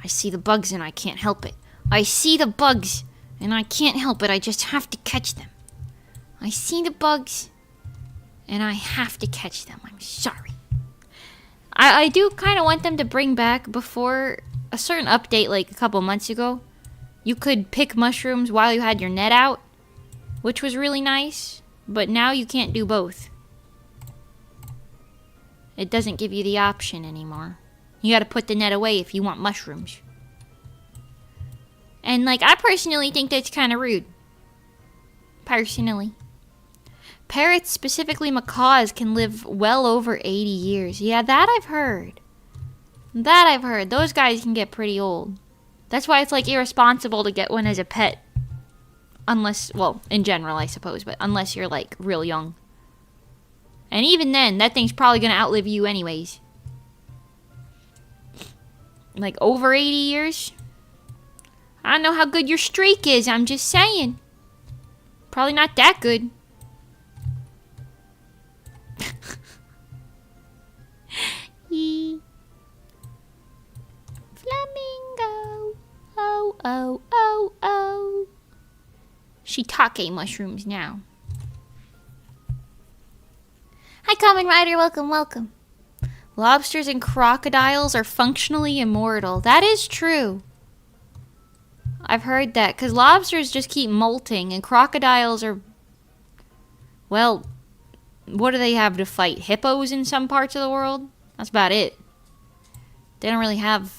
Speaker 1: I see the bugs and I can't help it. I see the bugs and I can't help it. I just have to catch them. I see the bugs and I have to catch them. I'm sorry. I do kind of want them to bring back before a certain update like a couple months ago. You could pick mushrooms while you had your net out, which was really nice, but now you can't do both. It doesn't give you the option anymore. You gotta put the net away if you want mushrooms. And, like, I personally think that's kind of rude. Personally. Parrots, specifically macaws, can live well over 80 years. Yeah, that I've heard. That I've heard. Those guys can get pretty old. That's why it's, like, irresponsible to get one as a pet. Unless, well, in general, I suppose, but unless you're, like, real young. And even then, that thing's probably gonna outlive you anyways. Like, over 80 years? I don't know how good your streak is, I'm just saying. Probably not that good. Flamingo. Oh, oh, oh, oh. Shiitake mushrooms now. Hi, Common Rider. Welcome, welcome. Lobsters and crocodiles are functionally immortal. That is true. I've heard that. Because lobsters just keep molting. And crocodiles are... Well, what do they have to fight? Hippos in some parts of the world? That's about it. They don't really have...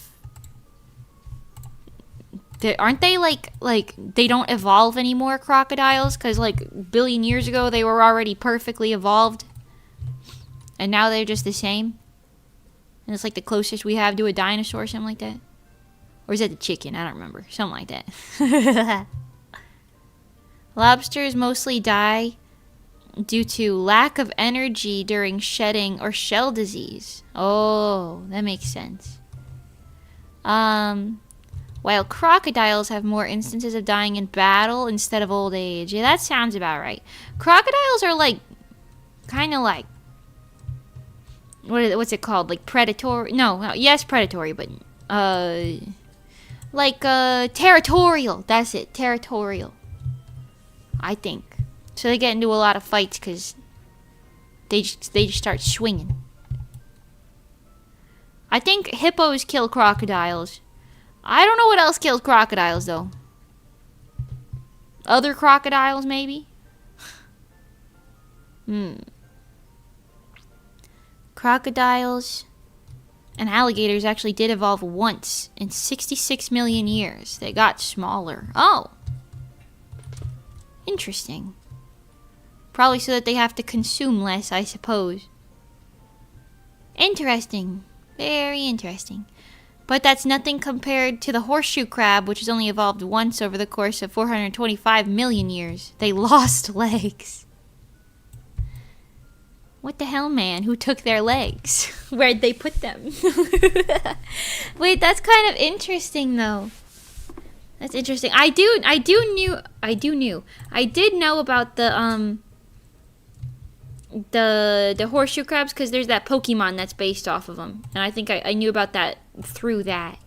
Speaker 1: Aren't they like... They don't evolve anymore, crocodiles? Because like a billion years ago they were already perfectly evolved. And now they're just the same. And it's like the closest we have to a dinosaur or something like that. Or is that the chicken? I don't remember. Something like that. Lobsters mostly die due to lack of energy during shedding or shell disease. Oh, that makes sense. While crocodiles have more instances of dying in battle instead of old age. Yeah, that sounds about right. Crocodiles are like, kind of like, what's it called? Like predatory? No, yes, predatory, but like territorial. That's it, territorial. I think. So they get into a lot of fights because they just start swinging. I think hippos kill crocodiles. I don't know what else kills crocodiles though. Other crocodiles maybe? Crocodiles and alligators actually did evolve once in 66 million years. They got smaller. Oh. Interesting. Probably so that they have to consume less, I suppose. Interesting. Very interesting. But that's nothing compared to the horseshoe crab, which has only evolved once over the course of 425 million years. They lost legs. What the hell, man? Who took their legs? Where'd they put them? Wait, that's kind of interesting, though. That's interesting. I did know about the horseshoe crabs because there's that Pokemon that's based off of them, and I think I knew about that through that.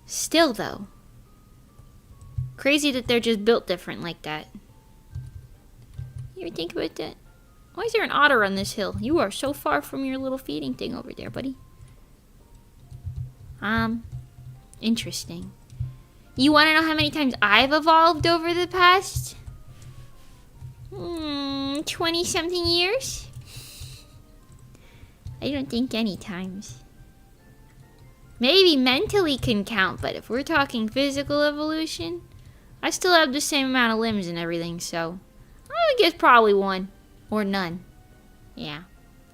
Speaker 1: Still, though, Crazy that they're just built different like that. You ever think about that? Why is there an otter on this hill? You are so far from your little feeding thing over there, buddy. Interesting. You want to know how many times I've evolved over the past 20-something years? I don't think any times. Maybe mentally can count, but if we're talking physical evolution, I still have the same amount of limbs and everything, so I guess probably one or none. Yeah.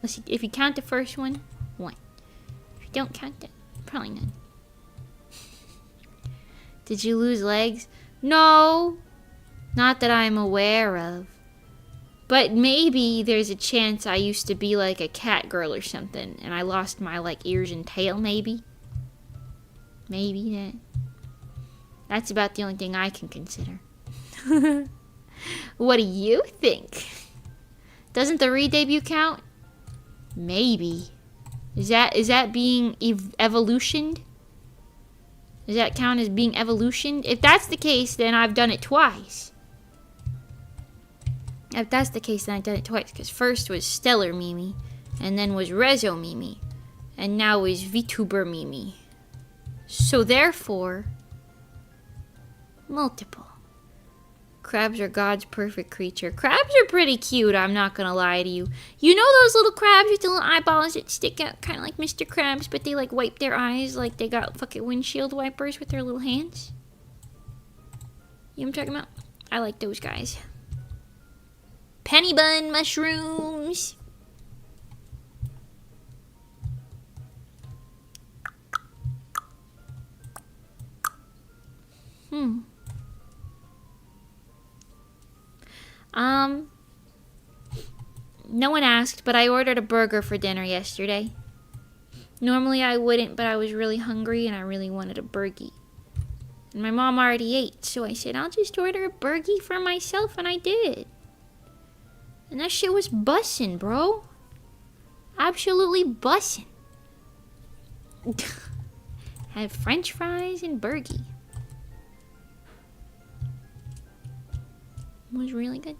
Speaker 1: If you count the first one, one. If you don't count that, probably none. Did you lose legs? No. Not that I'm aware of. But maybe there's a chance I used to be like a cat girl or something, and I lost my like ears and tail, maybe. Maybe that's about the only thing I can consider. What do you think? Doesn't the re-debut count? Maybe. Is that being evolutioned? Does that count as being evolutioned? If that's the case, then I've done it twice. If that's the case, then I've done it twice. Because first was Stellar Mimi, and then was Rezo Mimi, and now is VTuber Mimi. So therefore, multiple. Crabs are God's perfect creature. Crabs are pretty cute, I'm not gonna lie to you. You know those little crabs with the little eyeballs that stick out kind of like Mr. Krabs, but they like wipe their eyes like they got fucking windshield wipers with their little hands? You know what I'm talking about? I like those guys. Penny bun mushrooms. No one asked, but I ordered a burger for dinner yesterday. Normally I wouldn't, but I was really hungry and I really wanted a burgie. And my mom already ate, so I said, I'll just order a burgie for myself, and I did. And that shit was bussin', bro. Absolutely bussin'. Had french fries and burgie. It was really good.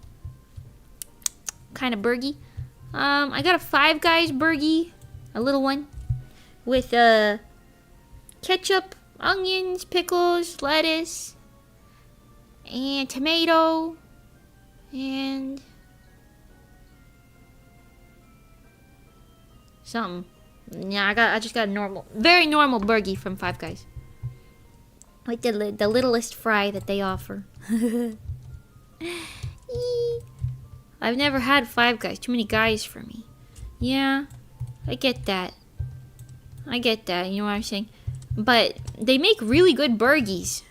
Speaker 1: Kind of burgie. I got a Five Guys burgie, a little one, with ketchup, onions, pickles, lettuce, and tomato, and something. Yeah, I just got a normal, very normal burgie from Five Guys, with the littlest fry that they offer. I've never had Five Guys. Too many guys for me. Yeah, I get that. You know what I'm saying? But they make really good burgies.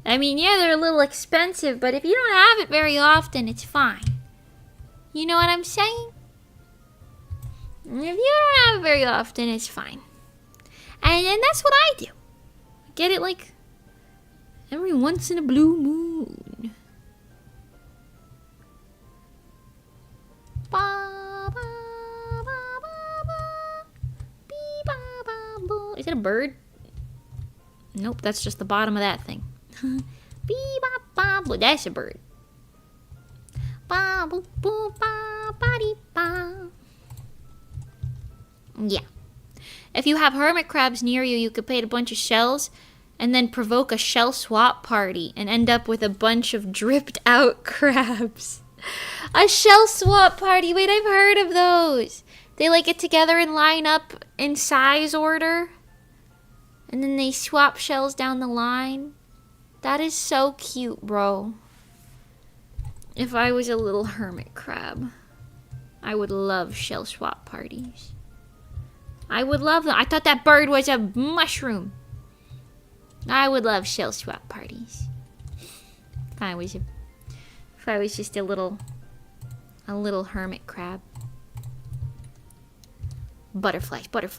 Speaker 1: I mean, yeah, they're a little expensive, but if you don't have it very often, it's fine. You know what I'm saying? If you don't have it very often, it's fine. And that's what I do. I get it like every once in a blue moon. Is it a bird? Nope, that's just the bottom of that thing. That's a bird. Yeah. If you have hermit crabs near you, you could pay a bunch of shells and then provoke a shell swap party and end up with a bunch of dripped out crabs. A shell swap party. Wait, I've heard of those. They like get together and line up in size order, and then they swap shells down the line. That is so cute, bro. If I was a little hermit crab, I would love shell swap parties. I would love them. I thought that bird was a mushroom. I would love shell swap parties. If I was just a little hermit crab. Butterflies. Bugs.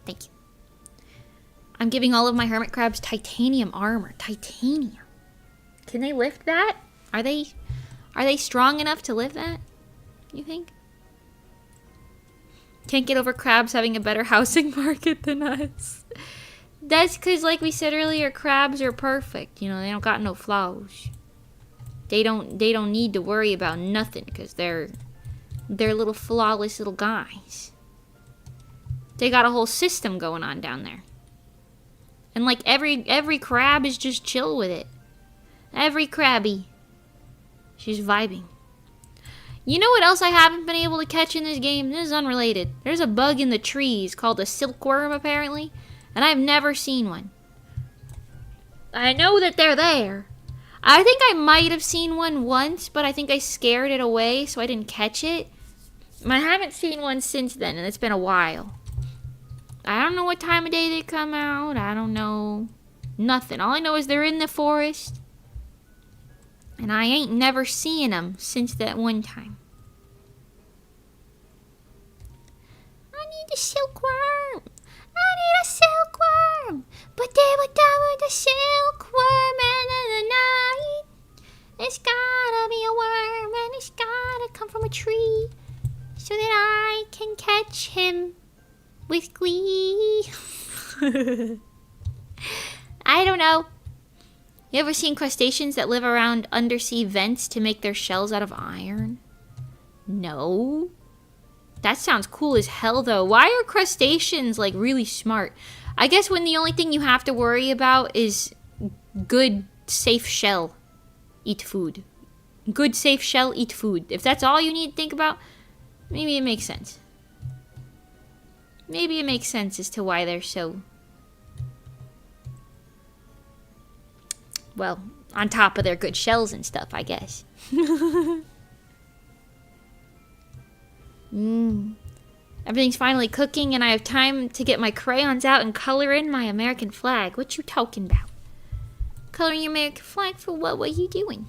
Speaker 1: Thank you. I'm giving all of my hermit crabs titanium armor. Titanium. Can they lift that? Are they strong enough to lift that? You think? Can't get over crabs having a better housing market than us. That's because, like we said earlier, crabs are perfect. You know, they don't got no flaws. They don't need to worry about nothing because they're little flawless little guys. They got a whole system going on down there. And like every crab is just chill with it. Every crabby. She's vibing. You know what else I haven't been able to catch in this game? This is unrelated. There's a bug in the trees called a silkworm, apparently. And I've never seen one. I know that they're there. I think I might have seen one once, but I think I scared it away, so I didn't catch it. I haven't seen one since then, and it's been a while. I don't know what time of day they come out. I don't know nothing. All I know is they're in the forest. And I ain't never seen them since that one time. I need a silkworm. I need a silkworm. But they were done with the silkworm and in the night. It's gotta be a worm and it's gotta come from a tree so that I can catch him with glee. I don't know. You ever seen crustaceans that live around undersea vents to make their shells out of iron? No. That sounds cool as hell, though. Why are crustaceans, like, really smart? I guess when the only thing you have to worry about is good, safe shell, eat food. Good, safe shell, eat food. If that's all you need to think about, maybe it makes sense. Maybe it makes sense as to why they're so... well, on top of their good shells and stuff, I guess. Everything's finally cooking and I have time to get my crayons out and color in my American flag. What you talking about? Coloring your American flag for what? What are you doing?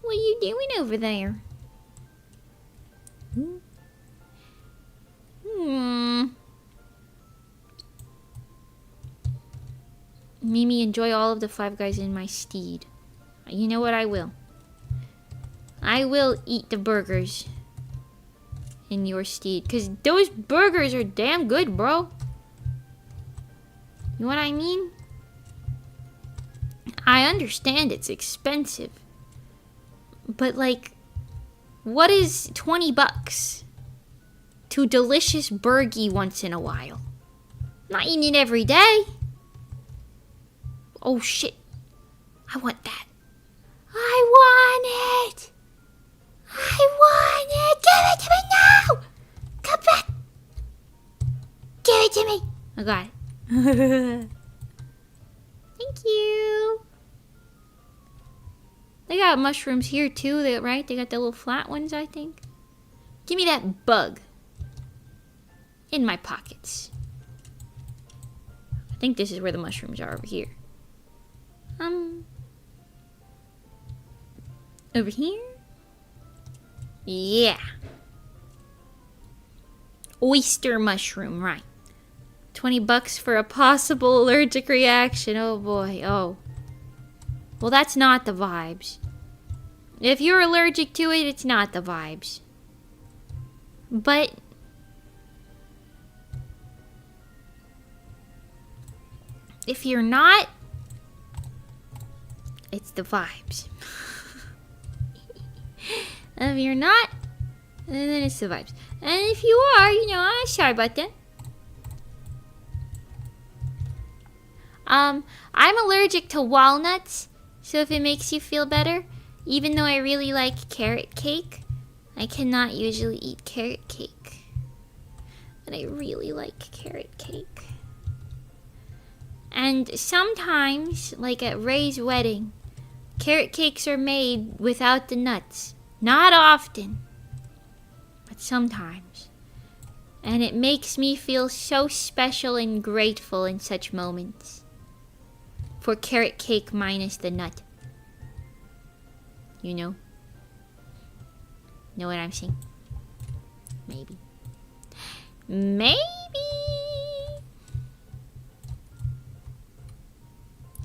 Speaker 1: What are you doing over there? Mimi, enjoy all of the Five Guys in my steed. You know what? I will. I will eat the burgers in your steed. Because those burgers are damn good, bro. You know what I mean? I understand it's expensive. But, like, what is 20 bucks to delicious burgie once in a while? I'm not eating it every day. Oh, shit. I want that. I want it. I want it. Give it to me now. Come back. Give it to me. I got it. Thank you. They got mushrooms here too, right? They got the little flat ones, I think. Give me that bug. In my pockets. I think this is where the mushrooms are, over here. Over here? Yeah. Oyster mushroom, right. 20 bucks for a possible allergic reaction. Oh boy, oh. Well, that's not the vibes. If you're allergic to it, it's not the vibes. But if you're not, it's the vibes. If you're not, then it's the vibes. And if you are, you know, I'm sorry about that. I'm allergic to walnuts, so if it makes you feel better, even though I really like carrot cake, I cannot usually eat carrot cake. But I really like carrot cake. And sometimes, like at Ray's wedding, carrot cakes are made without the nuts. Not often, but sometimes. And it makes me feel so special and grateful in such moments. For carrot cake minus the nut. You know? Know what I'm saying? Maybe. Maybe!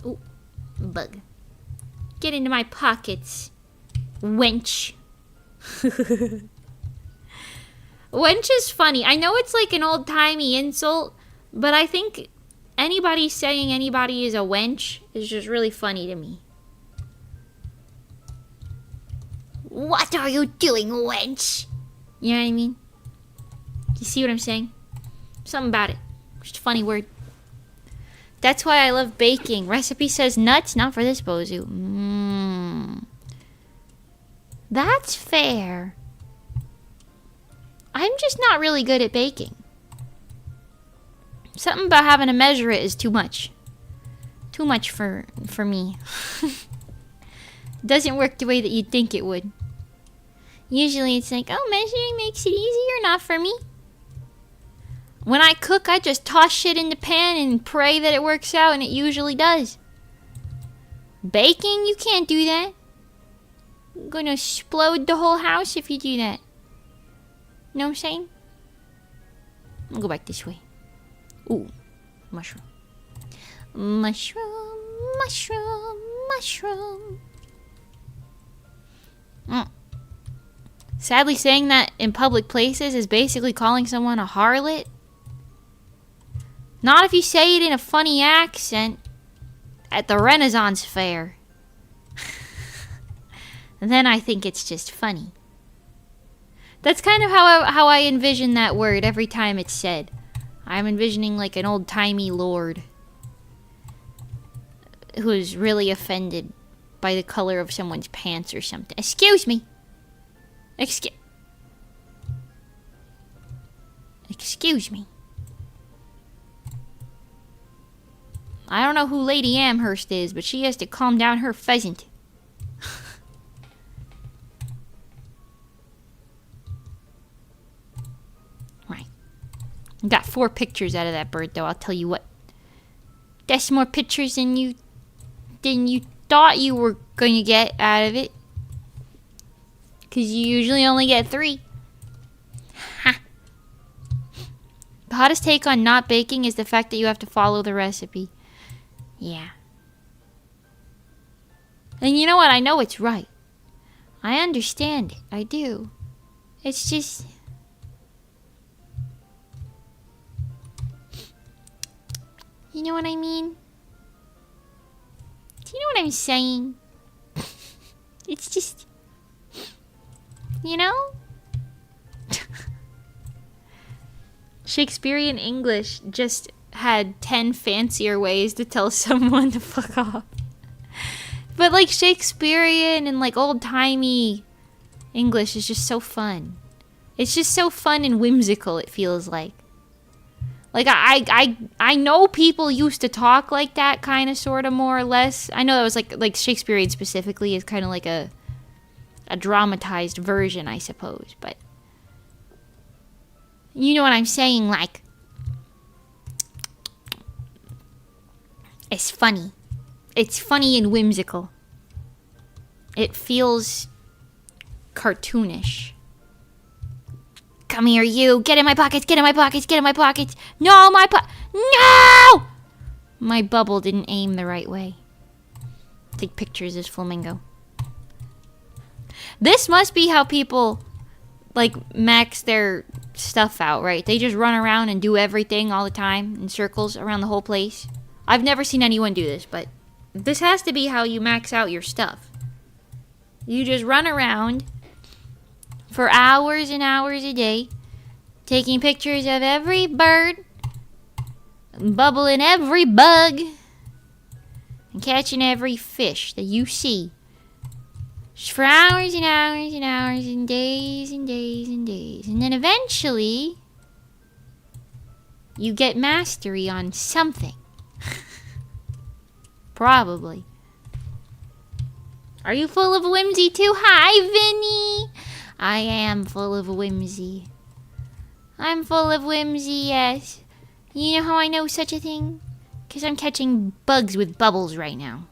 Speaker 1: Ooh, bug. Get into my pockets, wench. Wench is funny. I know it's like an old-timey insult, but I think anybody saying anybody is a wench is just really funny to me. What are you doing, wench? You know what I mean? You see what I'm saying? Something about it. Just a funny word. That's why I love baking. Recipe says nuts, not for this bozu. That's fair. I'm just not really good at baking. Something about having to measure it is too much. Too much for me. Doesn't work the way that you'd think it would. Usually it's like, oh, measuring makes it easier, not for me. When I cook, I just toss shit in the pan and pray that it works out, and it usually does. Baking, you can't do that. You're gonna explode the whole house if you do that. You know what I'm saying? I'll go back this way. Ooh, mushroom. Mushroom, mushroom, mushroom. Sadly, saying that in public places is basically calling someone a harlot. Not if you say it in a funny accent at the Renaissance Fair. And then I think it's just funny. That's kind of how I envision that word every time it's said. I'm envisioning like an old-timey lord who's really offended by the color of someone's pants or something. Excuse me. Excuse me. I don't know who Lady Amherst is, but she has to calm down her pheasant. Right. Got 4 pictures out of that bird, though, I'll tell you what. That's more pictures than you thought you were going to get out of it. Because you usually only get 3. Ha. The hottest take on not baking is the fact that you have to follow the recipe. Yeah. And you know what? I know it's right. I understand it. I do. It's just... You know what I mean? Do you know what I'm saying? It's just... You know? Shakespearean English just had 10 fancier ways to tell someone to fuck off. But like Shakespearean and like old-timey English is just so fun. It's just so fun and whimsical, it feels like. Like I know people used to talk like that, kind of, sort of, more or less. I know that was like Shakespearean specifically is kind of like a dramatized version, I suppose, but you know what I'm saying, like, it's funny. It's funny and whimsical. It feels cartoonish. Come here, you. Get in my pockets, get in my pockets, get in my pockets. No, No! My bubble didn't aim the right way. Take pictures as flamingo. This must be how people, like, max their stuff out, right? They just run around and do everything all the time in circles around the whole place. I've never seen anyone do this, but this has to be how you max out your stuff. You just run around for hours and hours a day, taking pictures of every bird, bubbling every bug, and catching every fish that you see. Just for hours and hours and hours and days and days and days. And then eventually, you get mastery on something. Probably. Are you full of whimsy too? Hi, Vinny! I am full of whimsy. I'm full of whimsy, yes. You know how I know such a thing? Because I'm catching bugs with bubbles right now.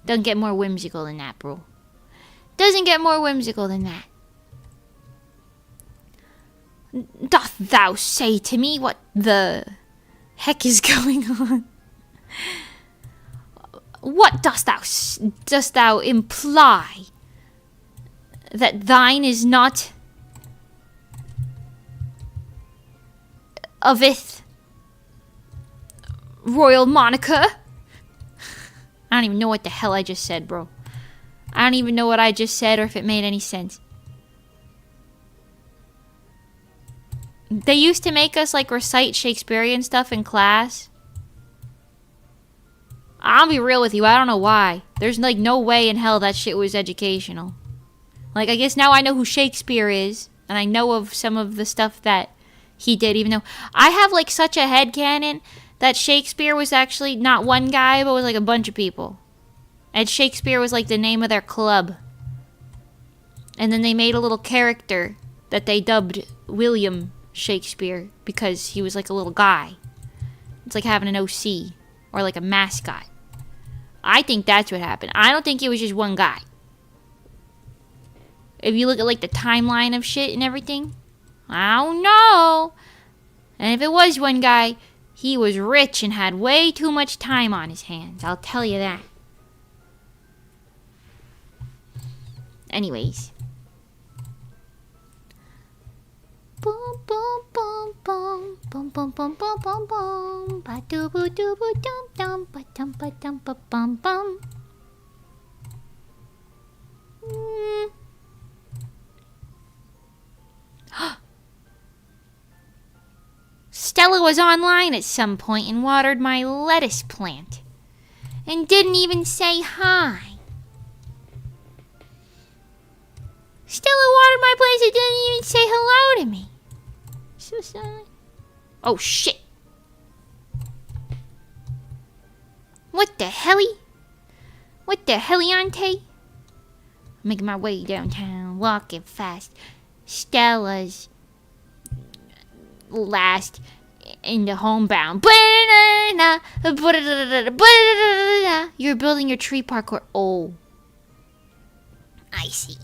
Speaker 1: Doesn't get more whimsical than that, bro. Doesn't get more whimsical than that. Doth thou say to me what the heck is going on? What dost thou imply? That thine is not Ovith Royal Monica. I don't even know what the hell I just said, bro. I don't even know what I just said or if it made any sense. They used to make us, like, recite Shakespearean stuff in class. I'll be real with you, I don't know why. There's, like, no way in hell that shit was educational. Like, I guess now I know who Shakespeare is, and I know of some of the stuff that he did, even though I have, like, such a headcanon that Shakespeare was actually not one guy, but was, like, a bunch of people. And Shakespeare was, like, the name of their club. And then they made a little character that they dubbed William Shakespeare because he was like a little guy. It's like having an OC or like a mascot. I think that's what happened. I don't think it was just one guy. If you look at like the timeline of shit and everything, I don't know. And if it was one guy, he was rich and had way too much time on his hands. I'll tell you that. Anyways. Boom boom boom boom boom boom boom boom boom boom ba doo boo doo boo dum dum ba dum ba dum ba bum bum. Stella was online at some point and watered my lettuce plant. And didn't even say hi. Stella watered my place and didn't even say hello to me. So sad. Oh shit. What the helly? What the heliante? I'm making my way downtown, walking fast. Stella's last in the homebound. You're building your tree parkour. Oh. I see.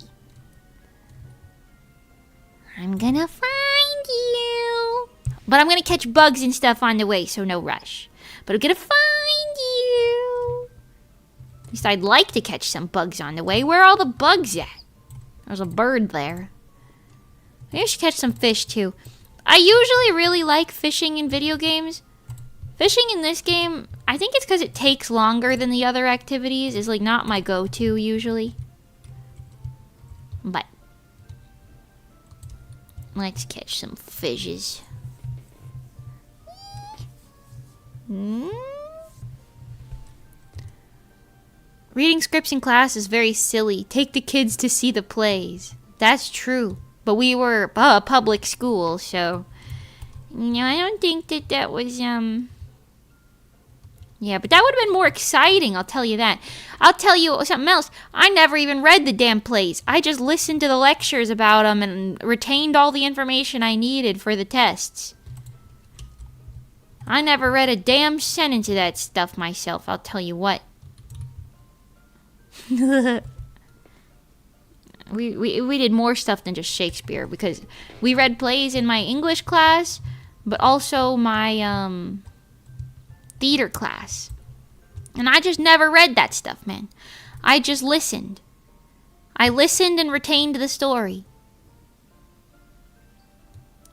Speaker 1: I'm gonna find you. But I'm gonna catch bugs and stuff on the way, so no rush. But I'm gonna find you. At least I'd like to catch some bugs on the way. Where are all the bugs at? There's a bird there. Maybe I should catch some fish too. I usually really like fishing in video games. Fishing in this game, I think it's because it takes longer than the other activities, is like not my go-to usually. But let's catch some fishes. Reading scripts in class is very silly. Take the kids to see the plays. That's true. But we were a public school, so... I don't think that was, Yeah, but that would have been more exciting, I'll tell you that. I'll tell you something else. I never even read the damn plays. I just listened to the lectures about them and retained all the information I needed for the tests. I never read a damn sentence of that stuff myself, I'll tell you what. We did more stuff than just Shakespeare because we read plays in my English class, but also my theater class. And I just never read that stuff, man. I just listened. I listened and retained the story.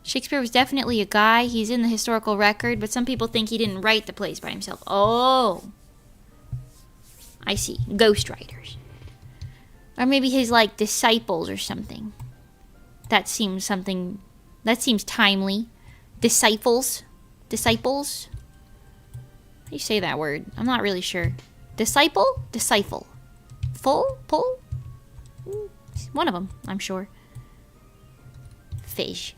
Speaker 1: Shakespeare was definitely a guy. He's in the historical record, but some people think he didn't write the plays by himself. Oh. I see. Ghostwriters. Or maybe his, like, disciples or something. That seems timely. Disciples? Disciples? How do you say that word? I'm not really sure. Disciple? Disciple. Full? Pull? One of them, I'm sure. Fish.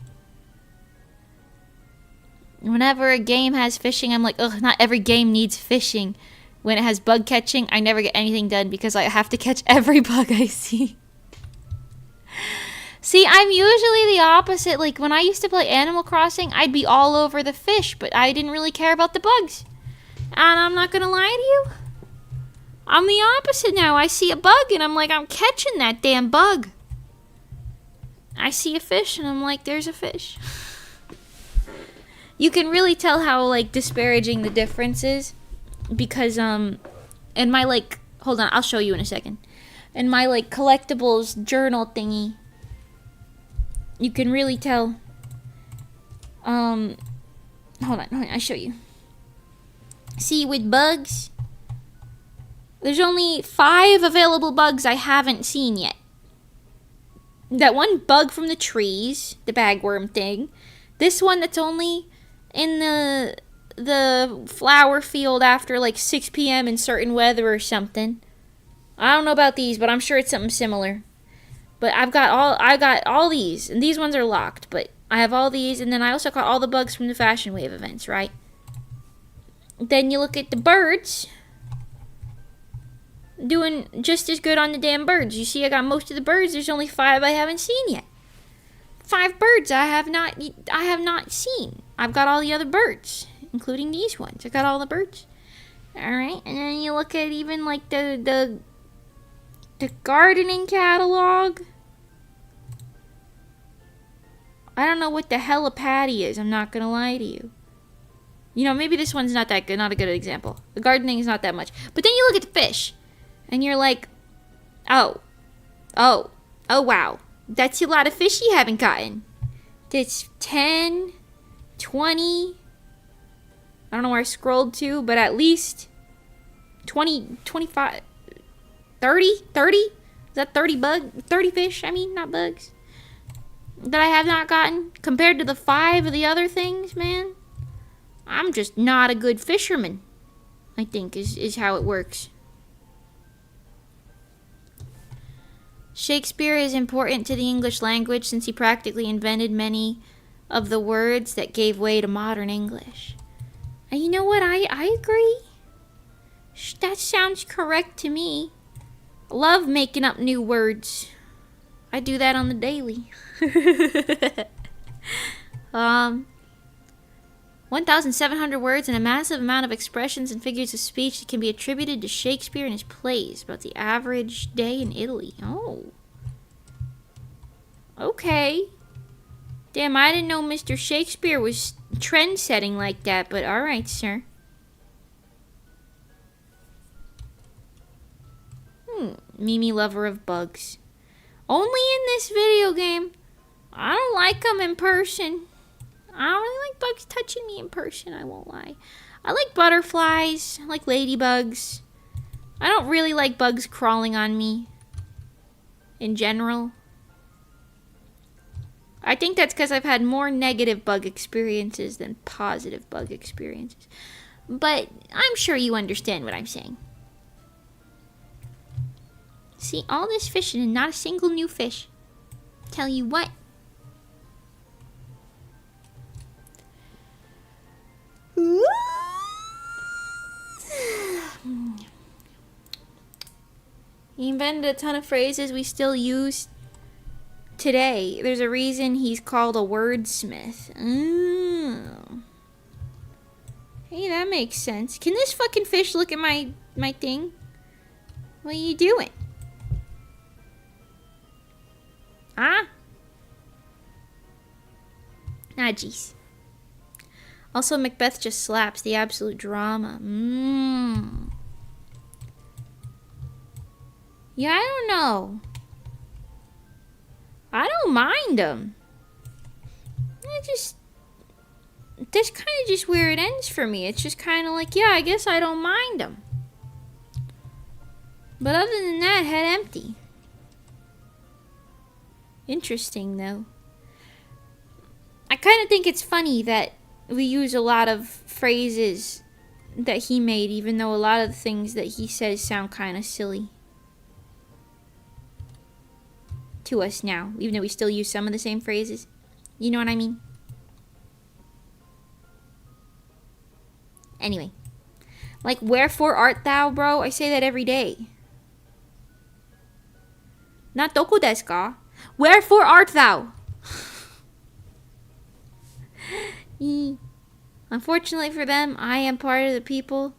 Speaker 1: Whenever a game has fishing, I'm like, ugh, not every game needs fishing. When it has bug catching, I never get anything done because I have to catch every bug I see. See, I'm usually the opposite. Like, when I used to play Animal Crossing, I'd be all over the fish, but I didn't really care about the bugs. And I'm not gonna lie to you. I'm the opposite now. I see a bug and I'm like, I'm catching that damn bug. I see a fish and I'm like, there's a fish. You can really tell how, like, disparaging the difference is. Because, in my, like, hold on, I'll show you in a second. In my, like, collectibles journal thingy, you can really tell, Hold on, I'll show you. See, with bugs, there's only 5 available bugs I haven't seen yet. That one bug from the trees, the bagworm thing. This one that's only in the flower field after like 6 p.m. in certain weather or something. I don't know about these, but I'm sure it's something similar. But I got all these, and these ones are locked, but I have all these, and then I also got all the bugs from the Fashion Wave events, right? Then you look at the birds, doing just as good on the damn birds. You see, I got most of the birds. There's only 5 I haven't seen yet. 5 birds I have not seen. I've got all the other birds, including these ones. I got all the birds. All right, and then you look at even like the gardening catalog. I don't know what the hell a patty is. I'm not gonna lie to you. You know, maybe this one's not that good. Not a good example. The gardening is not that much. But then you look at the fish, and you're like, oh, wow. That's a lot of fish you haven't gotten. That's 10, 20. I don't know where I scrolled to, but at least 20, 25, 30? 30? Is that 30 fish? I mean, not bugs. That I have not gotten. Compared to the 5 of the other things, man. I'm just not a good fisherman, I think, is how it works. Shakespeare is important to the English language since he practically invented many of the words that gave way to modern English. And you know what? I agree. That sounds correct to me. I love making up new words. I do that on the daily. 1,700 words and a massive amount of expressions and figures of speech that can be attributed to Shakespeare and his plays about the average day in Italy. Oh. Okay. Damn, I didn't know Mr. Shakespeare was trend-setting like that, but alright, sir. Mimi, lover of bugs. Only in this video game. I don't like them in person. I don't really like bugs touching me in person, I won't lie. I like butterflies. I like ladybugs. I don't really like bugs crawling on me. In general. I think that's because I've had more negative bug experiences than positive bug experiences. But I'm sure you understand what I'm saying. See, all this fishing and not a single new fish. Tell you what. He invented a ton of phrases we still use today. There's a reason he's called a wordsmith. Oh. Hey, that makes sense. Can this fucking fish look at my thing? What are you doing? Huh? Ah, jeez. Also, Macbeth just slaps. The absolute drama. Yeah, I don't know. I don't mind them. That's kind of just where it ends for me. It's just kind of like, yeah, I guess I don't mind them. But other than that, head empty. Interesting, though. I kind of think it's funny that we use a lot of phrases that he made, even though a lot of the things that he says sound kind of silly to us now, even though we still use some of the same phrases. You know what I mean? Anyway. Like, wherefore art thou, bro? I say that every day. Not doko desu ka? Wherefore art thou? Unfortunately for them, I am part of the people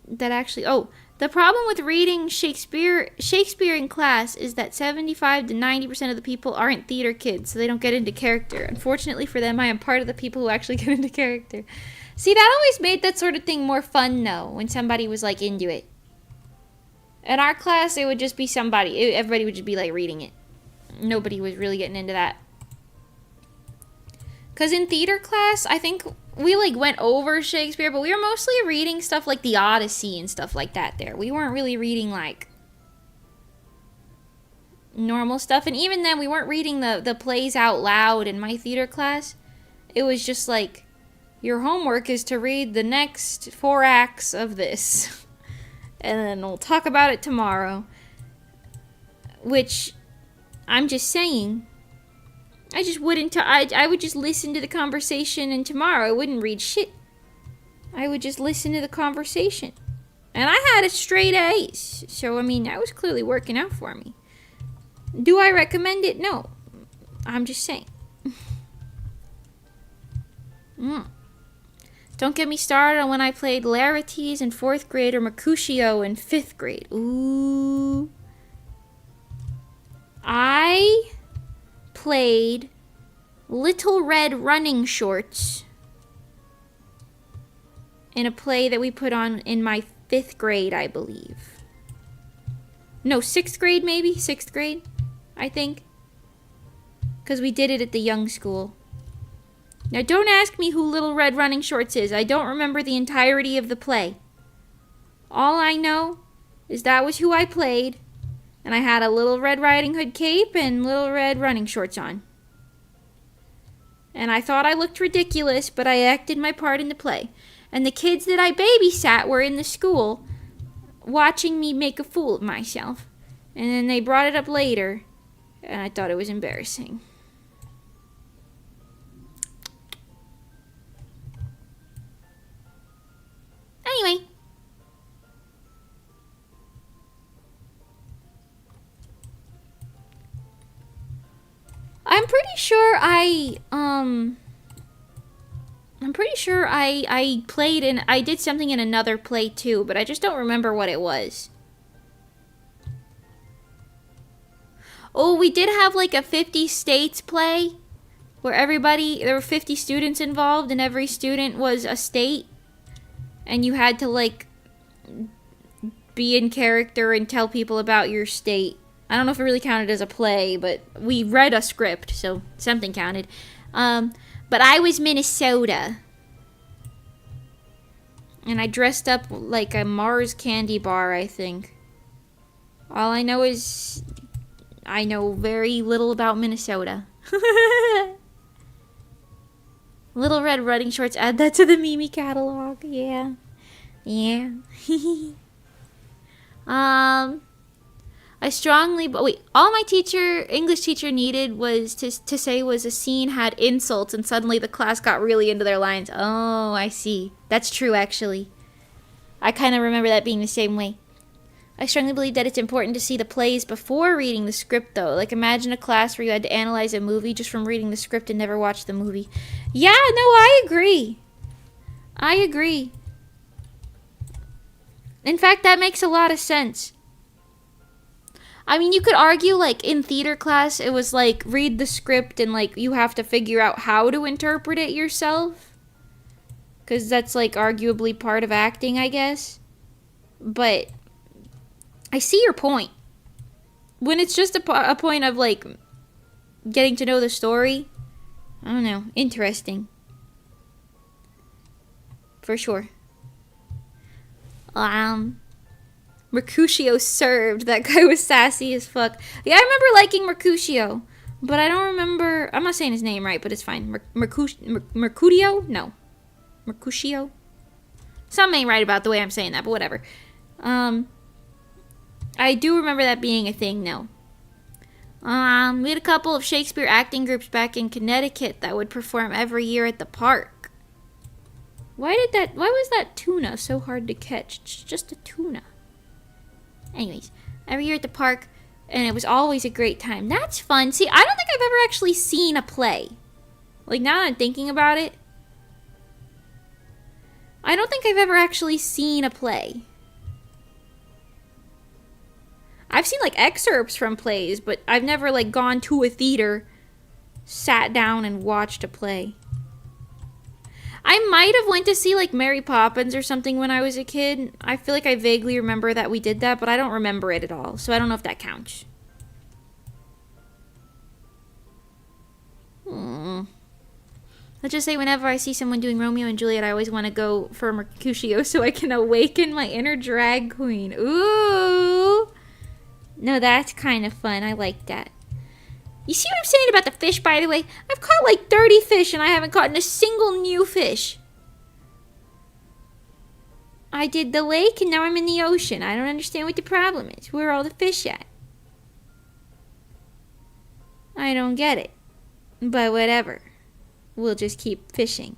Speaker 1: that actually... Oh, the problem with reading Shakespeare in class is that 75 to 90% of the people aren't theater kids, so they don't get into character. Unfortunately for them, I am part of the people who actually get into character. See, that always made that sort of thing more fun, though, when somebody was, like, into it. In our class, it would just be everybody would just be, like, reading it. Nobody was really getting into that. Because in theater class, I think we like went over Shakespeare, but we were mostly reading stuff like the Odyssey and stuff like that there. We weren't really reading like normal stuff, and even then we weren't reading the plays out loud in my theater class. It was just like, your homework is to read the next 4 acts of this and then we'll talk about it tomorrow. Which, I'm just saying, I just wouldn't I would just listen to the conversation, and tomorrow I wouldn't read shit. I would just listen to the conversation, and I had a straight A's, so I mean that was clearly working out for me. Do I recommend it? No. I'm just saying. Don't get me started on when I played Larities in 4th grade or Mercutio in 5th grade. Ooh. I played Little Red Running Shorts in a play that we put on in my 5th grade, I believe. No, 6th grade maybe? 6th grade? I think. Because we did it at the young school. Now, don't ask me who Little Red Running Shorts is. I don't remember the entirety of the play. All I know is that was who I played, and I had a Little Red Riding Hood cape and Little Red Running Shorts on. And I thought I looked ridiculous, but I acted my part in the play. And the kids that I babysat were in the school watching me make a fool of myself. And then they brought it up later, and I thought it was embarrassing. Anyway. I'm pretty sure I played and I did something in another play too, but I just don't remember what it was. Oh, we did have like a 50 states play where there were 50 students involved and every student was a state. And you had to like be in character and tell people about your state. I don't know if it really counted as a play, but we read a script, so something counted. But I was Minnesota. And I dressed up like a Mars candy bar, I think. All I know is I know very little about Minnesota. Little Red Running Shorts, add that to the Mimi catalog. Yeah. Yeah. I strongly, all my English teacher needed was to say was a scene had insults, and suddenly the class got really into their lines. Oh, I see. That's true, actually. I kind of remember that being the same way. I strongly believe that it's important to see the plays before reading the script, though. Like, imagine a class where you had to analyze a movie just from reading the script and never watch the movie. Yeah, no, I agree. I agree. In fact, that makes a lot of sense. I mean, you could argue, like, in theater class, it was, like, read the script and, like, you have to figure out how to interpret it yourself. Because that's, like, arguably part of acting, I guess. But I see your point. When it's just a point of, like, getting to know the story, I don't know, interesting. For sure. Mercutio served. That guy was sassy as fuck. Yeah, I remember liking Mercutio, but I don't remember. I'm not saying his name right, but it's fine. Mercutio? No. Mercutio? Something ain't right about the way I'm saying that, but whatever. I do remember that being a thing, no. We had a couple of Shakespeare acting groups back in Connecticut that would perform every year at the park. Why was that tuna so hard to catch? It's just a tuna. Anyways, every year at the park, and it was always a great time. That's fun. See, I don't think I've ever actually seen a play. Like, now that I'm thinking about it, I don't think I've ever actually seen a play. I've seen, like, excerpts from plays, but I've never, like, gone to a theater, sat down, and watched a play. I might have went to see, like, Mary Poppins or something when I was a kid. I feel like I vaguely remember that we did that, but I don't remember it at all, so I don't know if that counts. Let's just say whenever I see someone doing Romeo and Juliet, I always want to go for Mercutio so I can awaken my inner drag queen. Ooh! No, that's kind of fun. I like that. You see what I'm saying about the fish, by the way? I've caught like 30 fish and I haven't caught a single new fish. I did the lake and now I'm in the ocean. I don't understand what the problem is. Where are all the fish at? I don't get it. But whatever. We'll just keep fishing.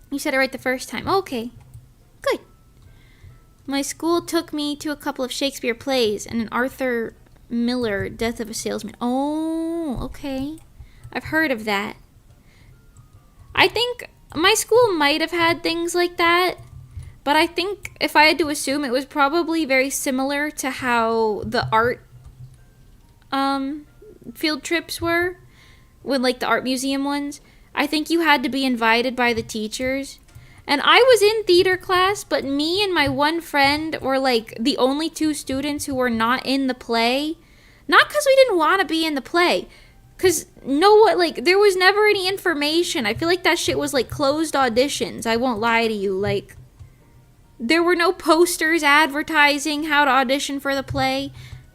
Speaker 1: You said it right the first time. Okay. Good. My school took me to a couple of Shakespeare plays and an Arthur Miller Death of a Salesman. Oh, okay. I've heard of that. I think my school might have had things like that, but I think if I had to assume, it was probably very similar to how the art field trips were, with like the art museum ones. I think you had to be invited by the teachers. And I was in theater class, but me and my one friend were like the only two students who were not in the play. Not because we didn't want to be in the play. Because there was never any information. I feel like that shit was like closed auditions. I won't lie to you. Like, there were no posters advertising how to audition for the play.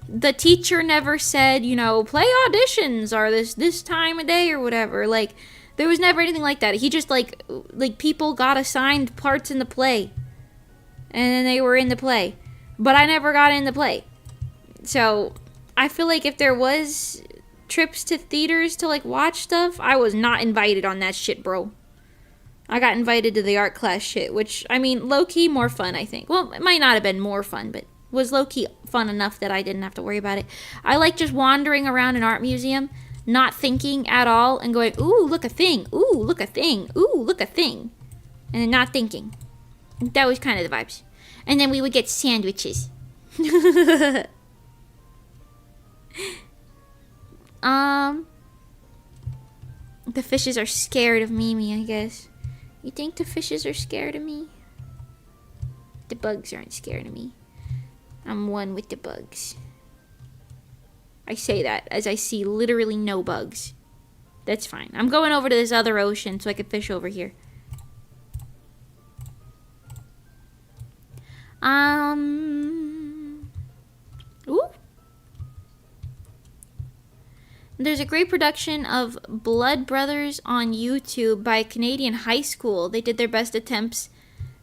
Speaker 1: The teacher never said, play auditions are this time of day or whatever. Like, there was never anything like that. He just, like people got assigned parts in the play. And then they were in the play. But I never got in the play. So, I feel like if there was trips to theaters to, like, watch stuff, I was not invited on that shit, bro. I got invited to the art class shit, which, I mean, low-key more fun, I think. Well, it might not have been more fun, but was low-key fun enough that I didn't have to worry about it. I like just wandering around an art museum, not thinking at all, and going, ooh, look a thing, ooh, look a thing, ooh, look a thing, and then not thinking. That was kind of the vibes. And then we would get sandwiches. The fishes are scared of Mimi, I guess. You think the fishes are scared of me? The bugs aren't scared of me. I'm one with the bugs. I say that as I see literally no bugs. That's fine. I'm going over to this other ocean so I can fish over here. Ooh. There's a great production of Blood Brothers on YouTube by a Canadian high school. They did their best attempts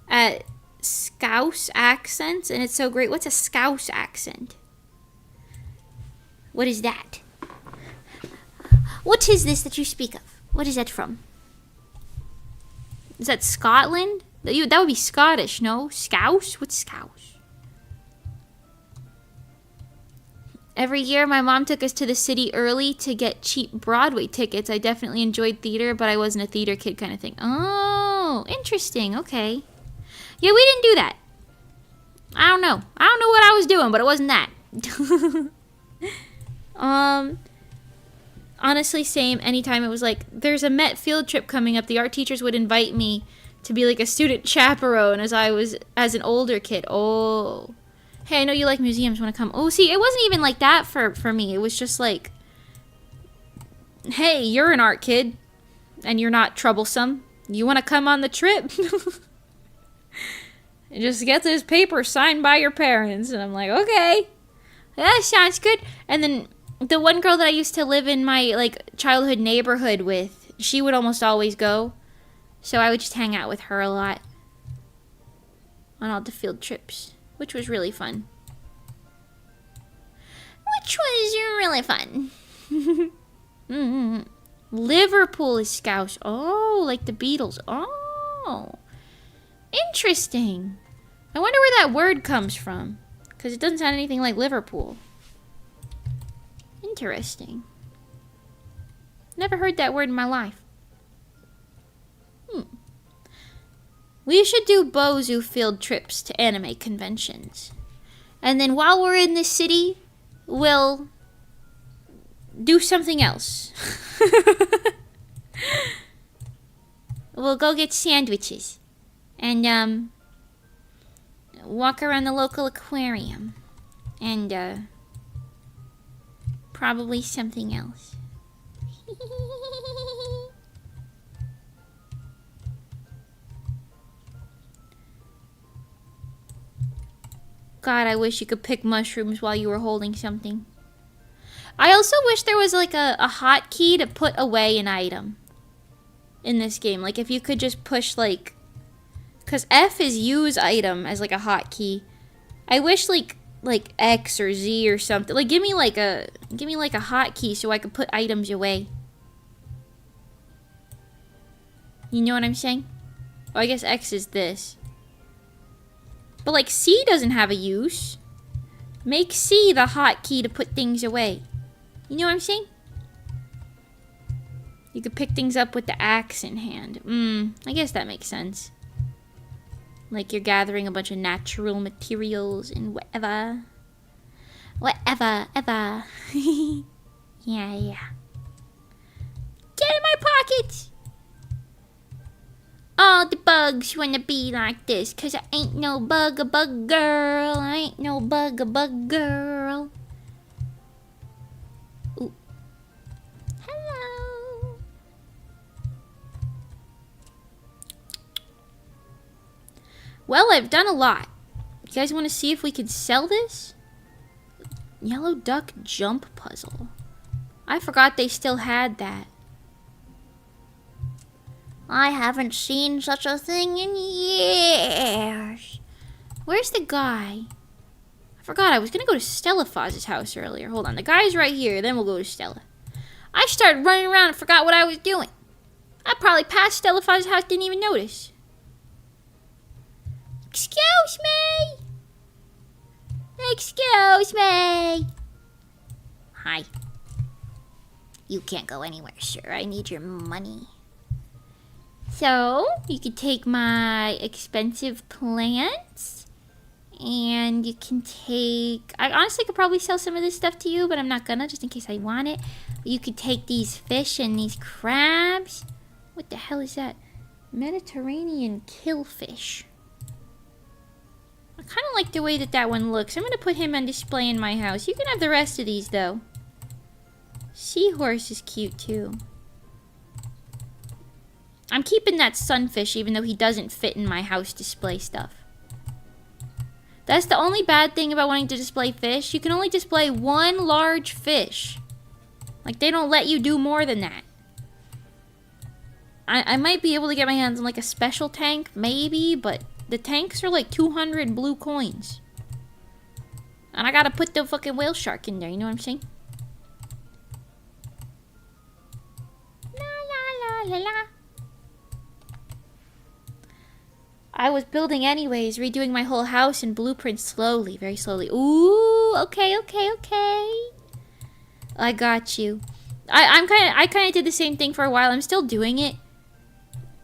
Speaker 1: at Scouse accents, and it's so great. What's a Scouse accent? What is that? What is this that you speak of? What is that from? Is that Scotland? That would be Scottish, no? Scouse? What's Scouse? Every year, my mom took us to the city early to get cheap Broadway tickets. I definitely enjoyed theater, but I wasn't a theater kid kind of thing. Oh, interesting. Okay. Yeah, we didn't do that. I don't know. I don't know what I was doing, but it wasn't that. Honestly, same. Anytime it was like, there's a Met field trip coming up, the art teachers would invite me to be like a student chaperone as an older kid. Oh. Hey, I know you like museums. Want to come? Oh, see, it wasn't even like that for me. It was just like, hey, you're an art kid, and you're not troublesome. You want to come on the trip? Just get this paper signed by your parents. And I'm like, okay. That sounds good. And then the one girl that I used to live in my, like, childhood neighborhood with, she would almost always go. So I would just hang out with her a lot on all the field trips, which was really fun. Liverpool is Scouse. Oh, like the Beatles. Oh, interesting. I wonder where that word comes from, because it doesn't sound anything like Liverpool. Interesting. Never heard that word in my life. We should do Bozu field trips to anime conventions. And then while we're in the city, we'll do something else. We'll go get sandwiches. And, walk around the local aquarium. And, probably something else. God, I wish you could pick mushrooms while you were holding something. I also wish there was like a hotkey to put away an item in this game. Like if you could just push like, cause F is use item as like a hotkey. I wish like X or Z or something. Like give me like a hotkey so I could put items away. You know what I'm saying? Oh, I guess X is this. But like C doesn't have a use. Make C the hotkey to put things away. You know what I'm saying? You could pick things up with the axe in hand. I guess that makes sense. Like you're gathering a bunch of natural materials and whatever. Whatever, ever. Yeah. Get in my pocket! All the bugs wanna be like this, 'cause I ain't no bug-a-bug girl. I ain't no bug-a-bug girl. Ooh. Hello. Well, I've done a lot. You guys wanna see if we could sell this? Yellow duck jump puzzle. I forgot they still had that. I haven't seen such a thing in years. Where's the guy? I forgot I was gonna go to Stella Foz's house earlier. Hold on, the guy's right here, then we'll go to Stella. I started running around and forgot what I was doing. I probably passed Stella Foz's house, didn't even notice. Excuse me! Excuse me! Hi. You can't go anywhere, sir. I need your money. So, you could take my expensive plants, and you can take... I honestly could probably sell some of this stuff to you, but I'm not gonna, just in case I want it. But you could take these fish and these crabs. What the hell is that? Mediterranean killfish. I kind of like the way that one looks. I'm gonna put him on display in my house. You can have the rest of these, though. Seahorse is cute, too. I'm keeping that sunfish even though he doesn't fit in my house display stuff. That's the only bad thing about wanting to display fish. You can only display one large fish. Like, they don't let you do more than that. I might be able to get my hands on like a special tank, maybe, but the tanks are like 200 blue coins. And I gotta put the fucking whale shark in there, you know what I'm saying? La la la la la. I was building anyways, redoing my whole house and blueprints slowly, very slowly. Ooh, okay. I got you. I kind of did the same thing for a while. I'm still doing it.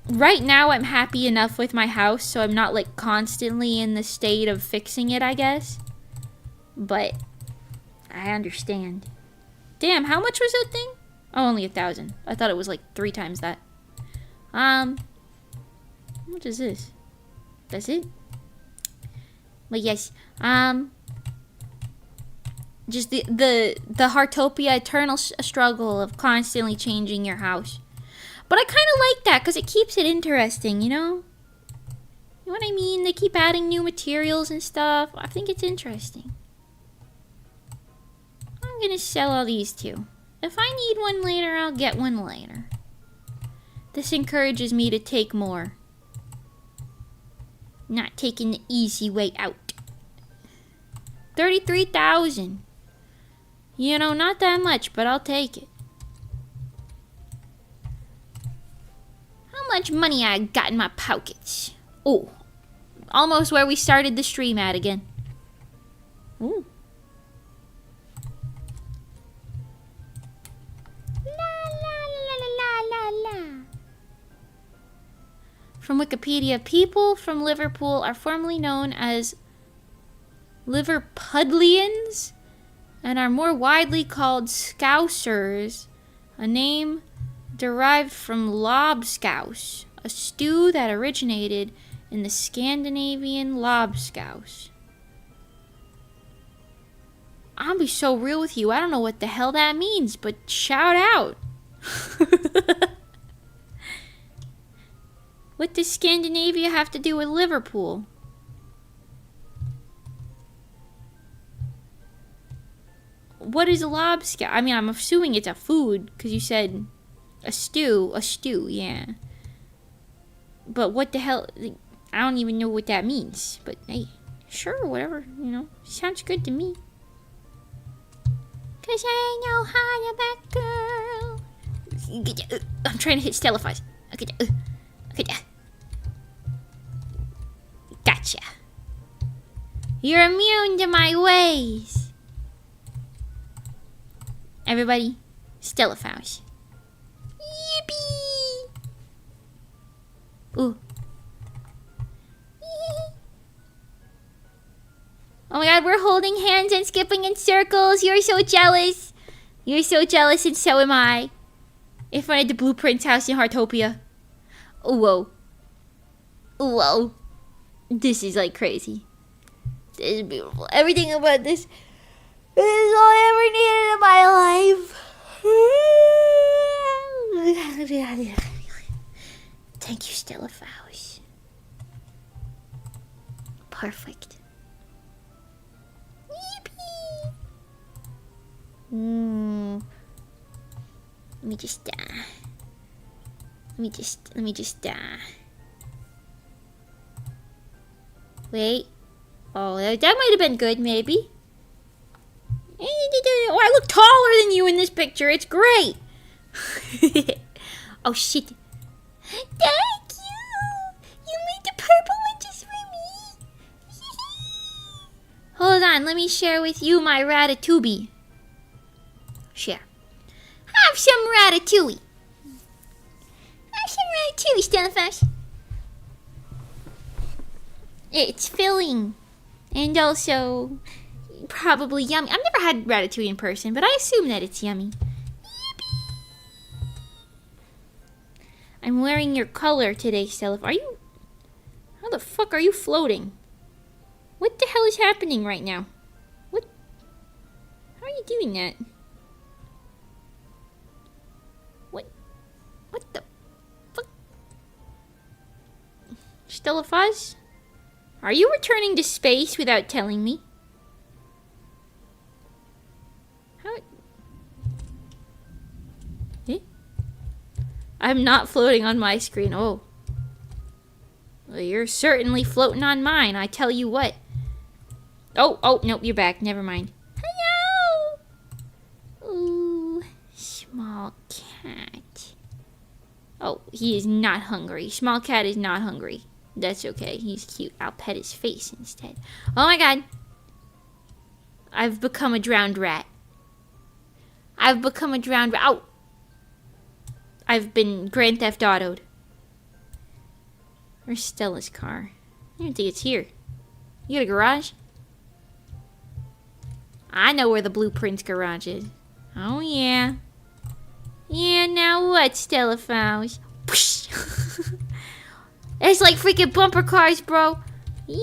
Speaker 1: Right now, I'm happy enough with my house, so I'm not like constantly in the state of fixing it, I guess. But I understand. Damn, how much was that thing? Oh, only 1,000. I thought it was like 3 times that. What is this? That's it? But yes, just the Heartopia eternal struggle of constantly changing your house. But I kind of like that because it keeps it interesting, you know? You know what I mean? They keep adding new materials and stuff. I think it's interesting. I'm gonna sell all these too. If I need one later, I'll get one later. This encourages me to take more. Not taking the easy way out. 33,000. You know, not that much, but I'll take it. How much money I got in my pockets? Oh, almost where we started the stream at again. Ooh. From Wikipedia, people from Liverpool are formerly known as Liverpudlians and are more widely called Scousers, a name derived from lobscouse, a stew that originated in the Scandinavian lobscouse. I'll be so real with you, I don't know what the hell that means, but shout out. What does Scandinavia have to do with Liverpool? What is a lobster? I mean, I'm assuming it's a food, because you said a stew. A stew, yeah. But what the hell? I don't even know what that means. But hey, sure, whatever, you know. Sounds good to me. Cause I know how to back girl. I'm trying to hit Stella Fuzz. Okay, gotcha. You're immune to my ways. Everybody, Stella Fuzz. Yippee! Ooh. Oh my god, we're holding hands and skipping in circles. You're so jealous. You're so jealous, and so am I. In front of the Blueprint's house in Heartopia. Whoa. Whoa. This is like crazy. This is beautiful. Everything about this is all I ever needed in my life. Thank you, Stella Faust. Perfect. Let me just wait. Oh, that might have been good, maybe. Oh, I look taller than you in this picture. It's great. Oh, shit. Thank you. You made the purple one just for me. Hold on, let me share with you my ratatouille. Share. Have some ratatouille. Have some ratatouille, Stellafash. It's filling. And also, probably yummy. I've never had ratatouille in person, but I assume that it's yummy. Yippee. I'm wearing your color today, Stella. Are you... How the fuck are you floating? What the hell is happening right now? What? How are you doing that? What the fuck? Stella Fuzz? Are you returning to space without telling me? How? Eh? I'm not floating on my screen. Oh. Well, you're certainly floating on mine, I tell you what. Oh, nope, you're back. Never mind. Hello! Ooh, small cat. Oh, he is not hungry. Small cat is not hungry. That's okay. He's cute. I'll pet his face instead. Oh my god. I've become a drowned rat. I've become a drowned rat. Ow! I've been Grand Theft Auto'd. Where's Stella's car? I don't think it's here. You got a garage? I know where the Blueprint's garage is. Oh yeah. Yeah, now what, Stella Faust? It's like freaking bumper cars, bro. Yee.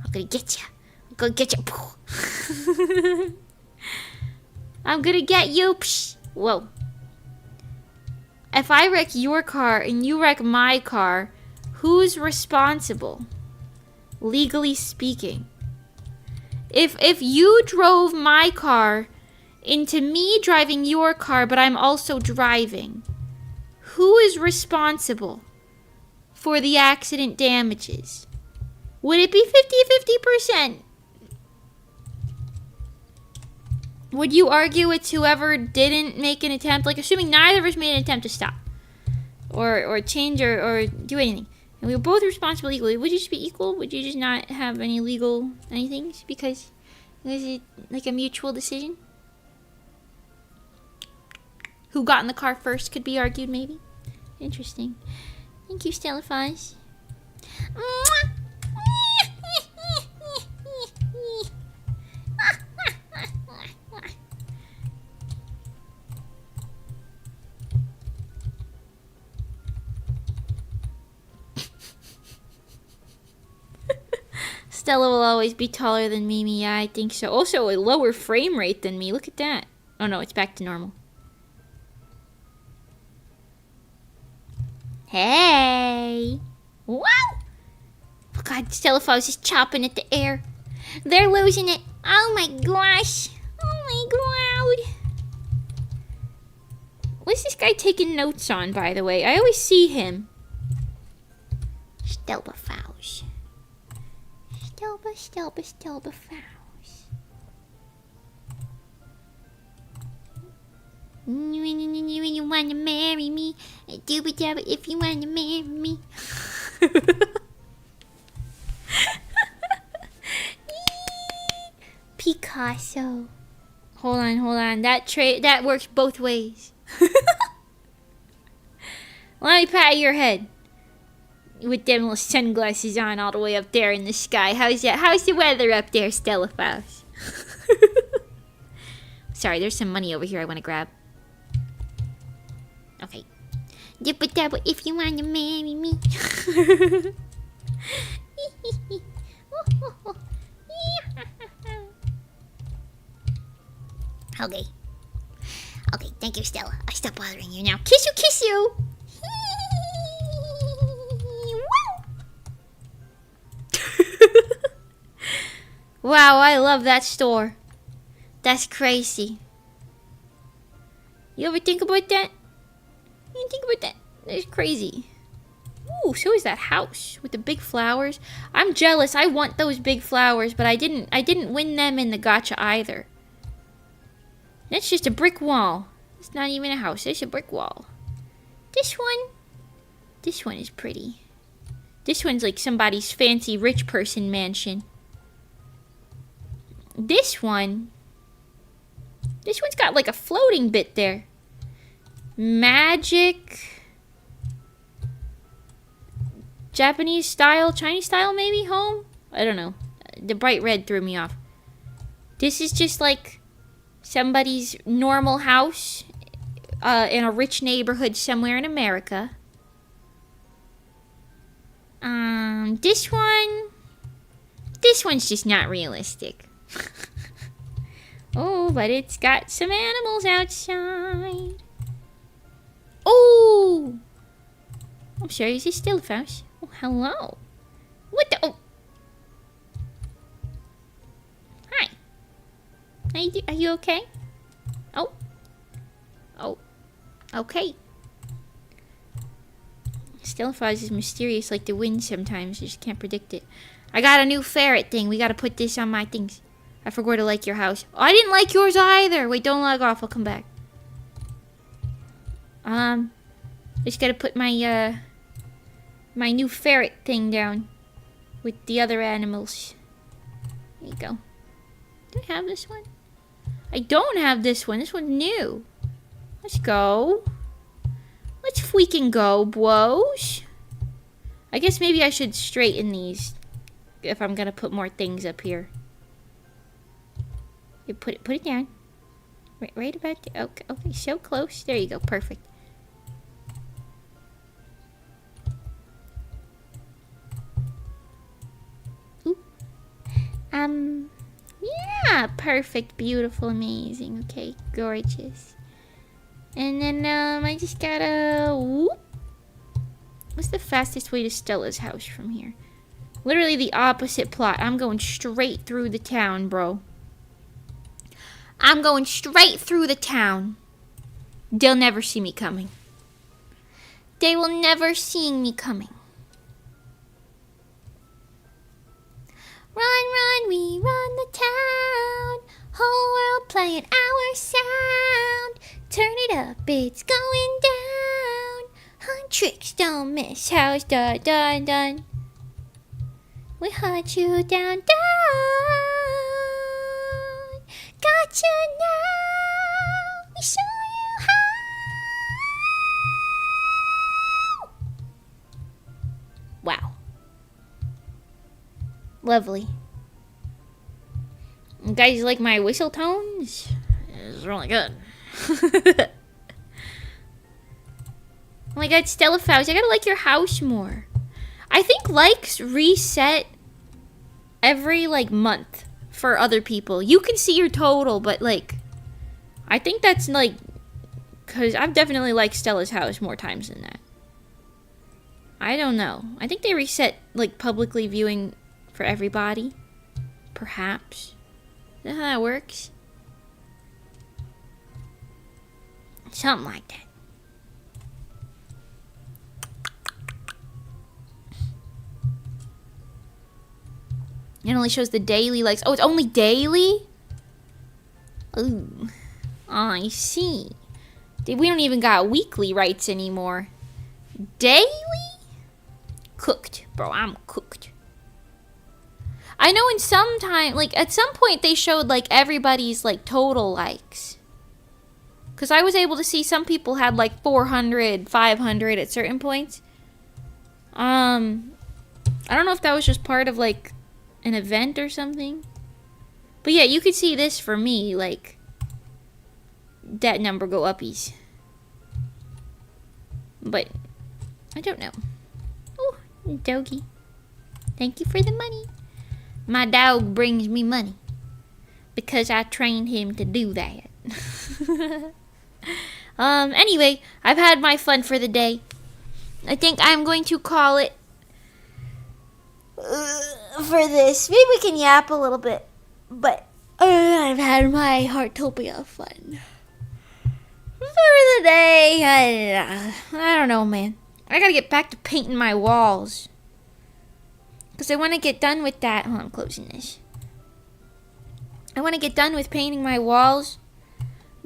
Speaker 1: I'm gonna get you. I'm gonna get you. I'm gonna get you. Whoa. If I wreck your car and you wreck my car, who's responsible? Legally speaking. If you drove my car into me driving your car, but I'm also driving, who is responsible for the accident damages? Would it be 50-50%? Would you argue it's whoever didn't make an attempt, like assuming neither of us made an attempt to stop or change or do anything, and we were both responsible equally, would you just be equal? Would you just not have any legal anything because it like a mutual decision? Who got in the car first could be argued, maybe. Interesting. Thank you, Stella Fuzz. Stella will always be taller than Mimi. Yeah, I think so. Also, a lower frame rate than me. Look at that. Oh no, it's back to normal. Hey! Wow! Oh god, Stellaphos is chopping at the air. They're losing it. Oh my gosh. Oh my god. What's this guy taking notes on, by the way? I always see him. Stellaphos. Stellaphos. You wanna marry me? Dooba-dabba if you wanna marry me. Picasso. Hold on. That works both ways. Let me pat your head. With them little sunglasses on all the way up there in the sky. How's that? How's the weather up there, Stellaphos? Sorry, there's some money over here I want to grab. Okay. Dibba-dabba if you want to marry me. Okay. Okay, thank you, Stella. I stop bothering you now. Kiss you! Wow, I love that store. That's crazy. You ever think about that? You think about that? That's crazy. Ooh, so is that house with the big flowers. I'm jealous. I want those big flowers, but I didn't win them in the gacha either. That's just a brick wall. It's not even a house. It's a brick wall. This one is pretty. This one's like somebody's fancy rich person mansion. This one's got like a floating bit there. Magic. Japanese style, Chinese style maybe home? I don't know. The bright red threw me off. This is just like somebody's normal house in a rich neighborhood somewhere in America. This one's just not realistic. Oh, but it's got some animals outside. Oh! I'm sorry, is this still a house? Oh, hello. What the? Oh. Hi. Are you okay? Oh. Oh. Okay. Stellaphos is mysterious like the wind sometimes. You just can't predict it. I got a new ferret thing. We gotta put this on my things. I forgot to like your house. Oh, I didn't like yours either. Wait, don't log off. I'll come back. Just gotta put my, my new ferret thing down with the other animals. There you go. Do I have this one? I don't have this one. This one's new. Let's go. Let's freaking go, bros. I guess maybe I should straighten these if I'm gonna put more things up here. You put it down. Right about there. Okay, so close. There you go. Perfect. Ooh. Yeah, perfect, beautiful, amazing. Okay, gorgeous. And then I just gotta whoop. What's the fastest way to Stella's house from here? Literally the opposite plot. I'm going straight through the town, bro. I'm going straight through the town. They'll never see me coming. They will never see me coming. Run, we run the town. Whole world playing our sound. Turn it up, it's going down. Hunt tricks, don't miss. House done. We hunt you down. Gotcha now. We show you how. Wow. Lovely. You guys like my whistle tones? It's really good. Oh my god, Stellaphos, I gotta like your house more. I think likes reset every like month for other people. You can see your total, but like I think that's like, because I've definitely liked Stella's house more times than that. I don't know. I think they reset like publicly viewing for everybody. Perhaps. Is that how that works? Something like that. It only shows the daily likes. Oh, it's only daily? Ooh. I see. We don't even got weekly rights anymore. Daily? Cooked. Bro, I'm cooked. I know in some time, like, at some point they showed, like, everybody's, like, total likes. Because I was able to see some people had, like, 400, 500 at certain points. I don't know if that was just part of, like, an event or something. But yeah, you could see this for me, like, that number go uppies. But I don't know. Oh, doggy. Thank you for the money. My dog brings me money because I trained him to do that. Anyway, I've had my fun for the day. I think I'm going to call it for this. Maybe we can yap a little bit, but I've had my Heartopia fun for the day. I don't know, man. I gotta get back to painting my walls because I want to get done with that. Hold on, I'm closing this. I want to get done with painting my walls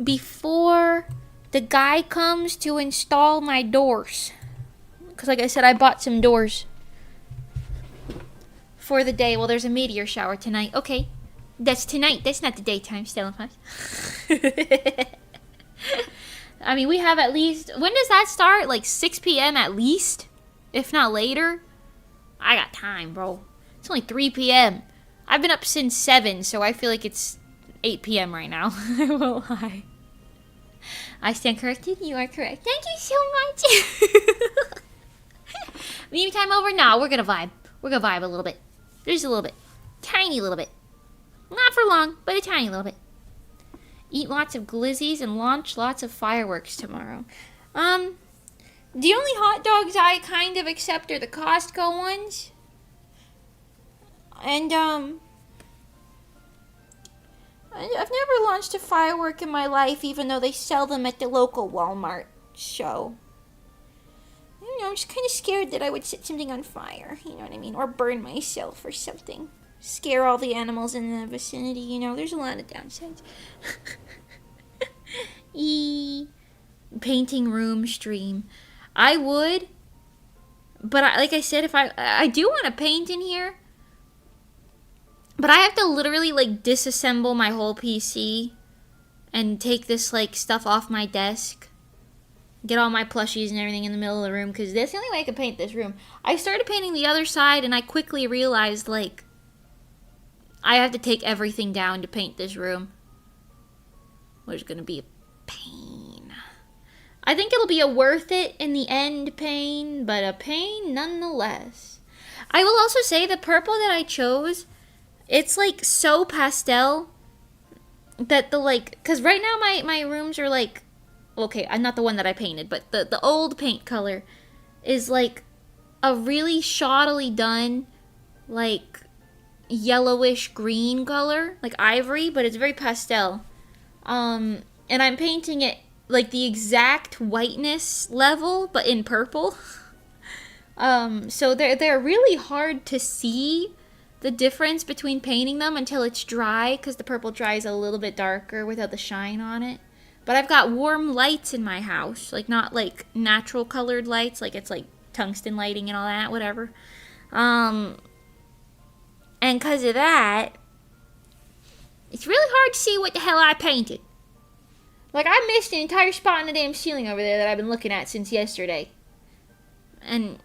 Speaker 1: before the guy comes to install my doors. Because like I said, I bought some doors for the day. Well, there's a meteor shower tonight. Okay, that's tonight. That's not the daytime, Stella. I mean, we have at least... When does that start? Like 6 p.m. at least? If not later? I got time, bro. It's only 3 p.m. I've been up since 7, so I feel like it's 8 p.m. right now. I won't lie. I stand corrected. You are correct. Thank you so much. Meme time over? Nah, we're gonna vibe. We're gonna vibe a little bit. Just a little bit. Tiny little bit. Not for long, but a tiny little bit. Eat lots of glizzies and launch lots of fireworks tomorrow. The only hot dogs I kind of accept are the Costco ones. And, I've never launched a firework in my life, even though they sell them at the local Walmart show. You know, I'm just kind of scared that I would set something on fire, you know what I mean? Or burn myself or something. Scare all the animals in the vicinity, you know, there's a lot of downsides. Painting room stream. I would, but like I said, if I do want to paint in here, but I have to literally like disassemble my whole PC and take this like stuff off my desk, get all my plushies and everything in the middle of the room, because that's the only way I can paint this room. I started painting the other side and I quickly realized like I have to take everything down to paint this room, which is going to be a pain. I think it'll be a worth it in the end pain, but a pain nonetheless. I will also say the purple that I chose, it's like so pastel that the like, because right now my rooms are like, okay, I'm not the one that I painted, but the old paint color is like a really shoddily done like yellowish green color, like ivory, but it's very pastel. And I'm painting it like the exact whiteness level, but in purple. So they're really hard to see the difference between painting them until it's dry, because the purple dries a little bit darker without the shine on it. But I've got warm lights in my house, like not like natural colored lights, like it's like tungsten lighting and all that, whatever. And because of that, it's really hard to see what the hell I painted. Like, I missed an entire spot in the damn ceiling over there that I've been looking at since yesterday. And,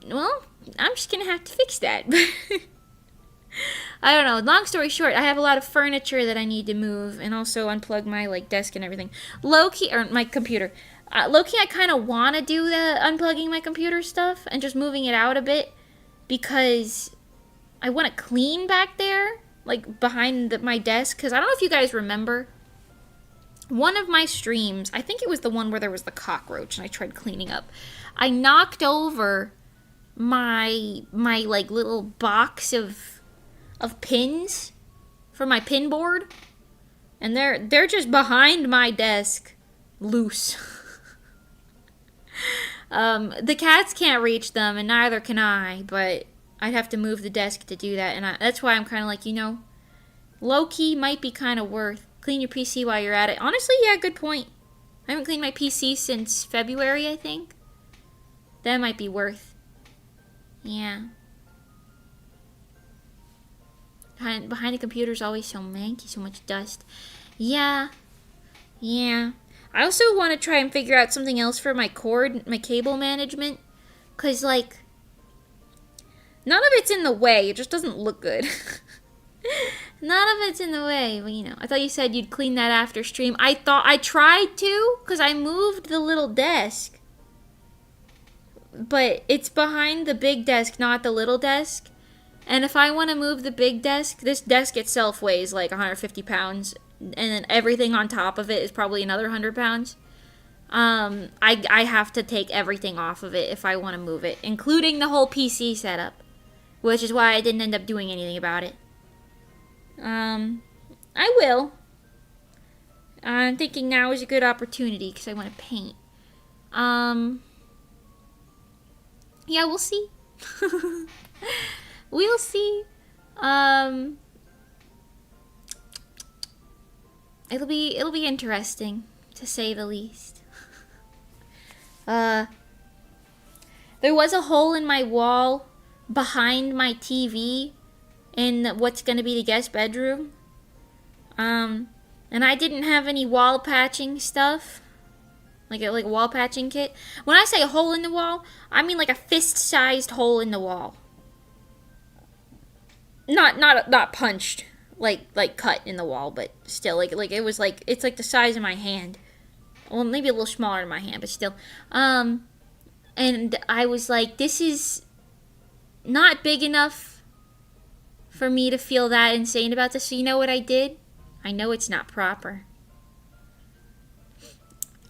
Speaker 1: well, I'm just gonna have to fix that. I don't know. Long story short, I have a lot of furniture that I need to move and also unplug my, like, desk and everything. Low-key, or my computer. Low-key, I kind of want to do the unplugging my computer stuff and just moving it out a bit because I want to clean back there, like, behind my desk. Because I don't know if you guys remember, one of my streams, I think it was the one where there was the cockroach and I tried cleaning up. I knocked over my like little box of pins for my pin board, and they're just behind my desk, loose. The cats can't reach them, and neither can I, but I'd have to move the desk to do that, and that's why I'm kind of like, low-key might be kind of worth. Clean your PC while you're at it. Honestly, yeah, good point. I haven't cleaned my PC since February, I think. That might be worth. Yeah. Behind the computer's always so manky, so much dust. Yeah. Yeah. I also want to try and figure out something else for my cable management. Because, like, none of it's in the way. It just doesn't look good. None of it's in the way. Well, I thought you said you'd clean that after stream. I tried to, because I moved the little desk. But it's behind the big desk, not the little desk. And if I want to move the big desk, this desk itself weighs like 150 pounds. And then everything on top of it is probably another 100 pounds. I have to take everything off of it if I want to move it, including the whole PC setup. Which is why I didn't end up doing anything about it. I will. I'm thinking now is a good opportunity because I want to paint. Yeah, we'll see. We'll see. It'll be interesting, to say the least. There was a hole in my wall behind my TV in what's going to be the guest bedroom. And I didn't have any wall patching stuff. Like a wall patching kit. When I say a hole in the wall, I mean like a fist-sized hole in the wall. Not punched, like cut in the wall, but still, like it was like, it's like the size of my hand. Well, maybe a little smaller than my hand, but still. And I was like, this is not big enough for me to feel that insane about this. So you know what I did? I know it's not proper.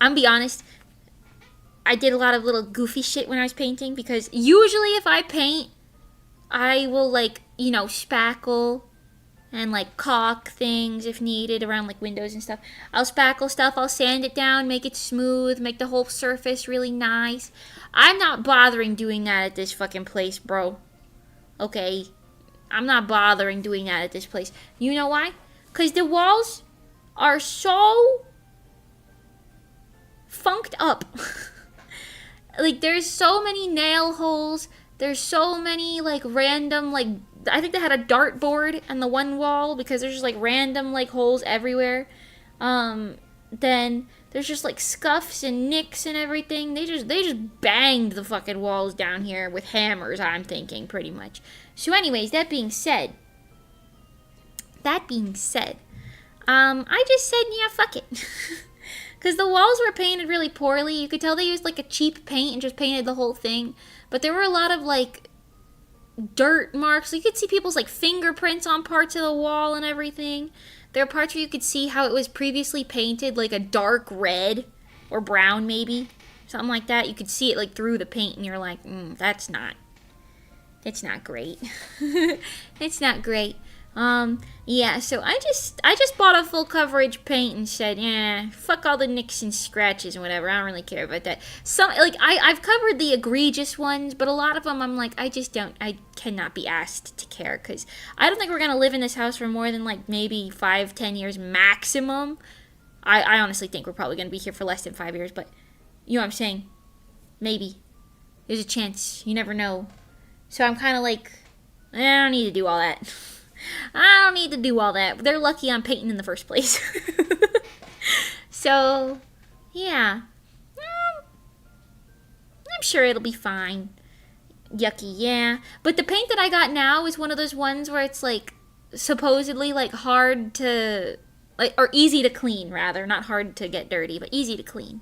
Speaker 1: I'm gonna be honest, I did a lot of little goofy shit when I was painting, because usually if I paint, I will spackle and caulk things if needed around windows and stuff. I'll spackle stuff, I'll sand it down, make it smooth, make the whole surface really nice. I'm not bothering doing that at this fucking place, bro. Okay? I'm not bothering doing that at this place. You know why? Because the walls are so funked up. There's so many nail holes. There's so many random I think they had a dartboard on the one wall because there's just random holes everywhere. Then there's just scuffs and nicks and everything. They just banged the fucking walls down here with hammers, I'm thinking, pretty much. So anyways, that being said, I just said, yeah, fuck it. Because the walls were painted really poorly. You could tell they used a cheap paint and just painted the whole thing. But there were a lot of dirt marks. You could see people's fingerprints on parts of the wall and everything. There are parts where you could see how it was previously painted a dark red or brown maybe. Something like that. You could see it through the paint and you're like, it's not great. It's not great. Yeah, so I just bought a full coverage paint and said, yeah, fuck all the nicks and scratches and whatever. I don't really care about that. Some, I've covered the egregious ones, but a lot of them I'm I cannot be asked to care, because I don't think we're gonna live in this house for more than maybe 5-10 years maximum. I honestly think we're probably gonna be here for less than 5 years, but you know what I'm saying? Maybe. There's a chance. You never know. So I'm kind of I don't need to do all that. I don't need to do all that. They're lucky I'm painting in the first place. So, yeah. I'm sure it'll be fine. Yucky, yeah. But the paint that I got now is one of those ones where it's supposedly hard to, or easy to clean rather. Not hard to get dirty, but easy to clean.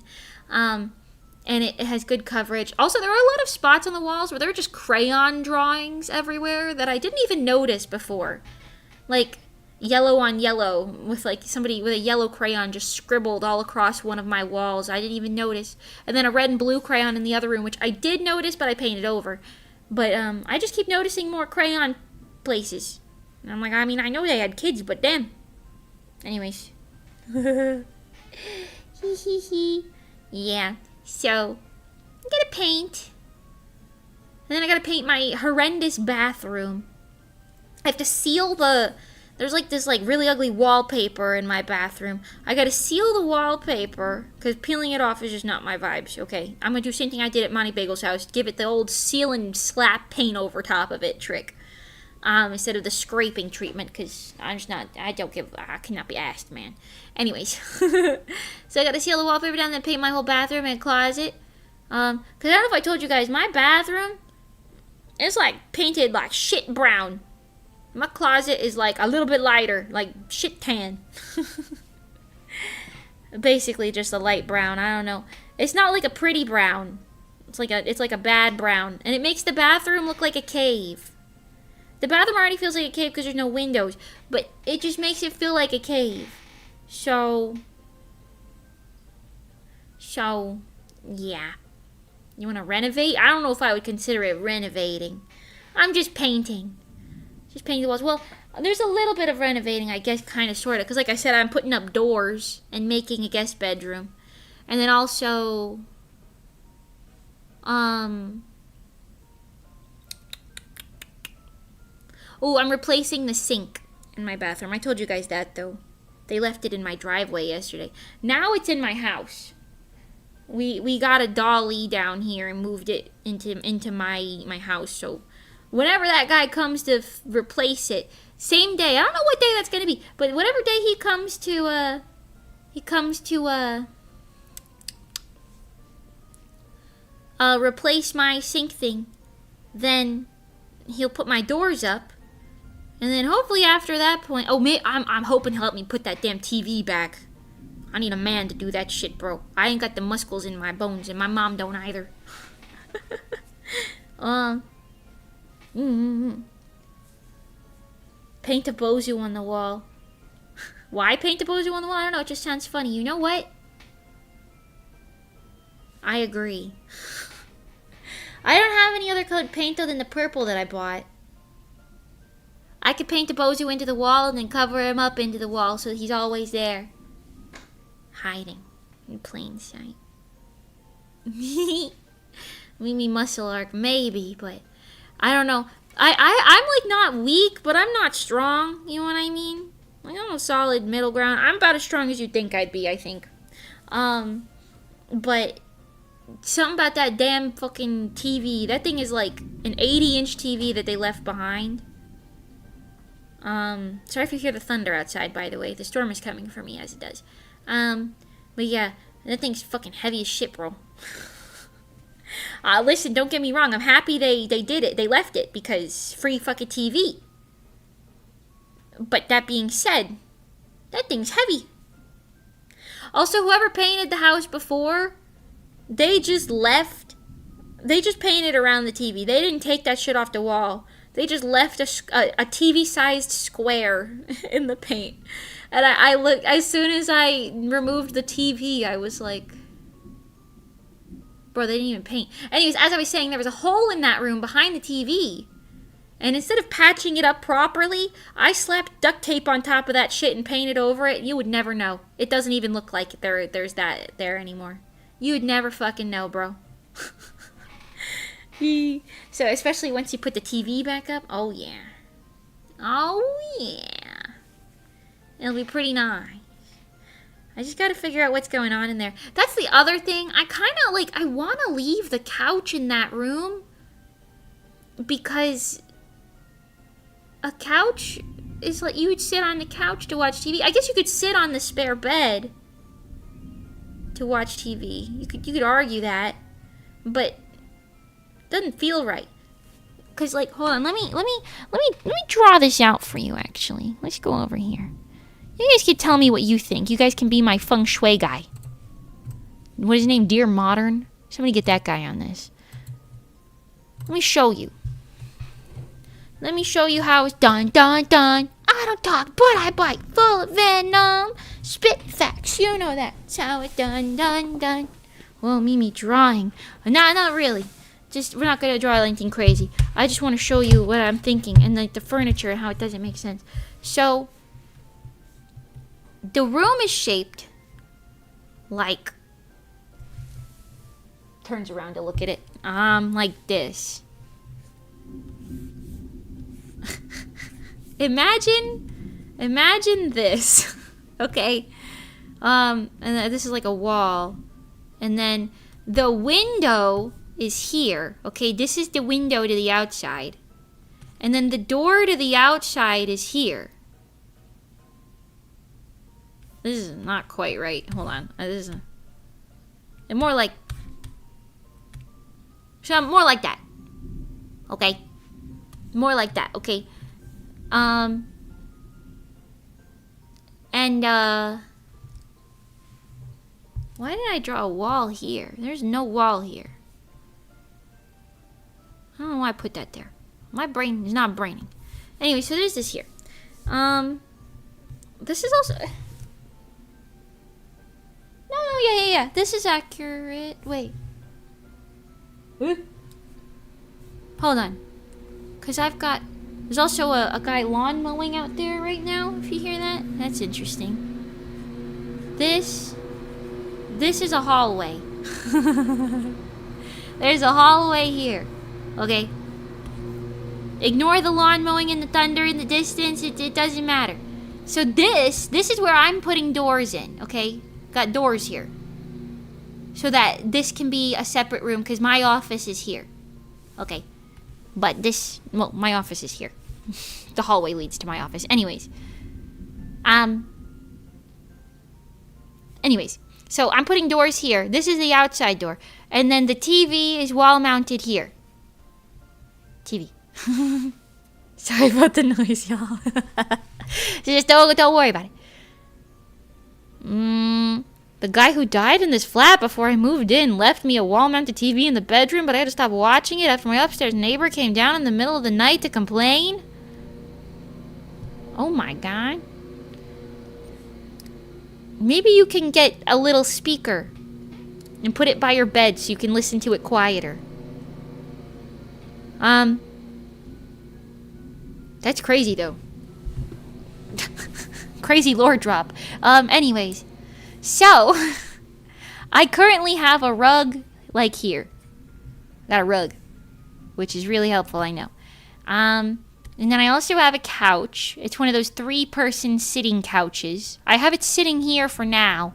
Speaker 1: And it has good coverage. Also, there are a lot of spots on the walls where there are just crayon drawings everywhere that I didn't even notice before. yellow on yellow with like somebody with a yellow crayon just scribbled all across one of my walls. I didn't even notice. And then a red and blue crayon in the other room, which I did notice, but I painted over. But I just keep noticing more crayon places. And I'm like, I mean, I know they had kids, but damn. Anyways. Hee hee hee. Yeah. So, I'm gonna paint. And then I gotta paint my horrendous bathroom. I have to seal there's like this like really ugly wallpaper in my bathroom. I gotta seal the wallpaper, because peeling it off is just not my vibes, okay? I'm gonna do the same thing I did at Monty Bagel's house. Give it the old seal and slap paint over top of it trick. Instead of the scraping treatment, because I cannot be asked, man. Anyways. So I gotta seal the wallpaper down and then paint my whole bathroom and closet. Because I don't know if I told you guys, my bathroom is like painted like shit brown. My closet is like a little bit lighter, like shit tan. Basically just a light brown, I don't know. It's not like a pretty brown. It's like a bad brown. And it makes the bathroom look like a cave. The bathroom already feels like a cave because there's no windows, but it just makes it feel like a cave. So, yeah. You want to renovate? I don't know if I would consider it renovating. I'm just painting. Just painting the walls. Well, there's a little bit of renovating, I guess, kind of, sort of. Because like I said, I'm putting up doors and making a guest bedroom. And then also, oh, I'm replacing the sink in my bathroom. I told you guys that, though. They left it in my driveway yesterday. Now it's in my house. We got a dolly down here and moved it into my house. So whenever that guy comes to replace it, same day, I don't know what day that's gonna be, but whatever day he comes to replace my sink thing, then he'll put my doors up. And then hopefully after that point, I'm hoping he'll help me put that damn TV back. I need a man to do that shit, bro. I ain't got the muscles in my bones, and my mom don't either. Paint a bozu on the wall. Why paint a bozu on the wall? I don't know, it just sounds funny. You know what? I agree. I don't have any other colored paint other than the purple that I bought. I could paint the bozu into the wall and then cover him up into the wall so he's always there. Hiding in plain sight. Mimi muscle arc, maybe, but I don't know. I'm like not weak, but I'm not strong. You know what I mean? Like I'm a solid middle ground. I'm about as strong as you'd think I'd be, I think. But something about that damn fucking TV. That thing is like an 80-inch TV that they left behind. Sorry if you hear the thunder outside, by the way. The storm is coming for me, as it does. But yeah, that thing's fucking heavy as shit, bro. Listen, don't get me wrong. I'm happy they did it. They left it, because free fucking TV. But that being said, that thing's heavy. Also, whoever painted the house before, they just painted around the TV. They didn't take that shit off the wall. They just left a TV-sized square in the paint. And I looked, as soon as I removed the TV, I was like, bro, they didn't even paint. Anyways, as I was saying, there was a hole in that room behind the TV. And instead of patching it up properly, I slapped duct tape on top of that shit and painted over it. You would never know. It doesn't even look like there's that there anymore. You would never fucking know, bro. So, especially once you put the TV back up, oh yeah. Oh yeah. It'll be pretty nice. I just gotta figure out what's going on in there. That's the other thing. I kinda like, I wanna leave the couch in that room. Because a couch is like, you would sit on the couch to watch TV. I guess you could sit on the spare bed to watch TV. You could argue that. But doesn't feel right. Cause like, hold on, let me draw this out for you. Actually, let's go over here. You guys can tell me what you think. You guys can be my feng shui guy. What is his name? Dear Modern. Somebody get that guy on this. Let me show you. Let me show you how it's done. I don't talk, but I bite. Full of venom. Spit facts, you know that's how it's done. Well, Mimi, drawing. Nah, not really. Just, we're not going to draw anything crazy. I just want to show you what I'm thinking and like the furniture and how it doesn't make sense. So, the room is shaped like, turns around to look at it, like this. Imagine this, okay? And this is like a wall, and then the window is here, okay? This is the window to the outside, and then the door to the outside is here. This is not quite right. Hold on. This is more like, so more like that. Okay, more like that. Okay. Why did I draw a wall here? There's no wall here. I don't know why I put that there. My brain is not braining. Anyway, so there's this here. This is also... No, yeah. This is accurate. Wait. Hold on. Because I've got... There's also a guy lawn mowing out there right now, if you hear that. That's interesting. This is a hallway. There's a hallway here. Okay? Ignore the lawn mowing and the thunder in the distance. It doesn't matter. So this is where I'm putting doors in, okay? Got doors here. So that this can be a separate room, because my office is here. Okay. But this, well, my office is here. The hallway leads to my office. Anyways, so I'm putting doors here. This is the outside door. And then the TV is wall mounted here. TV. Sorry about the noise, y'all. Just don't worry about it. The guy who died in this flat before I moved in left me a wall-mounted TV in the bedroom, but I had to stop watching it after my upstairs neighbor came down in the middle of the night to complain. Oh my god. Maybe you can get a little speaker and put it by your bed so you can listen to it quieter. That's crazy though. Crazy lore drop. Anyways. So, I currently have a rug, like here. Got a rug, which is really helpful, I know. And then I also have a couch. It's one of those 3-person sitting couches. I have it sitting here for now.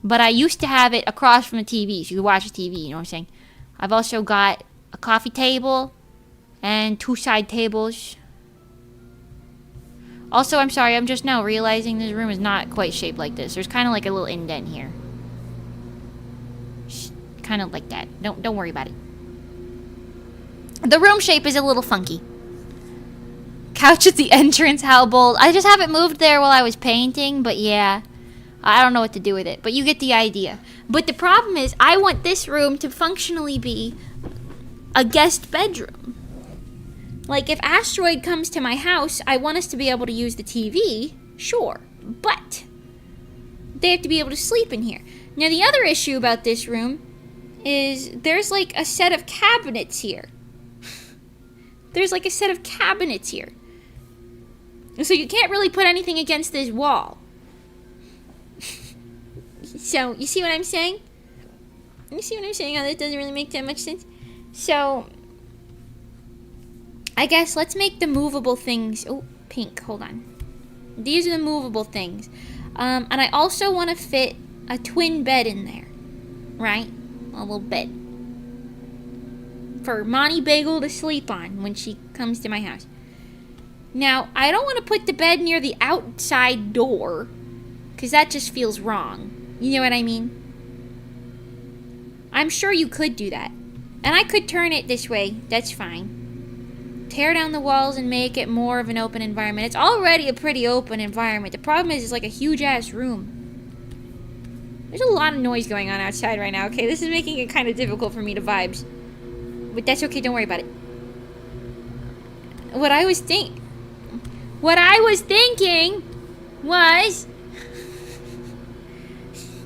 Speaker 1: But I used to have it across from the TV, so you could watch the TV, you know what I'm saying? I've also got a coffee table and 2 side tables. Also, I'm sorry, I'm just now realizing this room is not quite shaped like this. There's kind of like a little indent here. Kind of like that. Don't worry about it. The room shape is a little funky. Couch at the entrance, how bold. I just haven't moved there while I was painting, but yeah. I don't know what to do with it, but you get the idea. But the problem is, I want this room to functionally be a guest bedroom. Like, if Asteroid comes to my house, I want us to be able to use the TV, sure. But they have to be able to sleep in here. Now, the other issue about this room is there's, like, a set of cabinets here. There's, like, a set of cabinets here. So you can't really put anything against this wall. So, you see what I'm saying? You see what I'm saying? How that doesn't really make that much sense? So, I guess let's make the movable things... Oh, pink. Hold on. These are the movable things. And I also want to fit a twin bed in there. Right? A little bed. For Monty Bagel to sleep on when she comes to my house. Now, I don't want to put the bed near the outside door. Because that just feels wrong. You know what I mean? I'm sure you could do that. And I could turn it this way. That's fine. Tear down the walls and make it more of an open environment. It's already a pretty open environment. The problem is it's like a huge-ass room. There's a lot of noise going on outside right now, okay? This is making it kind of difficult for me to vibes. But that's okay, don't worry about it. What I was What I was thinking was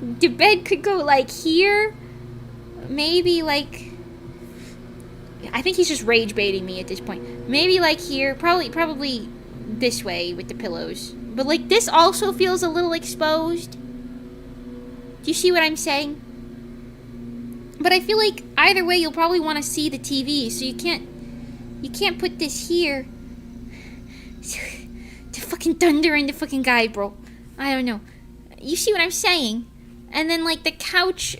Speaker 1: the bed could go like here. Maybe like, I think he's just rage baiting me at this point. Maybe like here, probably this way with the pillows. But like this also feels a little exposed. Do you see what I'm saying? But I feel like either way you'll probably want to see the TV, so you can't put this here. The fucking thunder in the fucking guy, bro. I don't know. You see what I'm saying? And then like the couch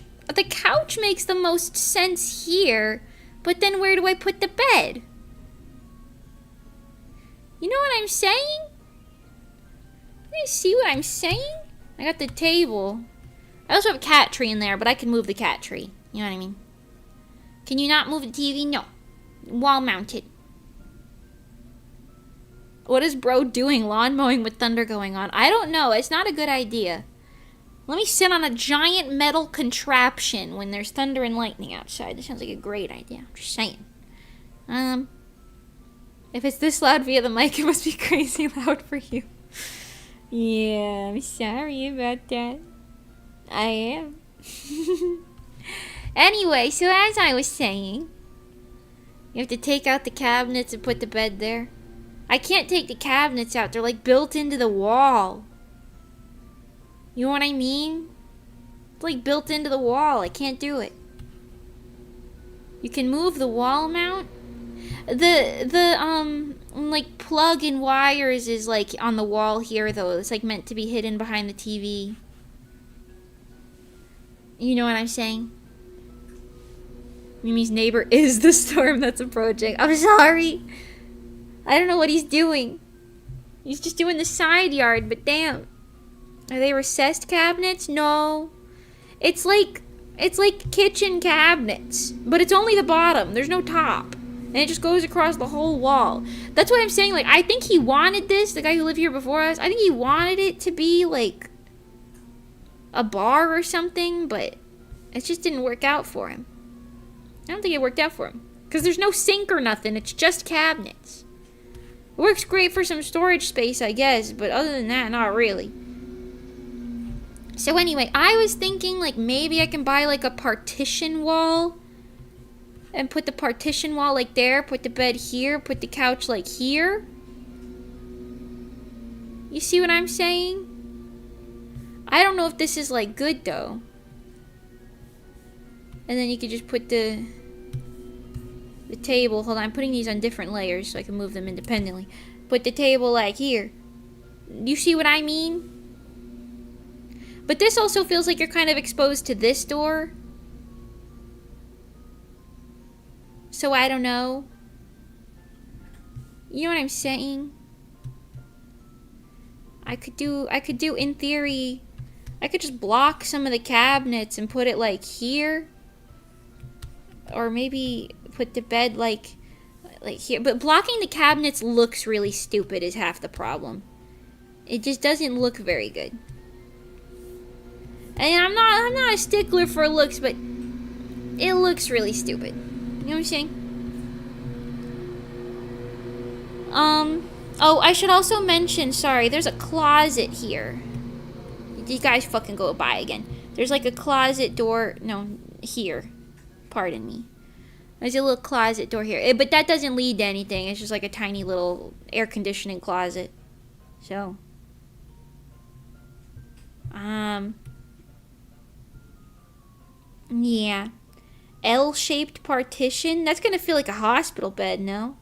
Speaker 1: makes the most sense here, but then where do I put the bed? You know what I'm saying? You see what I'm saying? I got the table. I also have a cat tree in there, but I can move the cat tree. You know what I mean? Can you not move the TV? No. Wall mounted. What is bro doing? Lawn mowing with thunder going on? I don't know. It's not a good idea. Let me sit on a giant metal contraption when there's thunder and lightning outside. This sounds like a great idea. I'm just saying. If it's this loud via the mic, it must be crazy loud for you. Yeah, I'm sorry about that. I am. Anyway, so as I was saying, you have to take out the cabinets and put the bed there. I can't take the cabinets out. They're like built into the wall. You know what I mean? It's like built into the wall. I can't do it. You can move the wall mount. The like plug and wires is like on the wall here though. It's like meant to be hidden behind the TV. You know what I'm saying? Mimi's neighbor is the storm that's approaching. I'm sorry. I don't know what he's doing. He's just doing the side yard, but damn. Are they recessed cabinets? No. It's like kitchen cabinets, but it's only the bottom. There's no top. And it just goes across the whole wall. That's what I'm saying. Like, I think he wanted this, the guy who lived here before us. I think he wanted it to be like a bar or something, but it just didn't work out for him. I don't think it worked out for him. Because there's no sink or nothing. It's just cabinets. It works great for some storage space, I guess. But other than that, not really. So anyway, I was thinking like maybe I can buy like a partition wall. And put the partition wall like there. Put the bed here. Put the couch like here. You see what I'm saying? I don't know if this is like good though. And then you could just put the table. Hold on, I'm putting these on different layers so I can move them independently. Put the table like here. You see what I mean? But this also feels like you're kind of exposed to this door. So I don't know. You know what I'm saying? I could do in theory, I could just block some of the cabinets and put it like here. Or maybe put the bed like here. But blocking the cabinets looks really stupid is half the problem. It just doesn't look very good. And I'm not a stickler for looks, but it looks really stupid. You know what I'm saying? Oh, I should also mention, sorry, there's a closet here. You guys fucking go by again. There's like a closet door, no, here. Pardon me. There's a little closet door here. But that doesn't lead to anything. It's just like a tiny little air conditioning closet. So. Yeah. L-shaped partition? That's gonna feel like a hospital bed, no?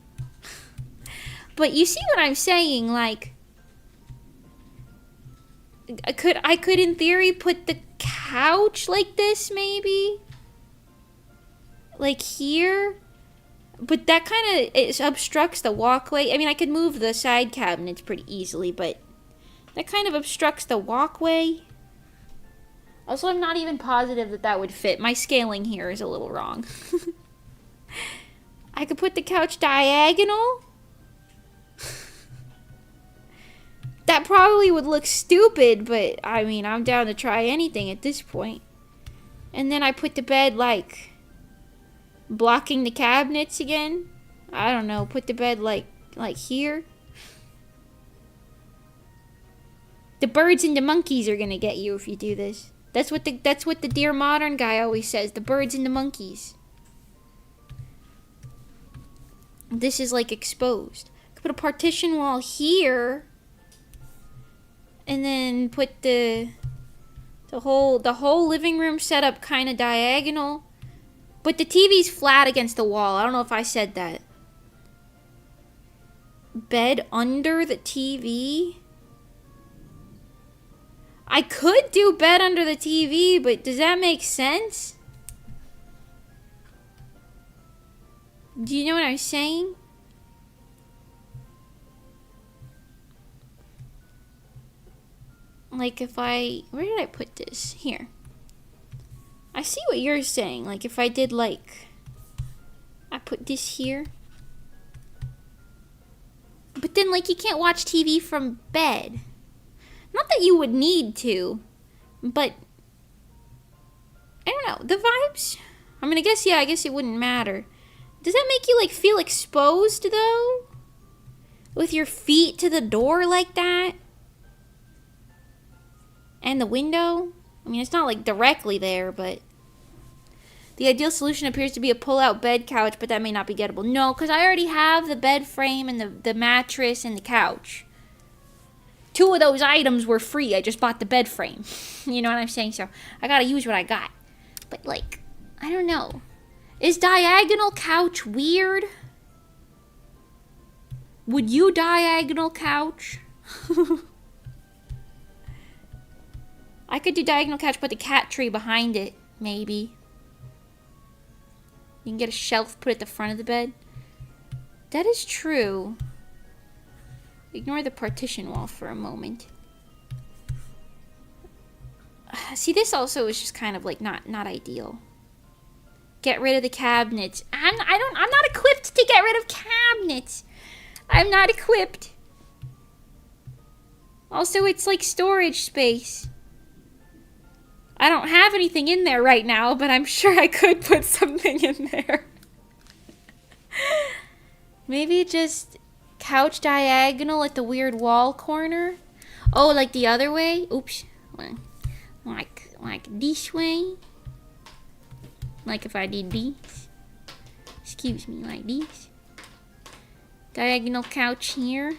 Speaker 1: But you see what I'm saying? Like, I could in theory put the couch like this, maybe? Like here? But that kind of obstructs the walkway. I mean, I could move the side cabinets pretty easily, but that kind of obstructs the walkway. Also, I'm not even positive that would fit. My scaling here is a little wrong. I could put the couch diagonal. That probably would look stupid, but I mean, I'm down to try anything at this point. And then I put the bed like blocking the cabinets again. I don't know, put the bed like here. The birds and the monkeys are gonna get you if you do this. That's what the Dear Modern guy always says. The birds and the monkeys. This is like exposed. Could put a partition wall here, and then put the whole living room setup kind of diagonal. But the TV's flat against the wall. I don't know if I said that. Bed under the TV. I could do bed under the TV, but does that make sense? Do you know what I'm saying? Like if I... Where did I put this? Here. I see what you're saying. Like if I did like... I put this here. But then like you can't watch TV from bed. Not that you would need to. But... I don't know. The vibes... I mean I guess it wouldn't matter. Does that make you like feel exposed though? With your feet to the door like that? And the window? I mean, it's not like directly there, but... The ideal solution appears to be a pull-out bed couch, but that may not be gettable. No, because I already have the bed frame and the mattress and the couch. 2 of those items were free. I just bought the bed frame. You know what I'm saying? So, I gotta use what I got. But, like, I don't know. Is diagonal couch weird? Would you diagonal couch? I could do diagonal couch, put the cat tree behind it, maybe. You can get a shelf, put it at the front of the bed. That is true. Ignore the partition wall for a moment. See, this also is just kind of like not ideal. Get rid of the cabinets. I'm not equipped to get rid of cabinets. I'm not equipped. Also, it's like storage space. I don't have anything in there right now, but I'm sure I could put something in there. Maybe just couch diagonal at the weird wall corner. Oh, like the other way? Oops. Like this way. Like if I did this. Excuse me, like this. Diagonal couch here.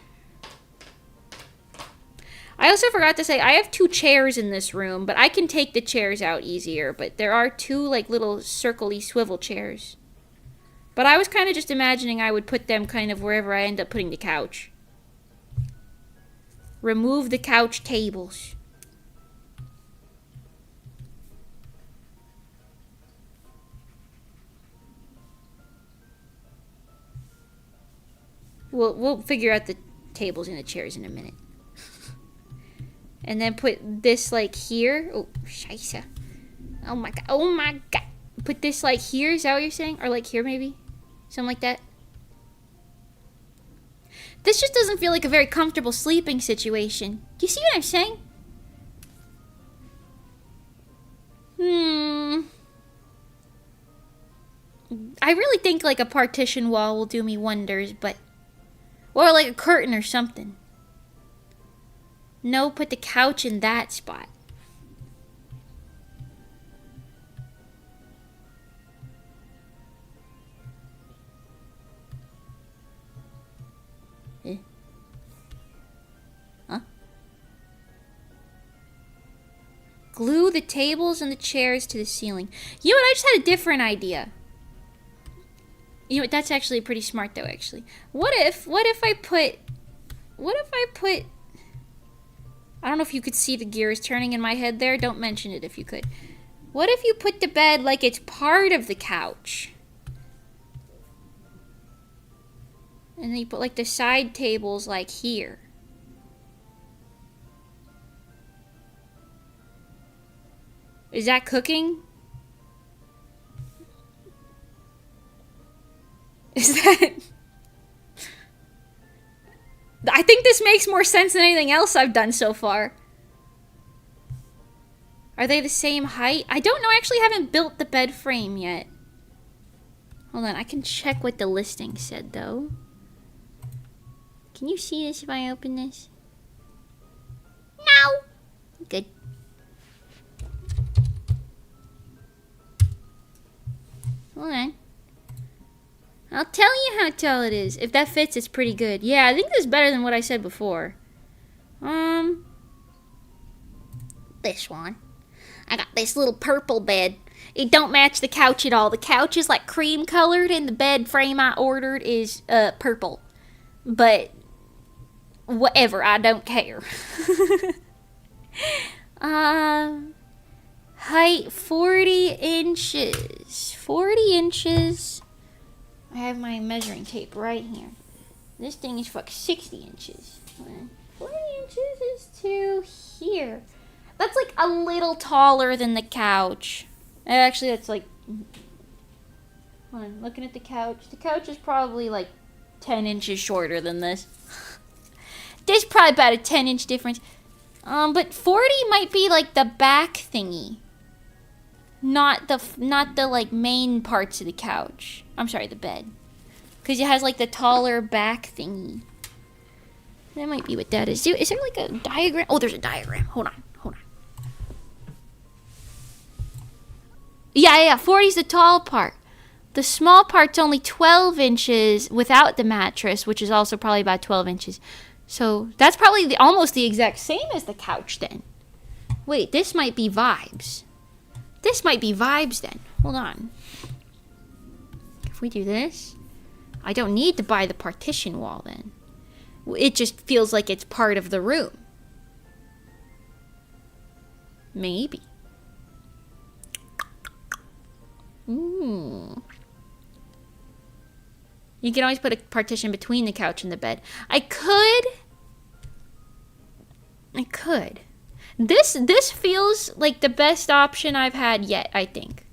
Speaker 1: I also forgot to say, I have 2 chairs in this room, but I can take the chairs out easier. But there are 2, like, little circle-y swivel chairs. But I was kind of just imagining I would put them kind of wherever I end up putting the couch. Remove the couch tables. We'll figure out the tables and the chairs in a minute. And then put this like here. Oh, scheisse. Oh my god. Oh my god. Put this like here. Is that what you're saying? Or like here maybe? Something like that. This just doesn't feel like a very comfortable sleeping situation. Do you see what I'm saying? I really think like a partition wall will do me wonders, but... Or like a curtain or something. No, put the couch in that spot. Huh? Glue the tables and the chairs to the ceiling. You know what? I just had a different idea. You know what? That's actually pretty smart though, actually. What if I put... I don't know if you could see the gears turning in my head there. Don't mention it if you could. What if you put the bed like it's part of the couch? And then you put like the side tables like here. Is that cooking? Is that... I think this makes more sense than anything else I've done so far. Are they the same height? I don't know. I actually haven't built the bed frame yet. Hold on. I can check what the listing said, though. Can you see this if I open this? No. Good. Hold on. I'll tell you how tall it is. If that fits, it's pretty good. Yeah, I think this is better than what I said before. This one. I got this little purple bed. It don't match the couch at all. The couch is like cream colored and the bed frame I ordered is purple. But whatever, I don't care. Height 40 inches. 40 inches. I have my measuring tape right here. This thing is fucking 60 inches. 40 inches is to here. That's like a little taller than the couch. Actually, that's like... Hold on, looking at the couch. The couch is probably like 10 inches shorter than this. There's probably about a 10-inch difference. But 40 might be like the back thingy. Not the like main parts of the couch. I'm sorry, the bed. Because it has like the taller back thingy. That might be what that is. Is there like a diagram? Oh, there's a diagram. Hold on. Yeah, 40 is the tall part. The small part's only 12 inches without the mattress, which is also probably about 12 inches. So that's probably almost the exact same as the couch then. Wait, this might be vibes. This might be vibes then. Hold on. If we do this, I don't need to buy the partition wall then. It just feels like it's part of the room. Maybe. Ooh. You can always put a partition between the couch and the bed. I could. This feels like the best option I've had yet, I think.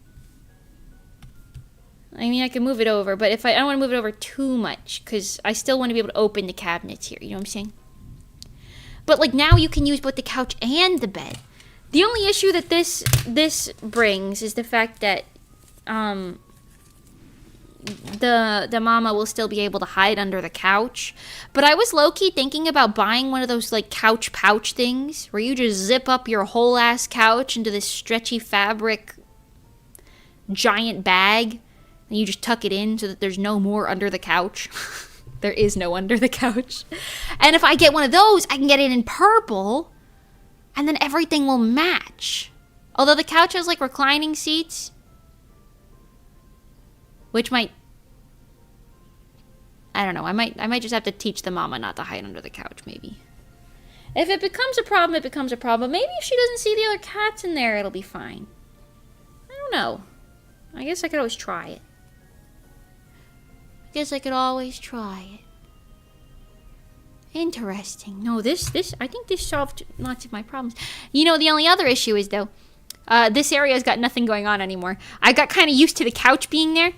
Speaker 1: I mean, I can move it over, but if I don't want to move it over too much, because I still want to be able to open the cabinets here, you know what I'm saying? But like now you can use both the couch and the bed. The only issue that this brings is the fact that the mama will still be able to hide under the couch. But I was low-key thinking about buying one of those like couch pouch things where you just zip up your whole ass couch into this stretchy fabric giant bag and you just tuck it in so that there's no more under the couch. There is no under the couch. And if I get one of those, I can get it in purple and then everything will match. Although the couch has like reclining seats, which might, I don't know, I might just have to teach the mama not to hide under the couch, maybe. If it becomes a problem, it becomes a problem. Maybe if she doesn't see the other cats in there, it'll be fine. I don't know. I guess I could always try it. Interesting. No, I think this solved lots of my problems. You know, the only other issue is, though, this area's got nothing going on anymore. I got kind of used to the couch being there.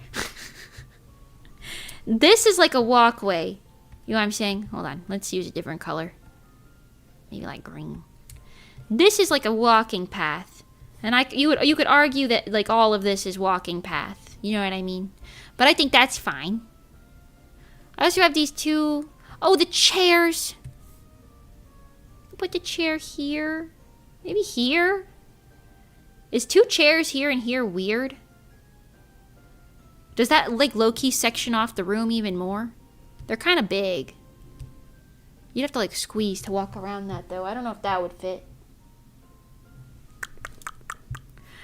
Speaker 1: This is like a walkway. You know what I'm saying? Hold on. Let's use a different color. Maybe like green. This is like a walking path. And you could argue that like all of this is walking path. You know what I mean? But I think that's fine. I also have these two... Oh, the chairs. Put the chair here. Maybe here? Is two chairs here and here weird? Does that, like, low-key section off the room even more? They're kind of big. You'd have to, like, squeeze to walk around that, though. I don't know if that would fit.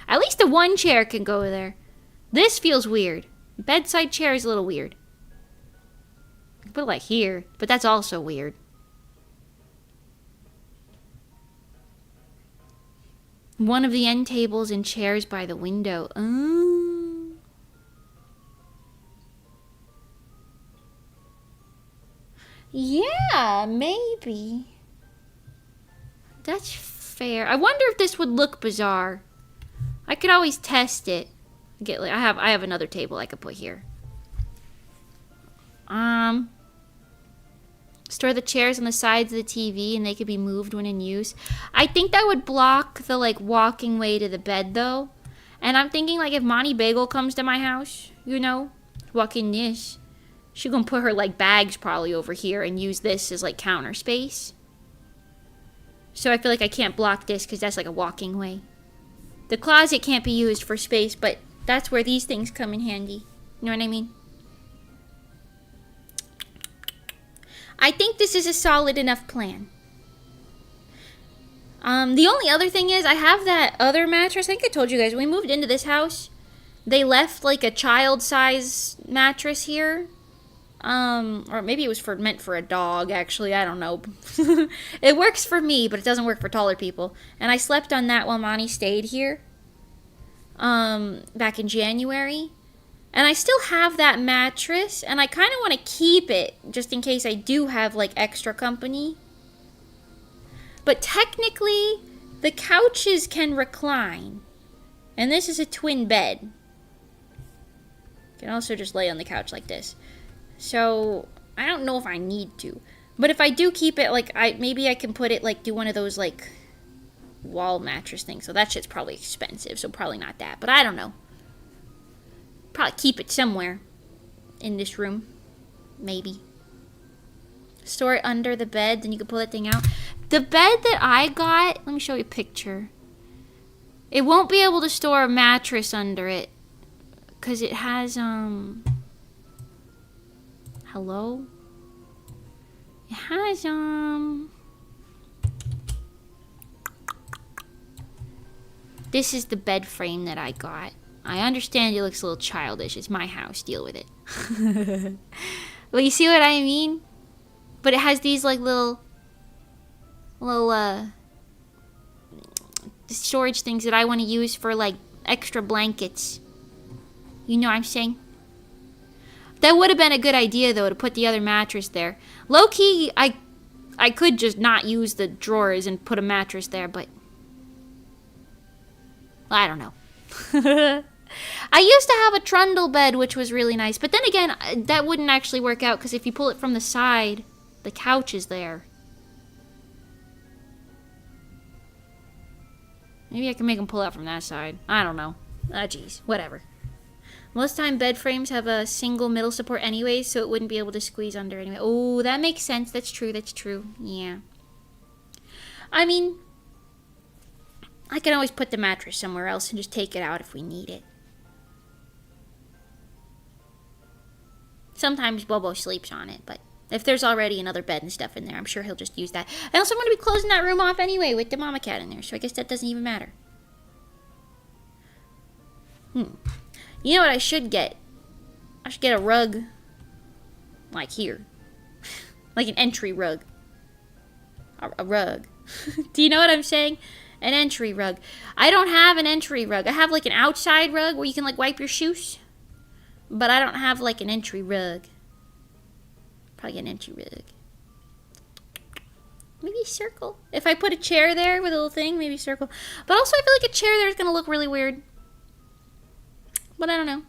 Speaker 1: At least the one chair can go there. This feels weird. Bedside chair is a little weird. I can put it, like, here, but that's also weird. One of the end tables and chairs by the window. Yeah, maybe. That's fair. I wonder if this would look bizarre. I could always test it. I have another table I could put here. Store the chairs on the sides of the TV and they could be moved when in use. I think that would block the like walking way to the bed though. And I'm thinking like if Monty Bagel comes to my house, you know, walk in this, she gonna put her like bags probably over here and use this as like counter space. So I feel like I can't block this because that's like a walking way. The closet can't be used for space, but that's where these things come in handy. You know what I mean? I think this is a solid enough plan. The only other thing is I have that other mattress. I think I told you guys, when we moved into this house, they left like a child size mattress here. Or maybe it was meant for a dog, actually. I don't know. It works for me, but it doesn't work for taller people. And I slept on that while Monty stayed here. Back in January. And I still have that mattress, and I kind of want to keep it just in case I do have like extra company. But technically, the couches can recline. And this is a twin bed. You can also just lay on the couch like this. So, I don't know if I need to. But if I do keep it, like, maybe I can put it, like, do one of those, like, wall mattress things. So that shit's probably expensive, so probably not that. But I don't know. Probably keep it somewhere in this room. Maybe. Store it under the bed, then you can pull that thing out. The bed that I got, let me show you a picture. It won't be able to store a mattress under it. Because it has, hello? It has, this is the bed frame that I got. I understand it looks a little childish. It's my house. Deal with it. Well, you see what I mean? But it has these, like, little storage things that I want to use for, like, extra blankets. You know what I'm saying? That would have been a good idea, though, to put the other mattress there. Low-key, I could just not use the drawers and put a mattress there, but I don't know. I used to have a trundle bed, which was really nice. But then again, that wouldn't actually work out, because if you pull it from the side, the couch is there. Maybe I can make them pull out from that side. I don't know. Ah, jeez. Whatever. Most time bed frames have a single middle support anyway, so it wouldn't be able to squeeze under anyway. Oh, that makes sense. That's true. That's true. Yeah. I mean, I can always put the mattress somewhere else and just take it out if we need it. Sometimes Bobo sleeps on it, but if there's already another bed and stuff in there, I'm sure he'll just use that. And also, I'm going to be closing that room off anyway with the mama cat in there, so I guess that doesn't even matter. You know what I should get? I should get a rug, like here. Like an entry rug. A rug. Do you know what I'm saying? An entry rug. I don't have an entry rug. I have like an outside rug where you can like wipe your shoes. But I don't have like an entry rug. Probably an entry rug. Maybe a circle. If I put a chair there with a little thing, maybe circle. But also I feel like a chair there is going to look really weird. But I don't know.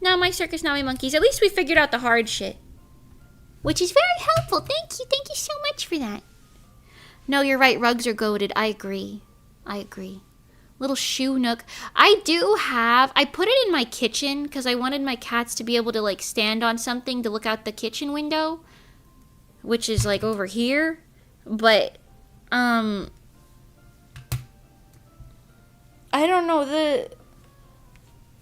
Speaker 1: Now my circus, now my monkeys. At least we figured out the hard shit. Which is very helpful. Thank you. Thank you so much for that. No, you're right. Rugs are goated. I agree. I agree. Little shoe nook. I put it in my kitchen because I wanted my cats to be able to like stand on something to look out the kitchen window. Which is like over here. But, I don't know.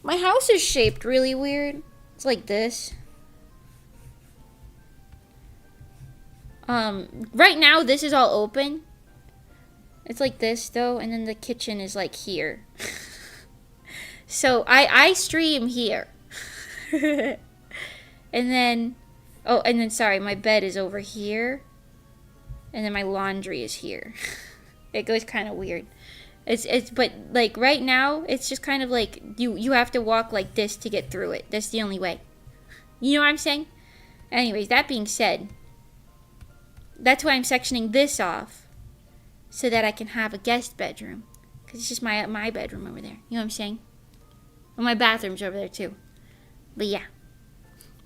Speaker 1: My house is shaped really weird. It's like this. Right now, this is all open. It's like this, though, and then the kitchen is like here. So, I stream here. And then, sorry, my bed is over here. And then my laundry is here. It goes kind of weird. But, like, right now, it's just kind of like, you have to walk like this to get through it. That's the only way. You know what I'm saying? Anyways, that being said, that's why I'm sectioning this off. So that I can have a guest bedroom. Because it's just my bedroom over there. You know what I'm saying? Well, my bathroom's over there, too. But, yeah.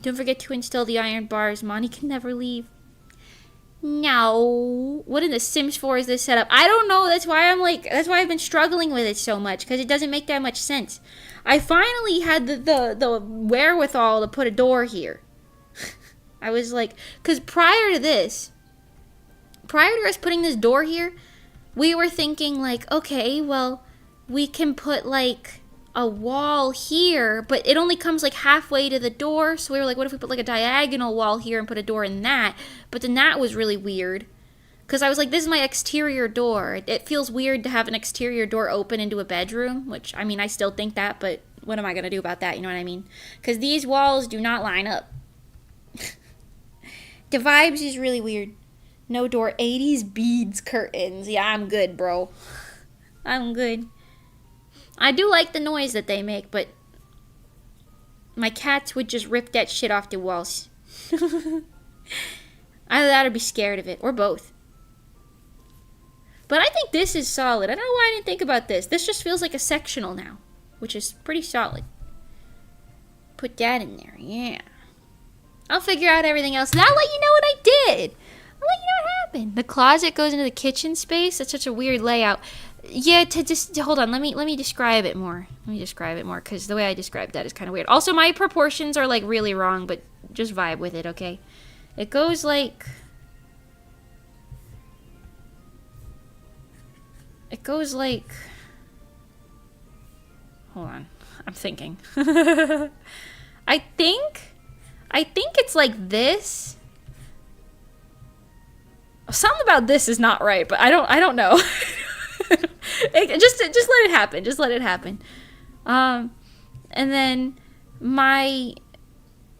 Speaker 1: Don't forget to install the iron bars. Monty can never leave. No. What in the Sims 4 is this setup? I don't know. That's why I've been struggling with it so much. Because it doesn't make that much sense. I finally had the wherewithal to put a door here. I was like... Because prior to prior to us putting this door here, we were thinking like, okay, well, we can put like a wall here, but it only comes like halfway to the door. So we were like, what if we put like a diagonal wall here and put a door in that? But then that was really weird. Because I was like, this is my exterior door. It feels weird to have an exterior door open into a bedroom, which, I mean, I still think that, but what am I going to do about that? You know what I mean? Because these walls do not line up. The vibes is really weird. No door. 80s beads curtains. Yeah, I'm good, bro. I'm good. I do like the noise that they make, but my cats would just rip that shit off the walls. Either that or be scared of it, or both. But I think this is solid. I don't know why I didn't think about this. This just feels like a sectional now, which is pretty solid. Put that in there, yeah. I'll figure out everything else, and I'll let you know what I did. I'll let you know what happened. The closet goes into the kitchen space. That's such a weird layout. Yeah, hold on. Let me describe it more. Let me describe it more, because the way I described that is kind of weird. Also, my proportions are like really wrong, but just vibe with it, okay? It goes like... It goes like... Hold on. I'm thinking. I think it's like this. Something about this is not right, but I don't know. Just let it happen. Just let it happen. And then my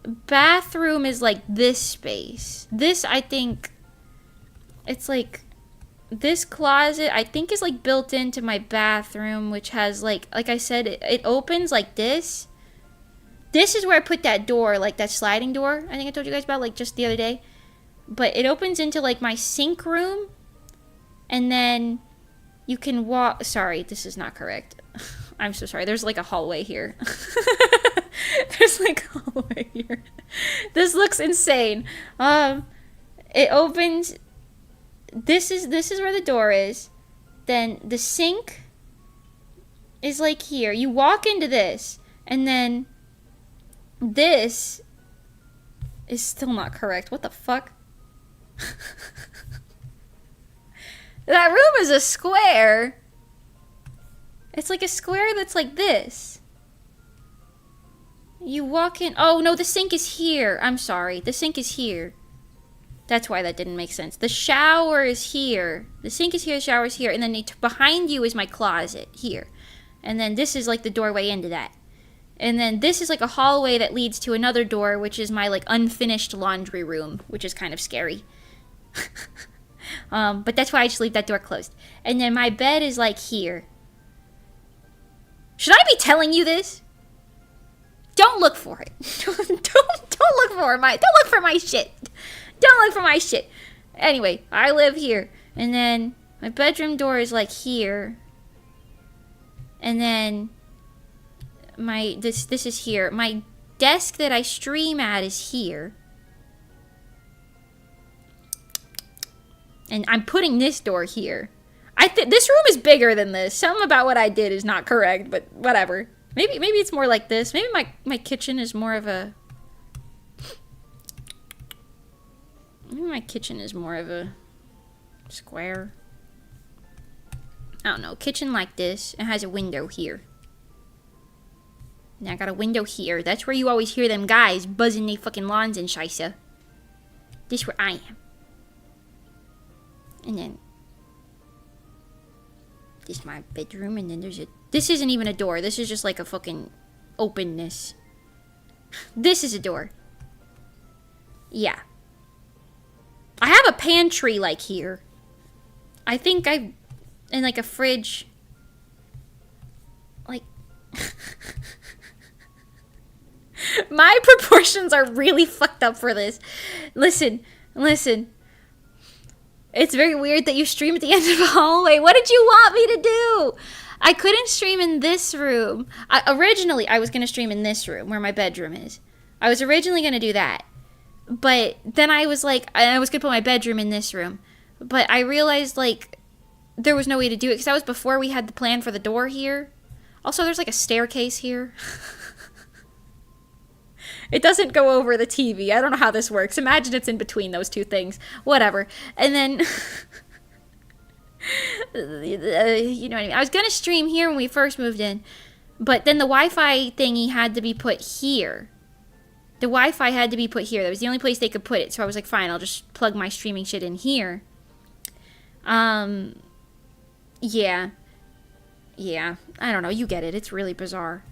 Speaker 1: bathroom is like this space. This, I think, it's like this closet, I think, is like built into my bathroom, which has like I said, it opens like this. This is where I put that door, like that sliding door I think I told you guys about like just the other day. But it opens into like my sink room, and then you can walk. Sorry, this is not correct. I'm so sorry. There's like a hallway here. There's like a hallway here. This looks insane. It opens. This is where the door is. Then the sink is like here. You walk into this, and then this is still not correct. What the fuck? That room is a square. It's like a square that's like this. You walk in. Oh, no, the sink is here. I'm sorry. The sink is here. That's why that didn't make sense. The shower is here. The sink is here, the shower is here. And then behind you is my closet here. And then this is like the doorway into that. And then this is like a hallway that leads to another door, which is my like unfinished laundry room, which is kind of scary. But that's why I just leave that door closed. And then my bed is like here. Should I be telling you this? Don't look for it. Don't look for my. Don't look for my shit. Don't look for my shit. Anyway, I live here, and then my bedroom door is like here, and then this is here. My desk that I stream at is here. And I'm putting this door here. This room is bigger than this. Something about what I did is not correct, but whatever. Maybe it's more like this. Maybe my kitchen is more of a... Maybe my kitchen is more of a square. I don't know. Kitchen like this. It has a window here. Now I got a window here. That's where you always hear them guys buzzing their fucking lawns and shisa. This is where I am. And then this is my bedroom, and then there's a... This isn't even a door. This is just like a fucking openness. This is a door. Yeah. I have a pantry like here. I think and like a fridge. Like... My proportions are really fucked up for this. Listen. It's very weird that you stream at the end of a hallway. What did you want me to do? I couldn't stream in this room. Originally, I was going to stream in this room where my bedroom is. I was originally going to do that. But then I was like, I was going to put my bedroom in this room. But I realized, like, there was no way to do it because that was before we had the plan for the door here. Also, there's like a staircase here. It doesn't go over the TV. I don't know how this works. Imagine it's in between those two things. Whatever. And then, you know what I mean? I was going to stream here when we first moved in, but then the Wi-Fi thingy had to be put here. The Wi-Fi had to be put here. That was the only place they could put it. So I was like, fine, I'll just plug my streaming shit in here. Yeah. Yeah. I don't know. You get it. It's really bizarre.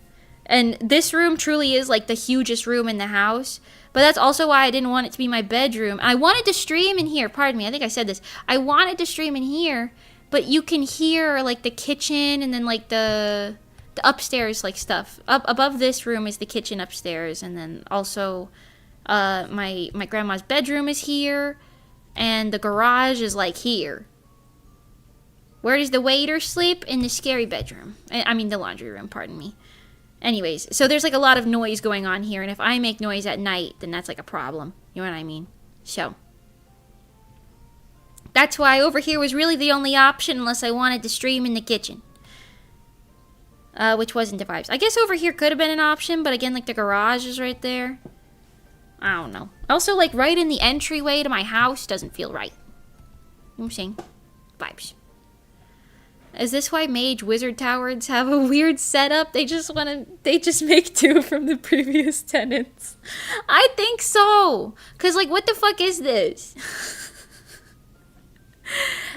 Speaker 1: And this room truly is like the hugest room in the house. But that's also why I didn't want it to be my bedroom. I wanted to stream in here. Pardon me. I think I said this. I wanted to stream in here. But you can hear like the kitchen and then like the upstairs like stuff. Up above this room is the kitchen upstairs. And then also my grandma's bedroom is here. And the garage is like here. Where does the waiter sleep? In the scary bedroom. I mean the laundry room, pardon me. Anyways, so there's like a lot of noise going on here, and if I make noise at night, then that's like a problem. You know what I mean? So, that's why over here was really the only option unless I wanted to stream in the kitchen. Which wasn't the vibes. I guess over here could have been an option, but again, like the garage is right there. I don't know. Also, like right in the entryway to my house doesn't feel right. You know what I'm saying? Vibes. Is this why Mage Wizard Towers have a weird setup? They just make do from the previous tenants. I think so. Cause like what the fuck is this?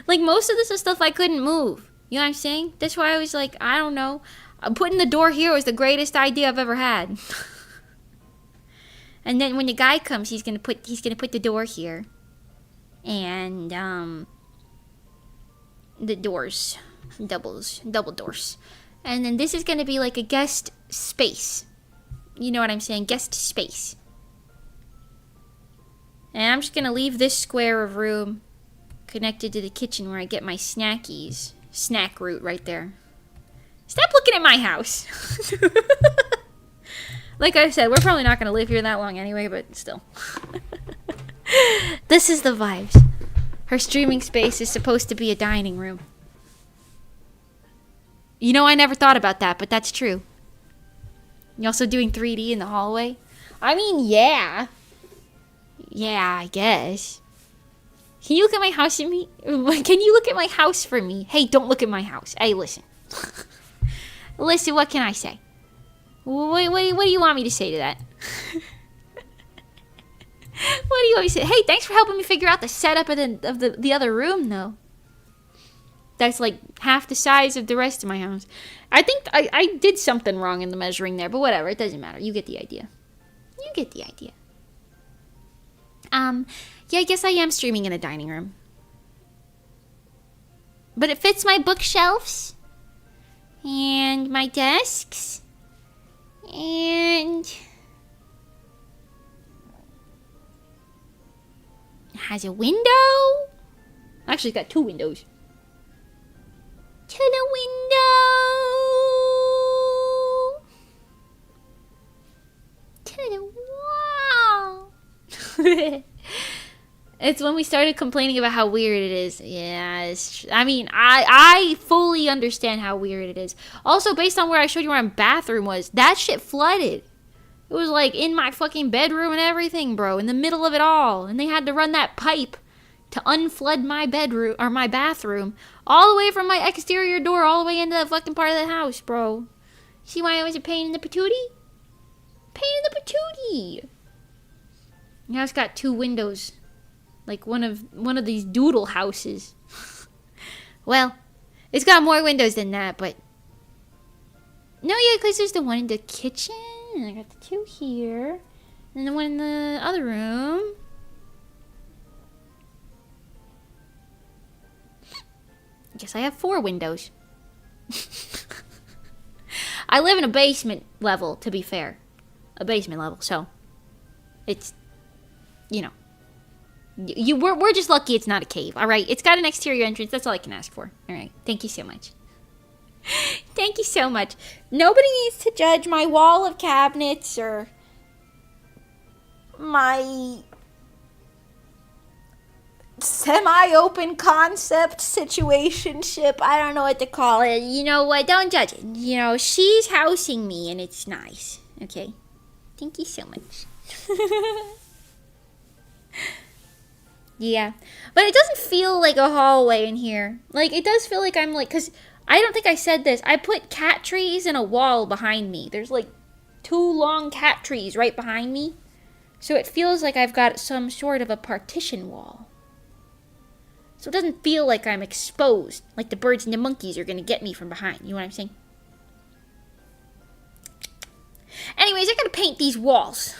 Speaker 1: Like most of this is stuff I couldn't move. You know what I'm saying? That's why I was like, I don't know. Putting the door here was the greatest idea I've ever had. And then when the guy comes, he's gonna put the door here. And the doors. Double doors. And then this is going to be like a guest space. You know what I'm saying? Guest space. And I'm just going to leave this square of room connected to the kitchen where I get my snackies. Snack route right there. Stop looking at my house. Like I said, we're probably not going to live here that long anyway, but still. This is the vibes. Her streaming space is supposed to be a dining room. You know, I never thought about that, but that's true. You're also doing 3D in the hallway? I mean, yeah. Yeah, I guess. Can you look at my house for me? Can you look at my house for me? Hey, don't look at my house. Hey, listen. Listen, what can I say? What do you want me to say to that? What do you want me to say? Hey, thanks for helping me figure out the setup of the other room, though. That's like half the size of the rest of my house. I think I did something wrong in the measuring there, but whatever. It doesn't matter. You get the idea. You get the idea. Yeah, I guess I am streaming in a dining room. But it fits my bookshelves. And my desks. And it has a window. Actually, it's got two windows. To the window. To the wall. It's when we started complaining about how weird it is. Yeah, I mean, I fully understand how weird it is. Also, based on where I showed you where my bathroom was, that shit flooded. It was like in my fucking bedroom and everything, bro, in the middle of it all. And they had to run that pipe to unflood my bedroom or my bathroom all the way from my exterior door all the way into the fucking part of the house, bro. See why I was a pain in the patootie? Pain in the patootie. Now it's got two windows. Like one of these doodle houses. Well, it's got more windows than that, but no, yeah, because there's the one in the kitchen, and I got the two here, and the one in the other room. I guess I have 4 windows. I live in a basement level, to be fair. A basement level, so it's, you know. We're just lucky it's not a cave, alright? It's got an exterior entrance, that's all I can ask for. Alright, thank you so much. Thank you so much. Nobody needs to judge my wall of cabinets or my semi-open concept situationship. I don't know what to call it. You know what? Don't judge it. You know, she's housing me and it's nice. Okay? Thank you so much. Yeah. But it doesn't feel like a hallway in here. Like, it does feel like I'm like, because I don't think I said this. I put cat trees and a wall behind me. There's like 2 long cat trees right behind me. So it feels like I've got some sort of a partition wall. So it doesn't feel like I'm exposed. Like the birds and the monkeys are going to get me from behind. You know what I'm saying? Anyways, I gotta paint these walls.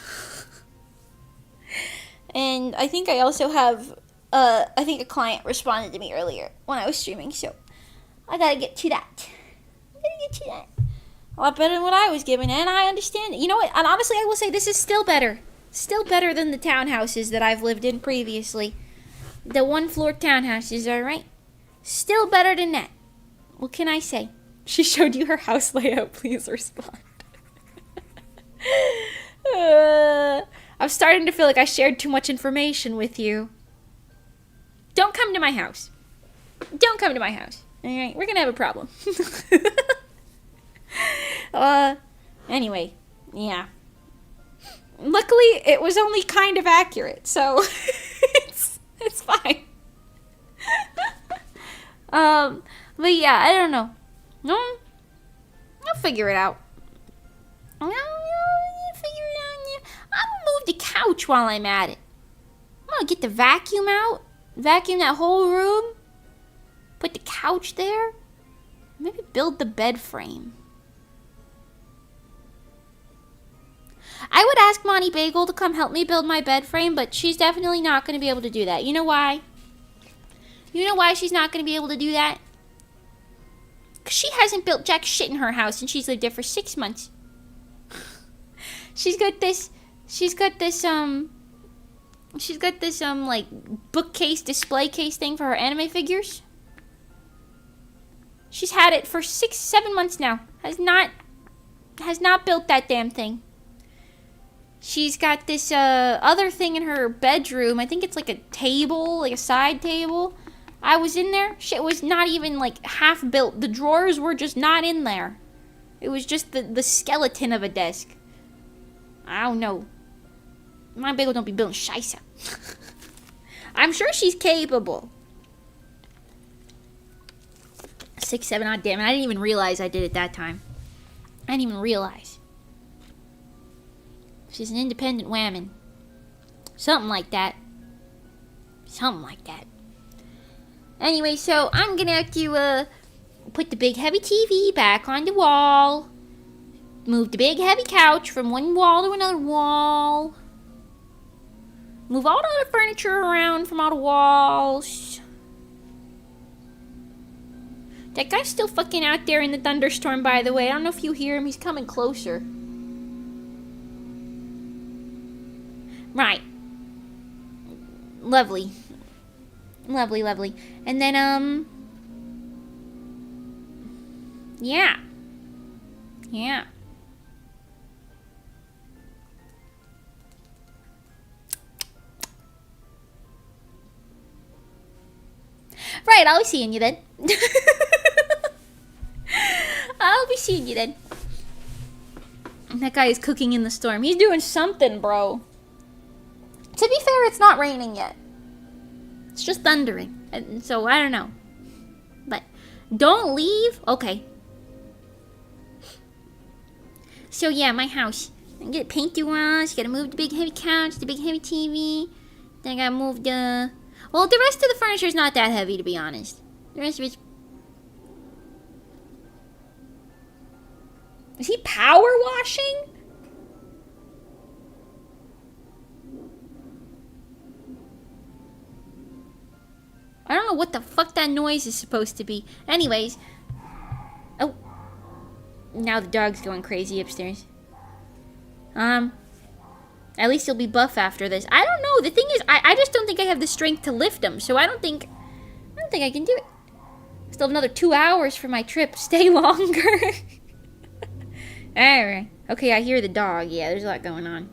Speaker 1: And I think I also have, I think a client responded to me earlier when I was streaming, so I gotta get to that. A lot better than what I was given, and I understand it. You know what? And honestly, I will say this is still better. Still better than the townhouses that I've lived in previously. The 1-floor townhouses, alright? Still better than that. What can I say? She showed you her house layout. Please respond. I'm starting to feel like I shared too much information with you. Don't come to my house. Don't come to my house. Alright, we're gonna have a problem. Anyway, yeah. Luckily, it was only kind of accurate, so it's fine. But yeah, I don't know. No, I'll figure it out. I'm gonna move the couch while I'm at it. I'm gonna get the vacuum out, vacuum that whole room, put the couch there, maybe build the bed frame. I would ask Monty Bagel to come help me build my bed frame, but she's definitely not going to be able to do that. You know why? You know why she's not going to be able to do that? Because she hasn't built jack shit in her house and she's lived there for 6 months. She's got this, like, bookcase, display case thing for her anime figures. She's had it for 6-7 months now. Has not built that damn thing. She's got this other thing in her bedroom. I think it's like a table, like a side table. I was in there. Shit was not even like half built. The drawers were just not in there. It was just the skeleton of a desk. I don't know. My bagel don't be building scheisse. I'm sure she's capable. 6, 7, oh damn it. I didn't even realize I did it that time. I didn't even realize. She's an independent woman. Something like that. Something like that. Anyway, so I'm gonna have to put the big heavy TV back on the wall. Move the big heavy couch from one wall to another wall. Move all the other furniture around from all the walls. That guy's still fucking out there in the thunderstorm, by the way. I don't know if you hear him. He's coming closer. Right. Lovely. Lovely, lovely. And then, yeah. Yeah. Right, I'll be seeing you then. I'll be seeing you then. That guy is cooking in the storm. He's doing something, bro. To be fair, it's not raining yet. It's just thundering. And so, I don't know. But, don't leave. Okay. So, yeah, my house. I gotta paint the walls. Gotta move the big heavy couch, the big heavy TV. Then I gotta move the... Well, the rest of the furniture is not that heavy, to be honest. The rest of it's... Is he power washing? I don't know what the fuck that noise is supposed to be. Anyways. Oh. Now the dog's going crazy upstairs. At least he'll be buff after this. I don't know. The thing is, I just don't think I have the strength to lift him. So I don't think I can do it. Still have another 2 hours for my trip. Stay longer. Alright. Okay, I hear the dog. Yeah, there's a lot going on.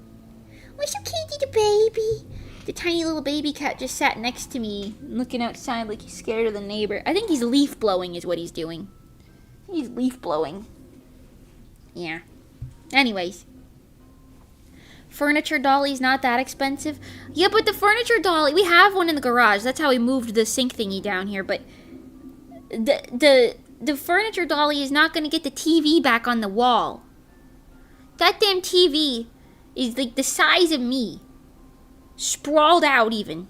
Speaker 1: What's so cute, the baby? The tiny little baby cat just sat next to me, looking outside like he's scared of the neighbor. I think he's leaf blowing is what he's doing. He's leaf blowing. Yeah. Anyways. Furniture dolly's not that expensive. Yeah, but the furniture dolly, we have one in the garage. That's how we moved the sink thingy down here. But the furniture dolly is not going to get the TV back on the wall. That damn TV is like the size of me. Sprawled out even.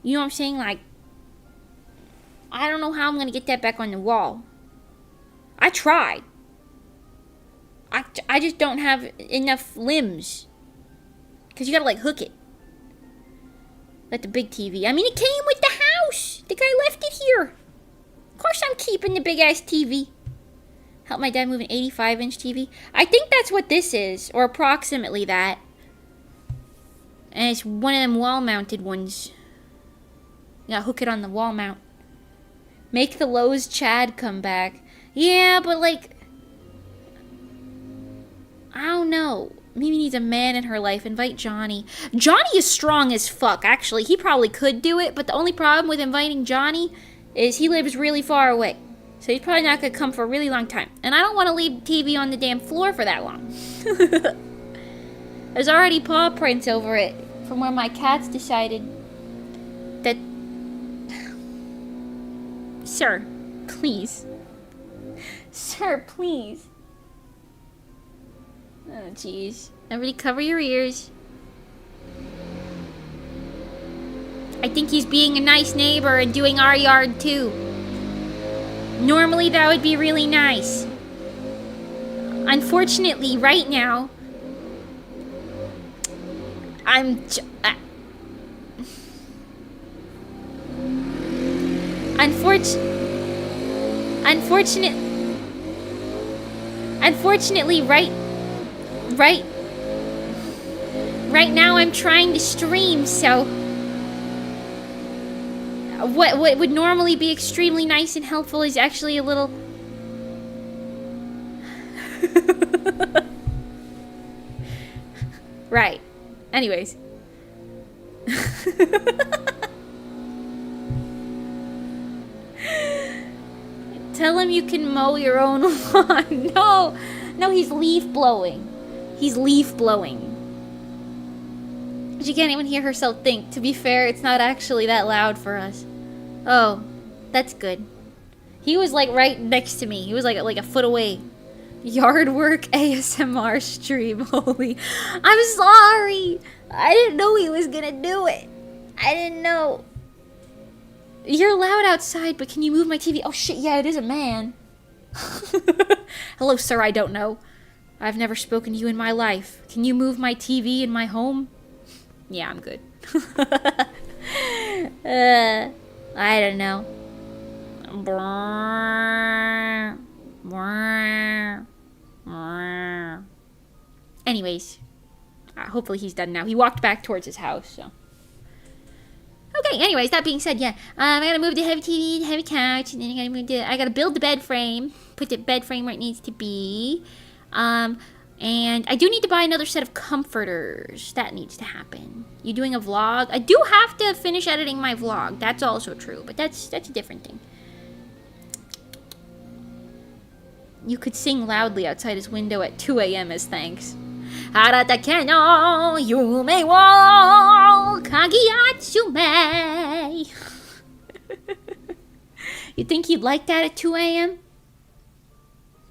Speaker 1: You know what I'm saying? Like, I don't know how I'm going to get that back on the wall. I tried. I just don't have enough limbs. Because you got to like hook it. Like the big TV. I mean, it came with the house. The guy left it here. Of course I'm keeping the big ass TV. Help my dad move an 85-inch TV. I think that's what this is. Or approximately that. And it's one of them wall-mounted ones. You gotta hook it on the wall mount. Make the Lowe's Chad come back. Yeah, but like... I don't know. Mimi needs a man in her life. Invite Johnny. Johnny is strong as fuck, actually. He probably could do it, but the only problem with inviting Johnny is he lives really far away. So he's probably not going to come for a really long time. And I don't want to leave TV on the damn floor for that long. There's already paw prints over it from where my cats decided that... Sir, please. Sir, please. Oh, jeez. Everybody cover your ears. I think he's being a nice neighbor and doing our yard, too. Normally, that would be really nice. Unfortunately, right now... Unfortunately, right now I'm trying to stream, so what would normally be extremely nice and helpful is actually a little right. Anyways. Tell him you can mow your own lawn. No, he's leaf blowing. He's leaf blowing. She can't even hear herself think. To be fair, it's not actually that loud for us. Oh, that's good. He was like right next to me. He was like a foot away. Yard work ASMR stream. Holy. I'm sorry. I didn't know he was gonna do it. I didn't know. You're loud outside, but can you move my TV? Oh shit, yeah, it is a man. Hello, sir, I don't know. I've never spoken to you in my life. Can you move my TV in my home? Yeah, I'm good. I don't know. Anyways, hopefully he's done now. He walked back towards his house, so. Okay, anyways, that being said, yeah. I gotta move the heavy TV, the heavy couch, and then I gotta build the bed frame. Put the bed frame where it needs to be. And I do need to buy another set of comforters. That needs to happen. You doing a vlog? I do have to finish editing my vlog. That's also true, but that's a different thing. You could sing loudly outside his window at 2 a.m. as thanks. Haratake no yume wo kagiyatsume. You think he'd like that at 2 a.m.?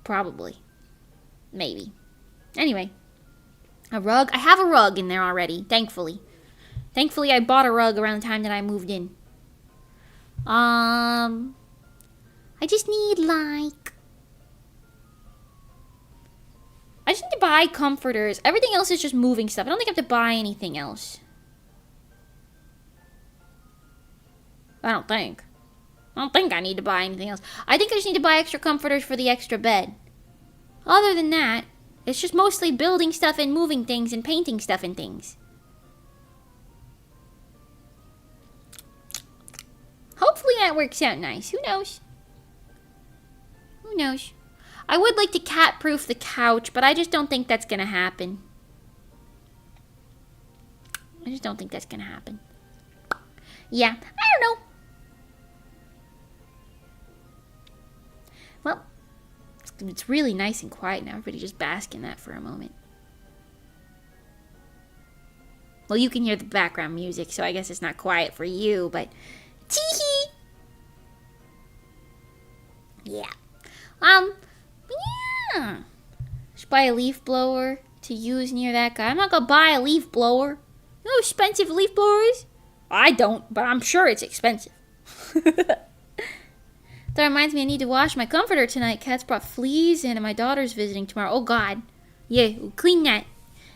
Speaker 1: Probably. Maybe. Anyway. A rug? I have a rug in there already, thankfully. Thankfully, I bought a rug around the time that I moved in. I just need, like... I just need to buy comforters. Everything else is just moving stuff. I don't think I have to buy anything else. I don't think I need to buy anything else. I think I just need to buy extra comforters for the extra bed. Other than that, it's just mostly building stuff and moving things and painting stuff and things. Hopefully that works out nice. Who knows? Who knows? I would like to cat-proof the couch, but I just don't think that's gonna happen. I just don't think that's gonna happen. Yeah, I don't know. Well, it's really nice and quiet now. Everybody just bask in that for a moment. Well, you can hear the background music, so I guess it's not quiet for you, but tee-hee! Yeah. Yeah. Should buy a leaf blower to use near that guy. I'm not gonna buy a leaf blower. You know how expensive a leaf blower is? I don't, but I'm sure it's expensive. That reminds me, I need to wash my comforter tonight. Cats brought fleas in and my daughter's visiting tomorrow. Oh, God. Yeah, clean that.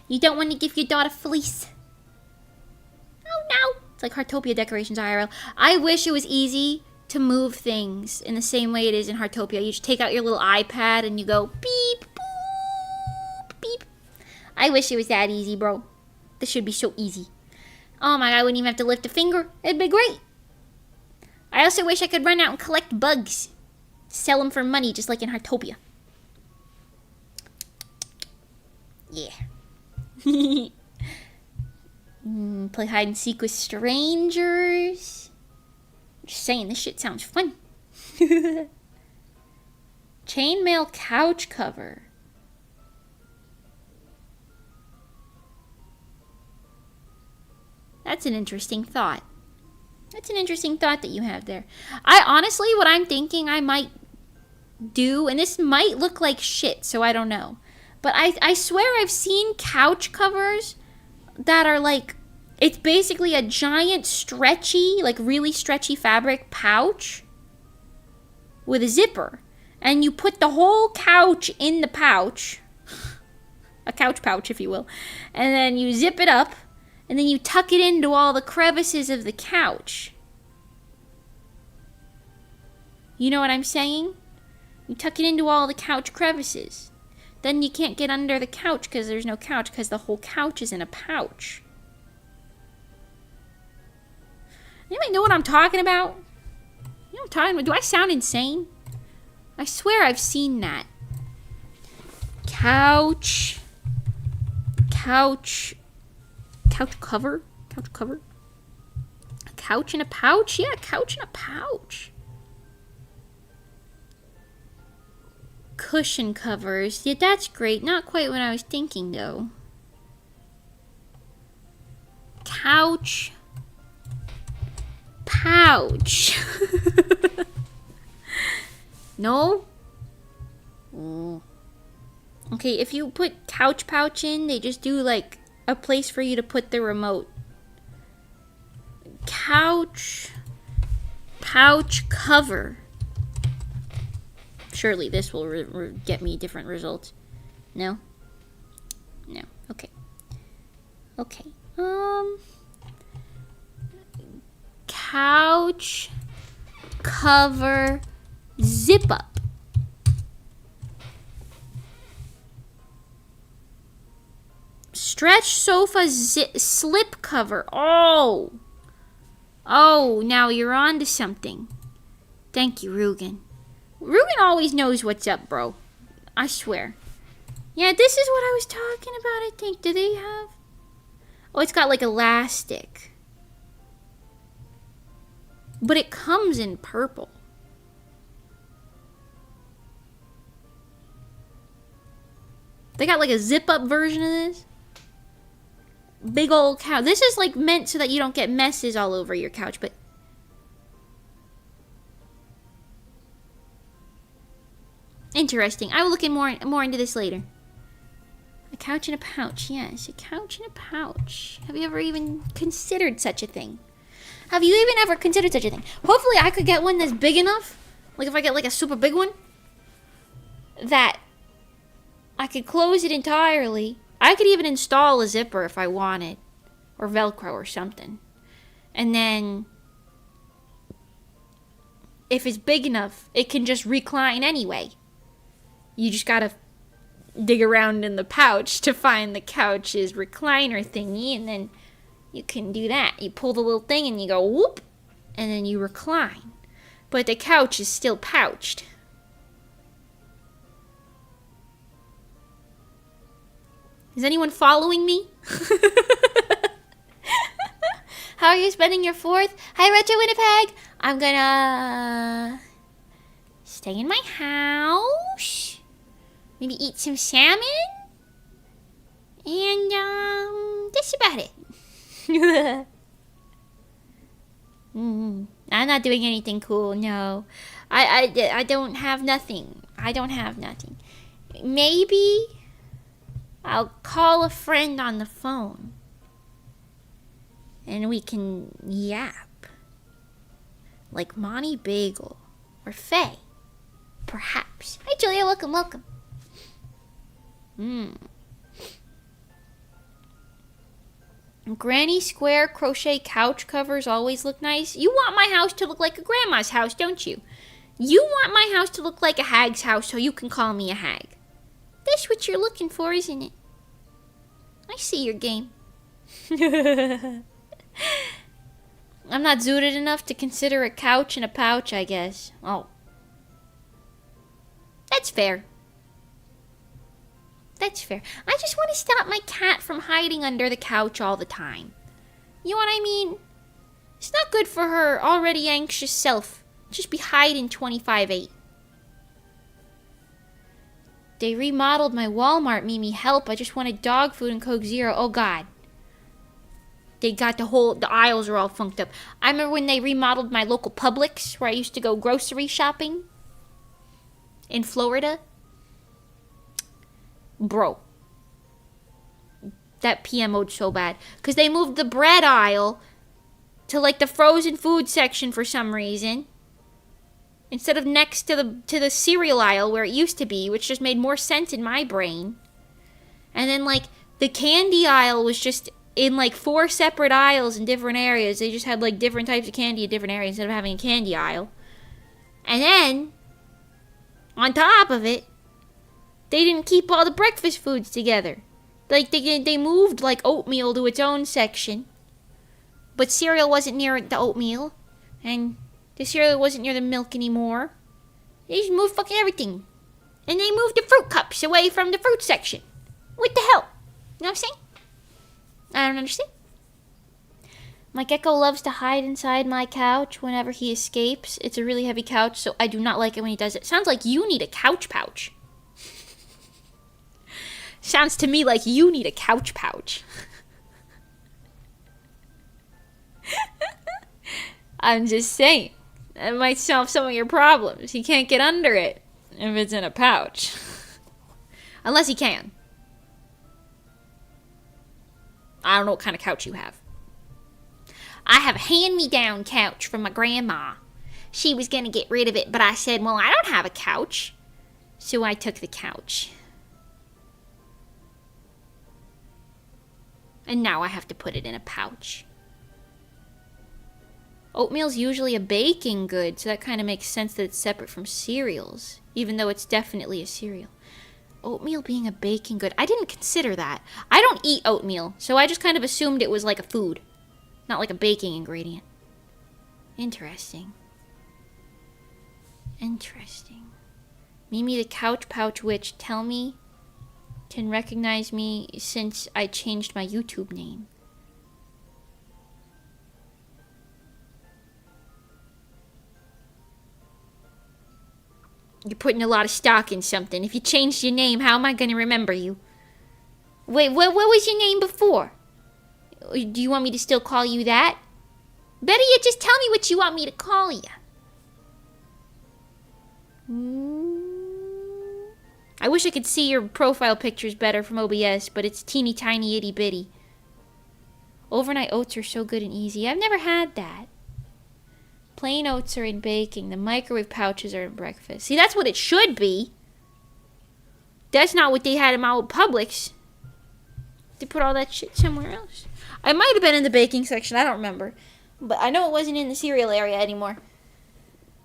Speaker 1: You don't want to give your daughter fleece. Oh, no. It's like Heartopia decorations IRL. I wish it was easy to move things in the same way it is in Heartopia. You just take out your little iPad and you go beep, boop, beep. I wish it was that easy, bro. This should be so easy. Oh, my God. I wouldn't even have to lift a finger. It'd be great. I also wish I could run out and collect bugs. Sell them for money, just like in Heartopia. Yeah. Play hide and seek with strangers. I'm just saying, this shit sounds fun. Chainmail couch cover. That's an interesting thought. That's an interesting thought that you have there. I honestly, what I'm thinking I might do, and this might look like shit, so I don't know. But I swear I've seen couch covers that are like, it's basically a giant stretchy, like really stretchy fabric pouch with a zipper. And you put the whole couch in the pouch. A couch pouch, if you will. And then you zip it up. And then you tuck it into all the crevices of the couch. You know what I'm saying? You tuck it into all the couch crevices. Then you can't get under the couch because there's no couch because the whole couch is in a pouch. Anybody know what I'm talking about? You know what I'm talking about? Do I sound insane? I swear I've seen that. Couch cover? Couch cover? A couch in a pouch? Yeah, a couch in a pouch. Cushion covers. Yeah, that's great. Not quite what I was thinking, though. Couch. Pouch. No? Oh. Okay, if you put couch pouch in, they just do, like, a place for you to put the remote. Couch pouch cover. Surely this will get me different results. No? No. Okay. Okay. Couch cover zip up. Stretch sofa slip cover. Oh. Oh, now you're on to something. Thank you, Rugen. Rugen always knows what's up, bro. I swear. Yeah, this is what I was talking about, I think. Do they have? Oh, it's got like elastic. But it comes in purple. They got like a zip-up version of this. Big old couch. This is like meant so that you don't get messes all over your couch, but interesting. I will look in more into this later. A couch in a pouch. Yes, a couch in a pouch. Have you ever even considered such a thing? Have you even ever considered such a thing? Hopefully I could get one that's big enough. Like if I get like a super big one, that I could close it entirely. I could even install a zipper if I wanted. Or Velcro or something. And then if it's big enough, it can just recline anyway. You just gotta dig around in the pouch to find the couch's recliner thingy, and then you can do that. You pull the little thing and you go whoop, and then you recline. But the couch is still pouched. Is anyone following me? How are you spending your 4th? Hi, Retro Winnipeg. I'm gonna stay in my house. Maybe eat some salmon. And that's about it. I'm not doing anything cool, no. I don't have nothing. I don't have nothing. Maybe I'll call a friend on the phone. And we can yap. Like Monty Bagel. Or Faye. Perhaps. Hi, Julia. Welcome, welcome. Granny square crochet couch covers always look nice. You want my house to look like a grandma's house, don't you? You want my house to look like a hag's house so you can call me a hag. That's what you're looking for, isn't it? I see your game. I'm not zooted enough to consider a couch and a pouch, I guess. Oh. That's fair. That's fair. I just want to stop my cat from hiding under the couch all the time. You know what I mean? It's not good for her already anxious self. Just be hiding 25/8. They remodeled my Walmart, Mimi. Help. I just wanted dog food and Coke Zero. Oh, God. They got the aisles are all funked up. I remember when they remodeled my local Publix, where I used to go grocery shopping in Florida. Bro, that PMO'd so bad. Because they moved the bread aisle to like the frozen food section for some reason. Instead of next to the cereal aisle where it used to be, which just made more sense in my brain. And then like the candy aisle was just in like 4 separate aisles in different areas. They just had like different types of candy in different areas instead of having a candy aisle. And then, on top of it, they didn't keep all the breakfast foods together. Like, they moved, like, oatmeal to its own section. But cereal wasn't near the oatmeal. And the cereal wasn't near the milk anymore. They just moved fucking everything. And they moved the fruit cups away from the fruit section. What the hell? You know what I'm saying? I don't understand. My gecko loves to hide inside my couch whenever he escapes. It's a really heavy couch, so I do not like it when he does it. Sounds like you need a couch pouch. Sounds to me like you need a couch pouch. I'm just saying. That might solve some of your problems. He can't get under it if it's in a pouch. Unless he can. I don't know what kind of couch you have. I have a hand-me-down couch from my grandma. She was going to get rid of it, but I said, well, I don't have a couch. So I took the couch. And now I have to put it in a pouch. Oatmeal's usually a baking good, so that kind of makes sense that it's separate from cereals, even though it's definitely a cereal. Oatmeal being a baking good. I didn't consider that. I don't eat oatmeal, so I just kind of assumed it was like a food, not like a baking ingredient. Interesting. Interesting. Mimi the Couch Pouch Witch, tell me, can recognize me since I changed my YouTube name. You're putting a lot of stock in something. If you changed your name, how am I going to remember you? Wait, what was your name before? Do you want me to still call you that? Better yet, just tell me what you want me to call you. I wish I could see your profile pictures better from OBS, but it's teeny tiny itty bitty. Overnight oats are so good and easy. I've never had that. Plain oats are in baking. The microwave pouches are in breakfast. See, that's what it should be. That's not what they had in my old Publix. They put all that shit somewhere else. I might have been in the baking section. I don't remember. But I know it wasn't in the cereal area anymore.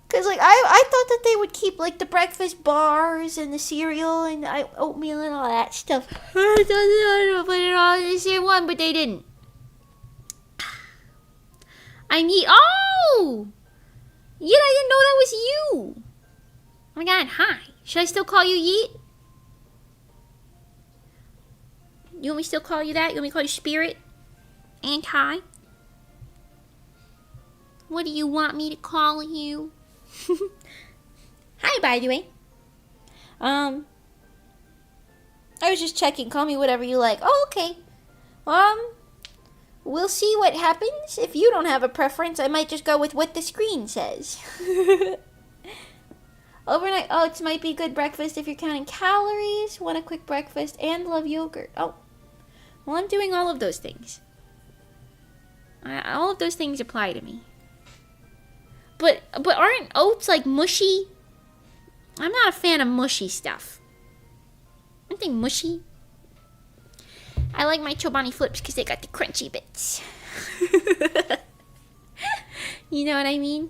Speaker 1: Because, like, I thought that they would keep, like, the breakfast bars and the cereal and the oatmeal and all that stuff. I thought they would put it all in the same one, but they didn't. I need... Oh! Yeet, I didn't know that was you. Oh my god, hi. Should I still call you Yeet? You want me to still call you that? You want me to call you Spirit? And hi? What do you want me to call you? Hi, by the way. I was just checking. Call me whatever you like. Oh, okay. We'll see what happens. If you don't have a preference, I might just go with what the screen says. Overnight oats might be good breakfast if you're counting calories, want a quick breakfast, and love yogurt. Oh, well, I'm doing all of those things. All of those things apply to me. But aren't oats like mushy? I'm not a fan of mushy stuff. Aren't they mushy? I like my Chobani flips because they got the crunchy bits. You know what I mean?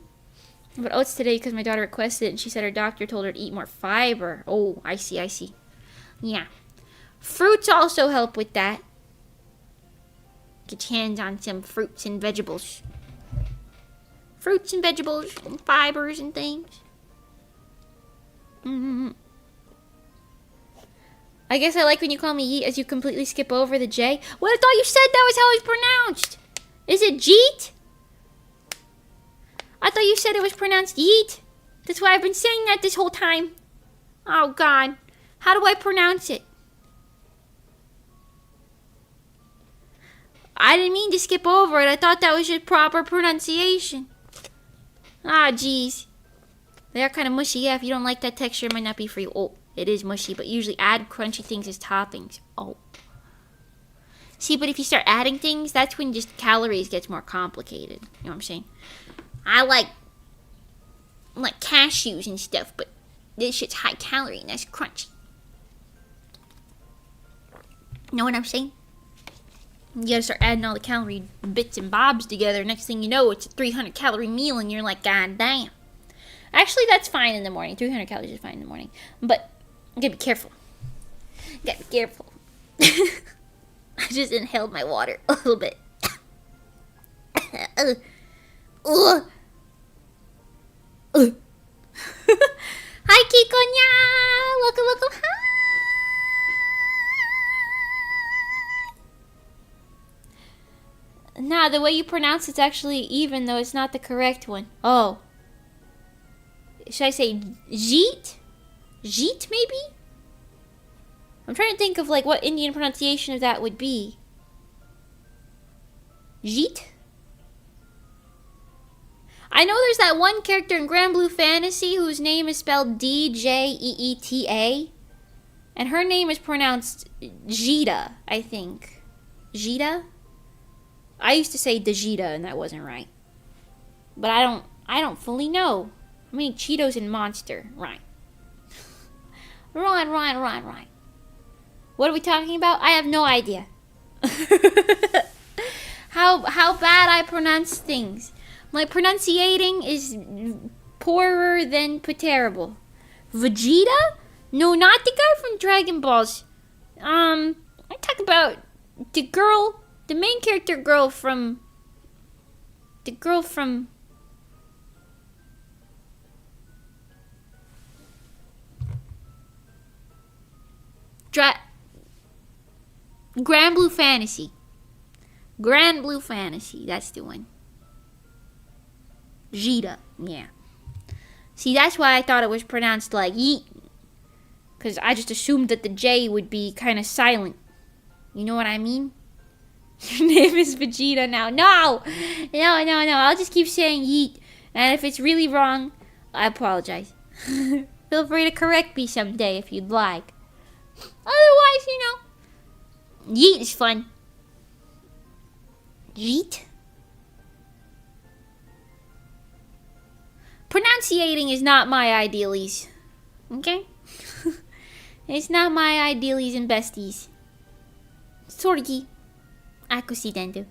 Speaker 1: But oats today because my daughter requested it and she said her doctor told her to eat more fiber. Oh, I see. Yeah. Fruits also help with that. Get your hands on some fruits and vegetables. Fruits and vegetables and fibers and things. I guess I like when you call me Yeet as you completely skip over the J. Well, I thought you said that was how it's pronounced. Is it Jeet? I thought you said it was pronounced Yeet. That's why I've been saying that this whole time. Oh, God. How do I pronounce it? I didn't mean to skip over it. I thought that was just proper pronunciation. Ah, jeez. They are kind of mushy. Yeah, if you don't like that texture, it might not be for you. Oh, it is mushy, but usually add crunchy things as toppings. Oh. See, but if you start adding things, that's when just calories gets more complicated. You know what I'm saying? I like cashews and stuff, but this shit's high calorie and that's crunchy. Know what I'm saying? You gotta start adding all the calorie bits and bobs together. Next thing you know, it's a 300 calorie meal and you're like, God damn. Actually, that's fine in the morning. 300 calories is fine in the morning. But you gotta be careful. You gotta be careful. I just inhaled my water a little bit. Hi, Kikonya! Welcome. Hi! Nah, the way you pronounce it's actually even, though it's not the correct one. Oh. Should I say Jeet? Jeet, maybe? I'm trying to think of, like, what Indian pronunciation of that would be. Jeet? I know there's that one character in Grand Blue Fantasy whose name is spelled D-J-E-E-T-A. And her name is pronounced Jita, I think. Jita? I used to say Dejita, and that wasn't right. But I don't fully know. I mean, Cheetos and Monster. Right. Right. What are we talking about? I have no idea. How bad I pronounce things. My pronunciating is poorer than terrible. Vegeta? No, not the guy from Dragon Balls. I talk about the main character girl from Grand Blue Fantasy. Grand Blue Fantasy, that's the one. Jita, yeah. See, that's why I thought it was pronounced like yeet. Because I just assumed that the J would be kind of silent. You know what I mean? Your name is Vegeta now. No! I'll just keep saying yeet. And if it's really wrong, I apologize. Feel free to correct me someday if you'd like. Otherwise, yeet is fun. Yeet? Pronunciating is not my idealies. Okay? It's not my idealies and besties. Sorry. Aku si dendo.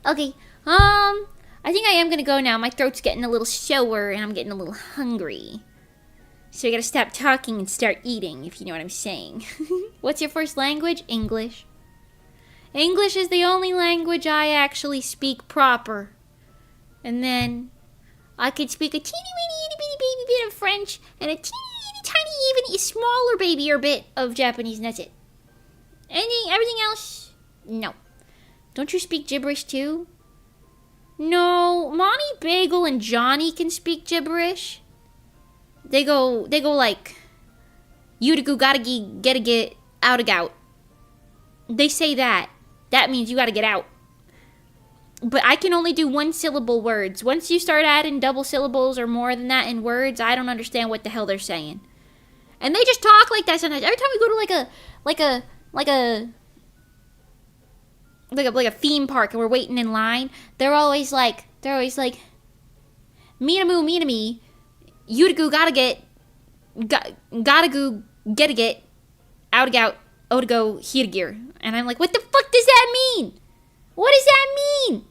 Speaker 1: Okay. I think I am gonna go now. My throat's getting a little sore and I'm getting a little hungry. So I gotta stop talking and start eating, if you know what I'm saying. What's your first language? English. English is the only language I actually speak proper. And then I could speak a teeny weeny itty bitty baby bit of French and a teeny tiny even smaller baby or bit of Japanese, and that's it. Everything else, no. Don't you speak gibberish too? No, Monty, Bagel, and Johnny can speak gibberish. They go like, you to go gotta get out. They say that. that means you gotta get out. But I can only do one syllable words. Once you start adding double syllables or more than that in words, I don't understand what the hell they're saying. And they just talk like that sometimes. Every time we go to like a theme park and we're waiting in line, they're always like, me, you to go gotta get, gotta go get, out to gout, oh to go, here to gear. And I'm like, what the fuck does that mean? What does that mean?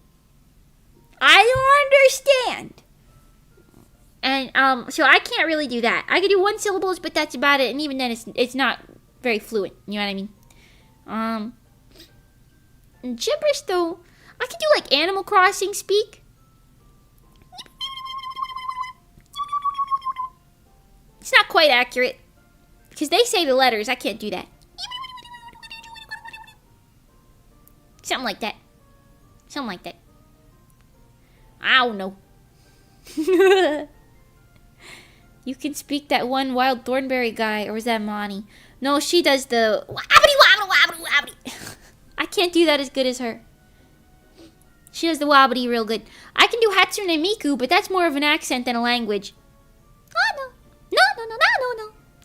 Speaker 1: I don't understand. And so I can't really do that. I can do one syllables, but that's about it. And even then, it's not very fluent. You know what I mean? Gibberish though, I can do like Animal Crossing speak. It's not quite accurate because they say the letters. I can't do that. Something like that. Something like that. I don't know. You can speak that one Wild Thornberry guy, or was that Monty? No, she does the wobbly. I can't do that as good as her. She does the wobbly real good. I can do Hatsune Miku, but that's more of an accent than a language. Oh, no. No.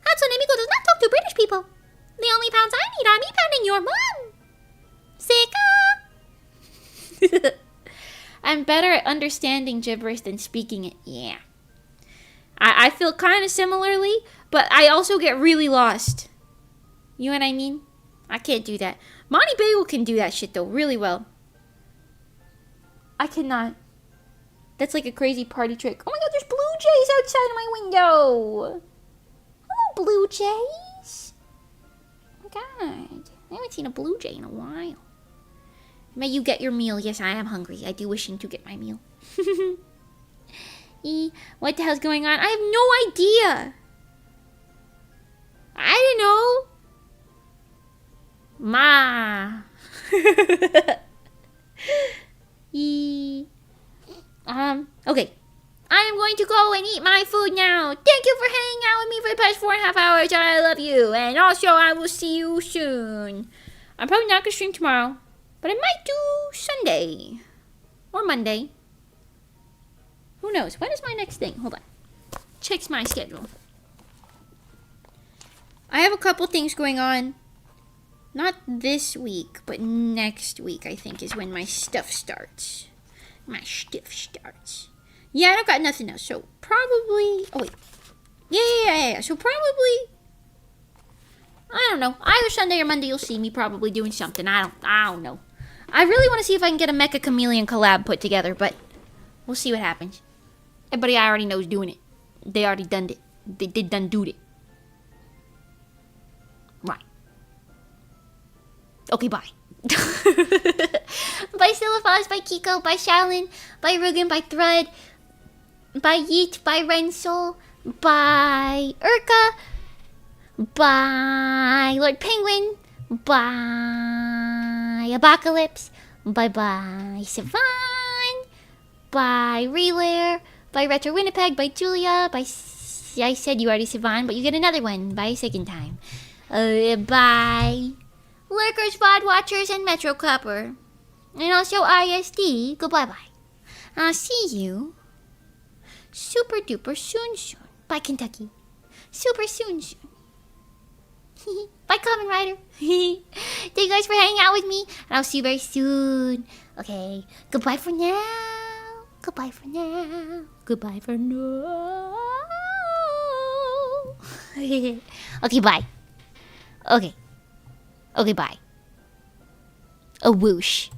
Speaker 1: Hatsune Miku does not talk to British people. The only pounds I need are me pounding your mom. Sika. I'm better at understanding gibberish than speaking it. Yeah. I feel kind of similarly, but I also get really lost. You know what I mean? I can't do that. Monty Bagel can do that shit, though, really well. I cannot. That's like a crazy party trick. Oh my god, there's blue jays outside of my window. Hello, blue jays. Oh my god. I haven't seen a blue jay in a while. May you get your meal. Yes, I am hungry. I do wishing to get my meal. What the hell's going on? I have no idea. I don't know. Ma. Okay. I am going to go and eat my food now. Thank you for hanging out with me for the past 4.5 hours. I love you. And also, I will see you soon. I'm probably not going to stream tomorrow, but I might do Sunday or Monday. Who knows? When is my next thing? Hold on. Checks my schedule. I have a couple things going on. Not this week, but next week, I think, is when my stuff starts. Yeah, I don't got nothing else. So, probably... Oh, wait. Yeah. So, probably... I don't know. Either Sunday or Monday, you'll see me probably doing something. I don't know. I really want to see if I can get a Mecha Chameleon collab put together, but we'll see what happens. Everybody I already knows doing it. They already done it. They did done do it. Right. Okay, bye. By Silifaz, by Kiko, by Shaolin, by Rugen, by Thread, by Yeet, by Rensol, by Urka, by Lord Penguin, by Apocalypse, bye SIvan, by Relayer, by Retro Winnipeg, by Julia, by... I said you already SIvan, but you get another one by a second time. By Lurkers, VOD Watchers, and Metro Copper. And also ISD. Goodbye-bye. I'll see you super duper soon. Bye, Kentucky. Super soon. Bye, Kamen Rider. Thank you guys for hanging out with me, and I'll see you very soon. Okay, goodbye for now. Goodbye for now. Okay, bye. Okay, bye. A whoosh.